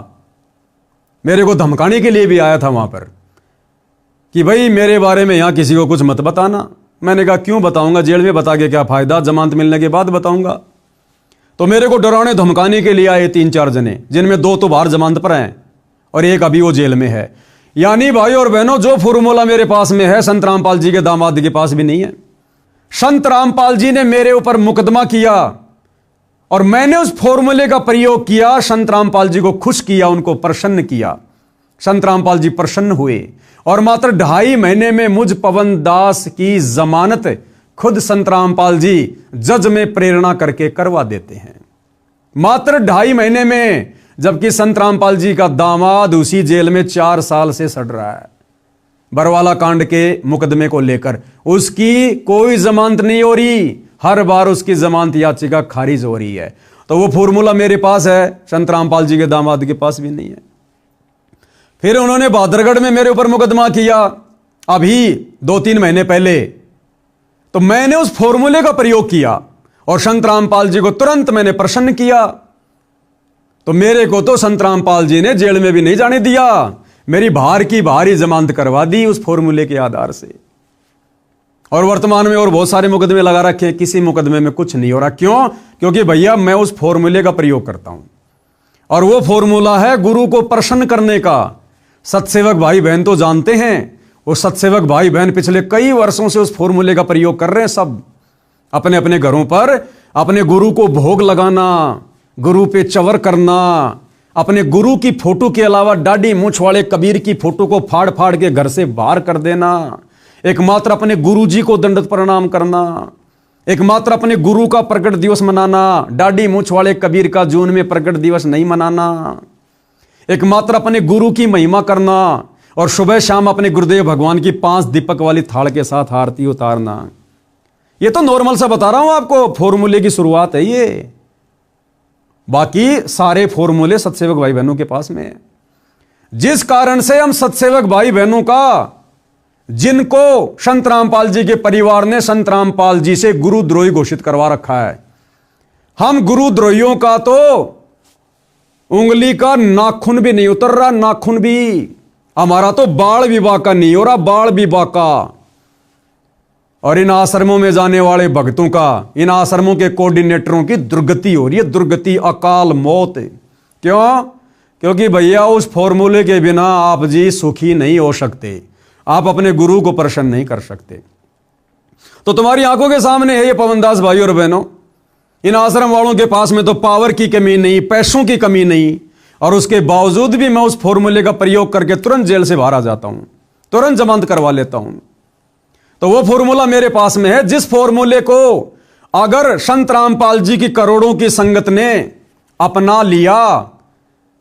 मेरे को धमकाने के लिए भी आया था वहां पर कि भाई मेरे बारे में यहां किसी को कुछ मत बताना। मैंने कहा क्यों बताऊंगा, जेल में बता के क्या फायदा, जमानत मिलने के बाद बताऊंगा। तो मेरे को डराने धमकाने के लिए आए 3-4 जने, जिनमें 2 तो बाहर जमानत पर हैं और एक अभी वो जेल में है। यानी भाई और बहनों, जो फॉर्मूला मेरे पास में है संत रामपाल जी के दामाद के पास भी नहीं है। संत रामपाल जी ने मेरे ऊपर मुकदमा किया और मैंने उस फॉर्मूले का प्रयोग किया। संत रामपाल जी को खुश किया, उनको प्रसन्न किया। संत रामपाल जी प्रसन्न हुए और मात्र 2.5 महीने में मुझ पवन दास की जमानत खुद संत रामपाल जी जज में प्रेरणा करके करवा देते हैं। मात्र 2.5 महीने में, जबकि संत रामपाल जी का दामाद उसी जेल में 4 साल से सड़ रहा है बरवाला कांड के मुकदमे को लेकर। उसकी कोई जमानत नहीं हो रही, हर बार उसकी जमानत याचिका खारिज हो रही है। तो वो फॉर्मूला मेरे पास है, संत रामपाल जी के दामाद के पास भी नहीं है। फिर उन्होंने बहादुरगढ़ में मेरे ऊपर मुकदमा किया अभी 2-3 महीने पहले। तो मैंने उस फॉर्मूले का प्रयोग किया और संत रामपाल जी को तुरंत मैंने प्रसन्न किया। तो मेरे को तो संत रामपाल जी ने जेल में भी नहीं जाने दिया, मेरी बाहर की बाहर ही जमानत करवा दी उस फॉर्मूले के आधार से। और वर्तमान में और बहुत सारे मुकदमे लगा रखे हैं, किसी मुकदमे में कुछ नहीं हो रहा। क्यों? क्योंकि भैया मैं उस फॉर्मूले का प्रयोग करता हूं और वो फॉर्मूला है गुरु को प्रसन्न करने का। सत्सेवक भाई बहन तो जानते हैं, वो सत्सेवक भाई बहन पिछले कई वर्षों से उस फॉर्मूले का प्रयोग कर रहे हैं। सब अपने अपने घरों पर अपने गुरु को भोग लगाना, गुरु पे चवर करना, अपने गुरु की फोटो के अलावा दाढ़ी मूंछ वाले कबीर की फोटो को फाड़ फाड़ के घर से बाहर कर देना, एकमात्र अपने गुरु जी को दंडवत प्रणाम करना, एकमात्र अपने गुरु का प्रकट दिवस मनाना, दाढ़ी मूंछ वाले कबीर का जून में प्रकट दिवस नहीं मनाना, एकमात्र अपने गुरु की महिमा करना और सुबह शाम अपने गुरुदेव भगवान की 5 दीपक वाली थाल के साथ आरती उतारना। ये तो नॉर्मल सा बता रहा हूं आपको, फॉर्मूले की शुरुआत है ये। बाकी सारे फॉर्मूले सत्सेवक भाई बहनों के पास में है। जिस कारण से हम सत्सेवक भाई बहनों का, जिनको संत रामपाल जी के परिवार ने संत रामपाल जी से गुरुद्रोही घोषित करवा रखा है, हम गुरुद्रोहियों का तो उंगली का नाखून भी नहीं उतर रहा, नाखून भी। हमारा तो बाल विवाह का नहीं हो रहा, बाल विवाह का। और इन आश्रमों में जाने वाले भक्तों का, इन आश्रमों के कोऑर्डिनेटरों की दुर्गति हो रही है, दुर्गति, अकाल मौत। क्यों? क्योंकि भैया उस फॉर्मूले के बिना आप जी सुखी नहीं हो सकते, आप अपने गुरु को प्रसन्न नहीं कर सकते। तो तुम्हारी आंखों के सामने है ये पवन दास भाई और बहनों। इन आश्रम वालों के पास में तो पावर की कमी नहीं, पैसों की कमी नहीं, और उसके बावजूद भी मैं उस फॉर्मूले का प्रयोग करके तुरंत जेल से बाहर आ जाता हूं, तुरंत जमानत करवा लेता हूं। तो वो फॉर्मूला मेरे पास में है, जिस फॉर्मूले को अगर संत रामपाल जी की करोड़ों की संगत ने अपना लिया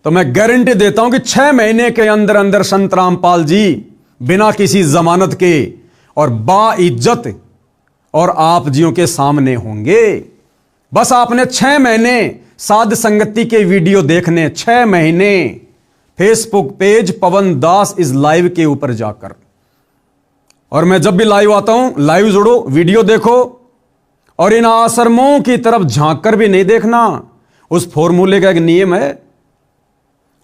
तो मैं गारंटी देता हूं कि 6 महीने के अंदर अंदर संत रामपाल जी बिना किसी जमानत के और बाइज्जत और आप जियों के सामने होंगे। बस आपने 6 महीने साध संगति के वीडियो देखने, 6 महीने Facebook page Pawan Das is live के ऊपर जाकर। और मैं जब भी लाइव आता हूं, लाइव जुड़ो, वीडियो देखो, और इन आश्रमों की तरफ झांक कर भी नहीं देखना। उस फॉर्मूले का एक नियम है,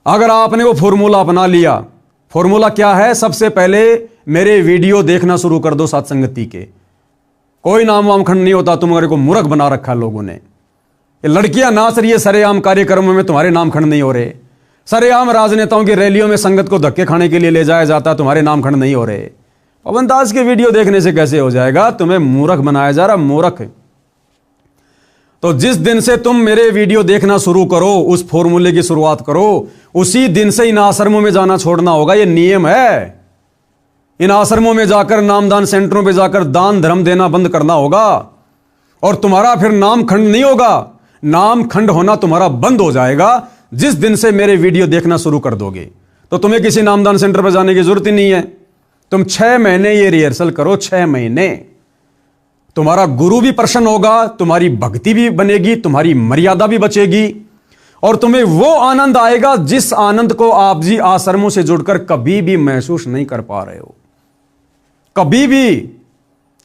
अगर आपने वो फॉर्मूला अपना लिया, फॉर्मूला क्या है? सबसे पहले मेरे वीडियो देखना शुरू कर दो सत्संगति के। कोई नाम वाम खंड नहीं होता, तुम्हारे को मूर्ख बना रखा लोगों ने। ये लड़कियां नाच रही है सरेआम कार्यक्रमों में, तुम्हारे नाम खंड नहीं हो रहे। सरेआम राजनेताओं की रैलियों में संगत को धक्के खाने के लिए ले जाया जाता, तुम्हारे नाम खंड नहीं हो रहे। पवन दास के वीडियो देखने से कैसे हो जाएगा? तुम्हें मूर्ख बनाया जा रहा, मूर्ख। तो जिस दिन से तुम मेरे वीडियो देखना शुरू करो, उस फॉर्मूले की शुरुआत करो, उसी दिन से इन आश्रमों में जाना छोड़ना होगा। ये नियम है। इन आश्रमों में जाकर, नामदान सेंटरों में जाकर दान धर्म देना बंद करना होगा, और तुम्हारा फिर नाम खंड नहीं होगा। नाम खंड होना तुम्हारा बंद हो जाएगा जिस दिन से मेरे वीडियो देखना शुरू कर दोगे। तो तुम्हें किसी नामदान सेंटर पर जाने की जरूरत ही नहीं है। तुम 6 महीने ये रिहर्सल करो, 6 महीने। तुम्हारा गुरु भी प्रसन्न होगा, तुम्हारी भक्ति भी बनेगी, तुम्हारी मर्यादा भी बचेगी, और तुम्हें वो आनंद आएगा जिस आनंद को आप जी आश्रमों से जुड़कर कभी भी महसूस नहीं कर पा रहे हो, कभी भी।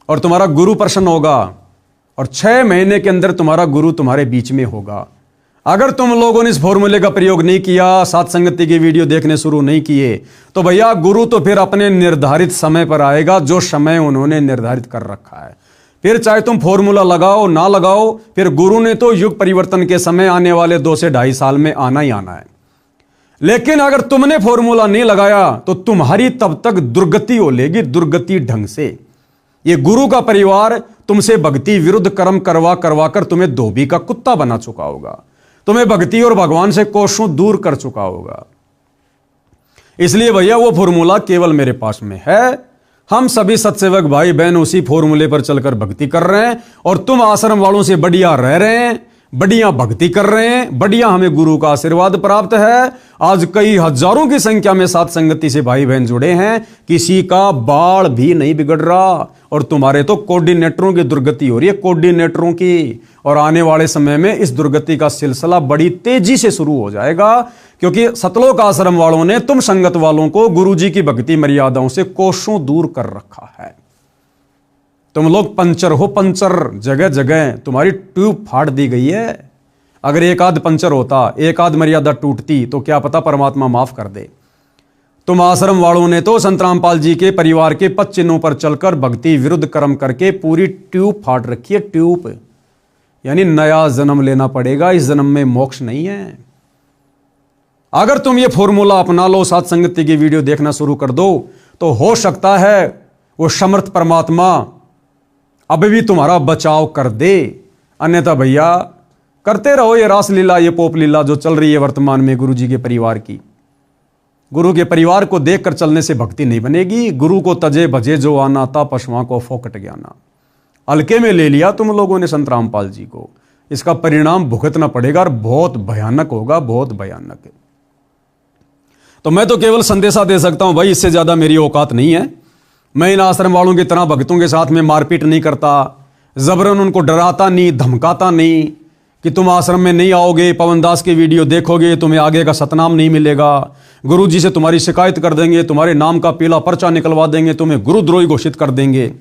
और तुम्हारा गुरु प्रसन्न होगा, और 6 महीने के अंदर तुम्हारा गुरु तुम्हारे बीच में होगा। अगर तुम लोगों ने इस फॉर्मूले का प्रयोग नहीं किया, साथ संगति की वीडियो देखने शुरू नहीं किए, तो भैया गुरु तो फिर अपने निर्धारित समय पर आएगा, जो समय उन्होंने निर्धारित कर रखा है। फिर चाहे तुम फॉर्मूला लगाओ ना लगाओ, फिर गुरु ने तो युग परिवर्तन के समय आने वाले 2 से 2.5 साल में आना ही आना है। लेकिन अगर तुमने फॉर्मूला नहीं लगाया तो तुम्हारी तब तक दुर्गति हो लेगी, दुर्गति ढंग से। ये गुरु का परिवार तुमसे भक्ति विरुद्ध कर्म करवा करवा कर तुम्हें धोबी का कुत्ता बना चुका होगा, तुम्हें भक्ति और भगवान से कोसों दूर कर चुका होगा। इसलिए भैया वो फॉर्मूला केवल मेरे पास में है। हम सभी सत्सेवक भाई बहन उसी फॉर्मूले पर चलकर भक्ति कर रहे हैं, और तुम आश्रम वालों से बढ़िया रह रहे हैं, बढ़िया भक्ति कर रहे हैं, बढ़िया हमें गुरु का आशीर्वाद प्राप्त है। आज कई हजारों की संख्या में साथ संगति से भाई बहन जुड़े हैं, किसी का बाल भी नहीं बिगड़ रहा। और तुम्हारे तो कोऑर्डिनेटरों की दुर्गति हो रही है, कोऑर्डिनेटरों की। और आने वाले समय में इस दुर्गति का सिलसिला बड़ी तेजी से शुरू हो जाएगा, क्योंकि सतलोक आश्रम वालों ने तुम संगत वालों को गुरुजी की भक्ति मर्यादाओं से कोसों दूर कर रखा है। तुम लोग पंचर हो, पंचर। जगह जगह तुम्हारी ट्यूब फाड़ दी गई है। अगर एक आध पंचर होता, एक आध मर्यादा टूटती, तो क्या पता परमात्मा माफ कर दे। तुम आश्रम वालों ने तो संत रामपाल जी के परिवार के 5 चिन्हों पर चलकर भक्ति विरुद्ध कर्म करके पूरी ट्यूब फाड़ रखी है, ट्यूब। यानी नया जन्म लेना पड़ेगा, इस जन्म में मोक्ष नहीं है। अगर तुम ये फॉर्मूला अपना लो, साथ संगति की वीडियो देखना शुरू कर दो, तो हो सकता है वो समर्थ परमात्मा अब भी तुम्हारा बचाव कर दे। अन्यथा भैया करते रहो ये रासलीला, ये पोप लीला जो चल रही है वर्तमान में गुरु जी के परिवार की। गुरु के परिवार को देखकर चलने से भक्ति नहीं बनेगी। गुरु को तजे भजे जो आना था, पशुओं को फोकट ज्ञाना। हल्के में ले लिया तुम लोगों ने संत रामपाल जी को, इसका परिणाम भुगतना पड़ेगा, और बहुत भयानक होगा, बहुत भयानक। तो मैं तो केवल संदेशा दे सकता हूं भाई, इससे ज्यादा मेरी औकात नहीं है। मैं इन आश्रम वालों की तरह भक्तों के साथ में मारपीट नहीं करता, जबरन उनको डराता नहीं, धमकाता नहीं कि तुम आश्रम में नहीं आओगे, पवन दास के वीडियो देखोगे, तुम्हें आगे का सतनाम नहीं मिलेगा, गुरुजी से तुम्हारी शिकायत कर देंगे, तुम्हारे नाम का पीला पर्चा निकलवा देंगे, तुम्हें गुरुद्रोही घोषित कर देंगे।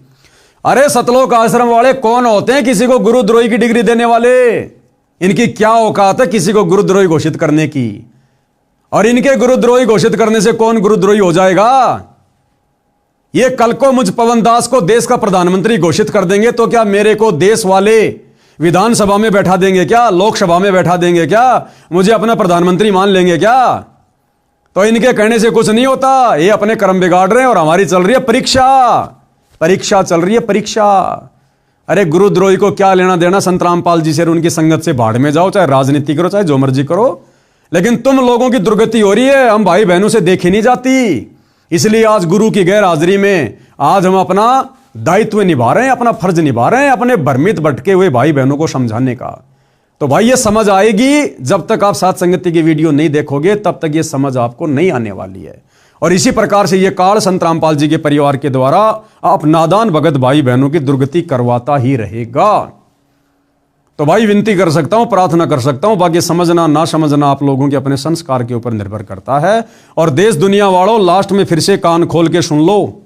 अरे सतलोक आश्रम वाले कौन होते हैं किसी को गुरुद्रोही की डिग्री देने वाले? इनकी क्या औकात है किसी को गुरुद्रोही घोषित करने की? और इनके गुरुद्रोही घोषित करने से कौन गुरुद्रोही हो जाएगा? ये कल को मुझ पवन दास को देश का प्रधानमंत्री घोषित कर देंगे, तो क्या मेरे को देश वाले विधानसभा में बैठा देंगे क्या? लोकसभा में बैठा देंगे क्या? मुझे अपना प्रधानमंत्री मान लेंगे क्या? तो इनके कहने से कुछ नहीं होता। ये अपने कर्म बिगाड़ रहे हैं, और हमारी चल रही है परीक्षा। परीक्षा चल रही है, परीक्षा। अरे गुरुद्रोही को क्या लेना देना संत रामपाल जी से? उनकी संगत से भाड़ में जाओ, चाहे राजनीति करो, चाहे जो मर्जी करो, लेकिन तुम लोगों की दुर्गति हो रही है, हम भाई बहनों से देखी नहीं जाती। इसलिए आज गुरु की गैर हाजिरी में आज हम अपना दायित्व निभा रहे हैं, अपना फर्ज निभा रहे हैं, अपने भ्रमित भटके हुए भाई बहनों को समझाने का। तो भाई ये समझ आएगी, जब तक आप साथ संगति की वीडियो नहीं देखोगे तब तक ये समझ आपको नहीं आने वाली है। और इसी प्रकार से ये काल संत रामपाल जी के परिवार के द्वारा आप नादान भगत भाई बहनों की दुर्गति करवाता ही रहेगा। तो भाई विनती कर सकता हूं, प्रार्थना कर सकता हूं, बाकी समझना ना समझना आप लोगों के अपने संस्कार के ऊपर निर्भर करता है। और देश दुनिया वालों, लास्ट में फिर से कान खोल के सुन लो,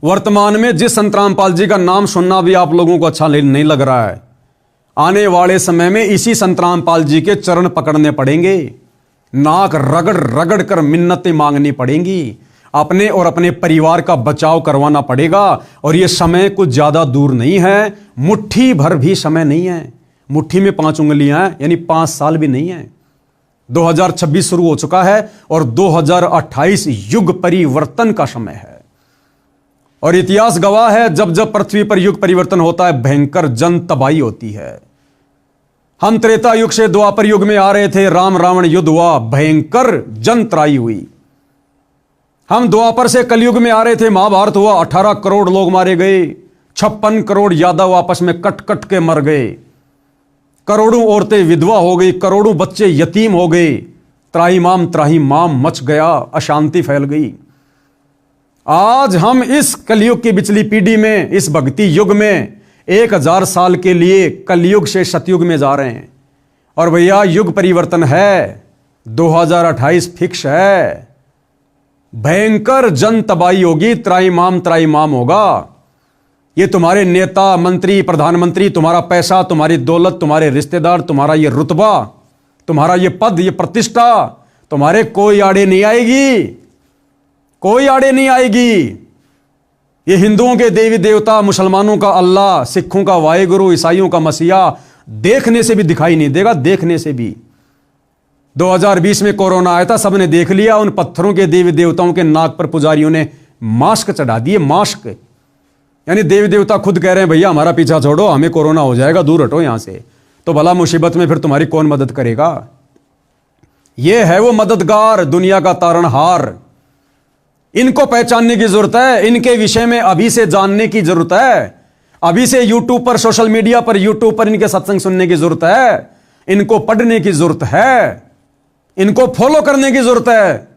वर्तमान में जिस संत रामपाल जी का नाम सुनना भी आप लोगों को अच्छा नहीं लग रहा है, आने वाले समय में इसी संत रामपाल जी के चरण पकड़ने पड़ेंगे, नाक रगड़ रगड़ कर मिन्नतें मांगनी पड़ेंगी, अपने और अपने परिवार का बचाव करवाना पड़ेगा। और यह समय कुछ ज्यादा दूर नहीं है, मुट्ठी भर भी समय नहीं है, मुट्ठी में 5 उंगलियां हैं, यानी 5 साल भी नहीं है। 2026 शुरू हो चुका है और 2028 युग परिवर्तन का समय है। और इतिहास गवाह है, जब जब पृथ्वी पर युग परिवर्तन होता है भयंकर जन तबाही होती है। हम त्रेता युग से द्वापर युग में आ रहे थे, राम रावण युद्ध हुआ, भयंकर जन त्राही हुई। हम द्वापर से कलयुग में आ रहे थे, महाभारत हुआ, 18 करोड़ लोग मारे गए, 56 करोड़ यादव आपस में कट कट के मर गए, करोड़ों औरतें विधवा हो गई, करोड़ों बच्चे यतीम हो गए, त्राहिमाम मच गया, अशांति फैल गई। आज हम इस कलयुग की पिछली पीढ़ी में, इस भक्ति युग में 1000 साल के लिए कलयुग से सतयुग में जा रहे हैं। और भैया युग परिवर्तन है, 2028 फिक्स है, भयंकर जन तबाही होगी, त्राहिमाम होगा। ये तुम्हारे नेता, मंत्री, प्रधानमंत्री, तुम्हारा पैसा, तुम्हारी दौलत, तुम्हारे रिश्तेदार, तुम्हारा ये रुतबा, तुम्हारा ये पद, ये प्रतिष्ठा तुम्हारे कोई आड़े नहीं आएगी, कोई आड़े नहीं आएगी। ये हिंदुओं के देवी देवता, मुसलमानों का अल्लाह, सिखों का वाहेगुरु, ईसाइयों का मसीहा देखने से भी दिखाई नहीं देगा, देखने से भी। 2020 में कोरोना आया था, सबने देख लिया, उन पत्थरों के देवी देवताओं के नाक पर पुजारियों ने मास्क चढ़ा दिए, मास्क। यानी देवी देवता खुद कह रहे हैं भैया हमारा पीछा छोड़ो, हमें कोरोना हो जाएगा, दूर हटो यहां से। तो भला मुसीबत में फिर तुम्हारी कौन मदद करेगा? यह है वो मददगार, दुनिया का तारणहार। इनको पहचानने की जरूरत है, इनके विषय में अभी से जानने की जरूरत है, अभी से यूट्यूब पर, सोशल मीडिया पर, यूट्यूब पर इनके सत्संग सुनने की जरूरत है, इनको पढ़ने की जरूरत है, इनको फॉलो करने की जरूरत है।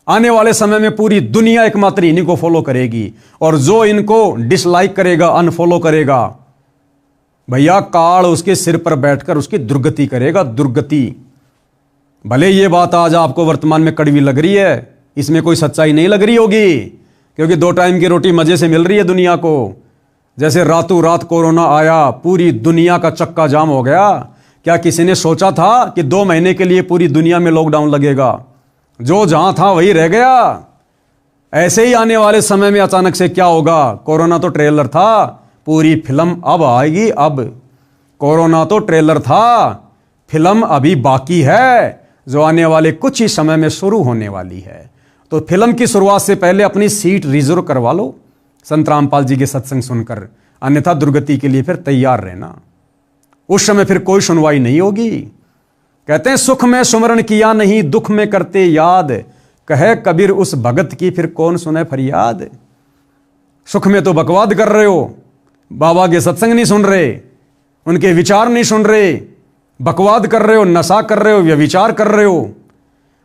आने वाले समय में पूरी दुनिया एकमात्र इन्हीं को फॉलो करेगी, और जो इनको डिसलाइक करेगा, अनफॉलो करेगा, भैया काल उसके सिर पर बैठकर उसकी दुर्गति करेगा, दुर्गति। भले ये बात आज आपको वर्तमान में कड़वी लग रही है, इसमें कोई सच्चाई नहीं लग रही होगी, क्योंकि 2 टाइम की रोटी मजे से मिल रही है दुनिया को। जैसे रातों रात कोरोना आया, पूरी दुनिया का चक्का जाम हो गया। क्या किसी ने सोचा था कि 2 महीने के लिए पूरी दुनिया में लॉकडाउन लगेगा? जो जहां था वही रह गया। ऐसे ही आने वाले समय में अचानक से क्या होगा? कोरोना तो ट्रेलर था, पूरी फिल्म अब आएगी। अब कोरोना तो ट्रेलर था, फिल्म अभी बाकी है, जो आने वाले कुछ ही समय में शुरू होने वाली है। तो फिल्म की शुरुआत से पहले अपनी सीट रिजर्व करवा लो संत रामपाल जी के सत्संग सुनकर, अन्यथा दुर्गति के लिए फिर तैयार रहना। उस समय फिर कोई सुनवाई नहीं होगी। कहते हैं सुख में सुमरण किया नहीं, दुख में करते याद, कहे कबीर उस भगत की फिर कौन सुने फरियाद। सुख में तो बकवाद कर रहे हो, बाबा के सत्संग नहीं सुन रहे, उनके विचार नहीं सुन रहे, बकवाद कर रहे हो, नशा कर रहे हो, व्यभिचार कर रहे हो।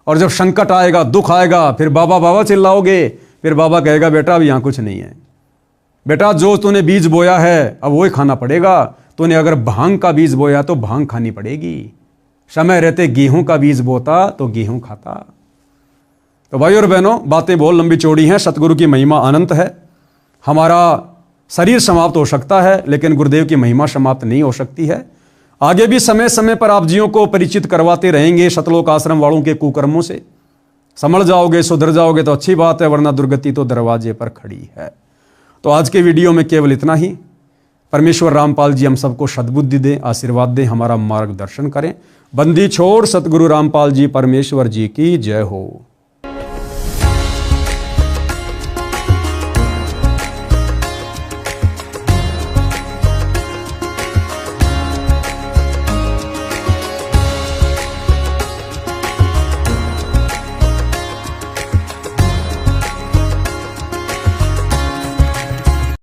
और जब संकट आएगा, दुख आएगा, फिर बाबा बाबा चिल्लाओगे, फिर बाबा कहेगा बेटा अब यहां कुछ नहीं है, बेटा जो तूने बीज बोया है अब वही खाना पड़ेगा। तूने अगर भांग का बीज बोया तो भांग खानी पड़ेगी, समय रहते गेहूं का बीज बोता तो गेहूं खाता। तो भाई और बहनों, बातें बहुत लंबी चौड़ी हैं, सतगुरु की महिमा अनंत है। हमारा शरीर समाप्त हो सकता है, लेकिन गुरुदेव की महिमा समाप्त नहीं हो सकती है। आगे भी समय समय पर आप जियों को परिचित करवाते रहेंगे सतलोक आश्रम वालों के कुकर्मों से। समझ जाओगे, सुधर जाओगे तो अच्छी बात है, वरना दुर्गति तो दरवाजे पर खड़ी है। तो आज के वीडियो में केवल इतना ही। परमेश्वर रामपाल जी हम सबको सद्बुद्धि दें, आशीर्वाद दें, हमारा मार्गदर्शन करें। बंदी छोड़ सतगुरु रामपाल जी परमेश्वर जी की जय हो।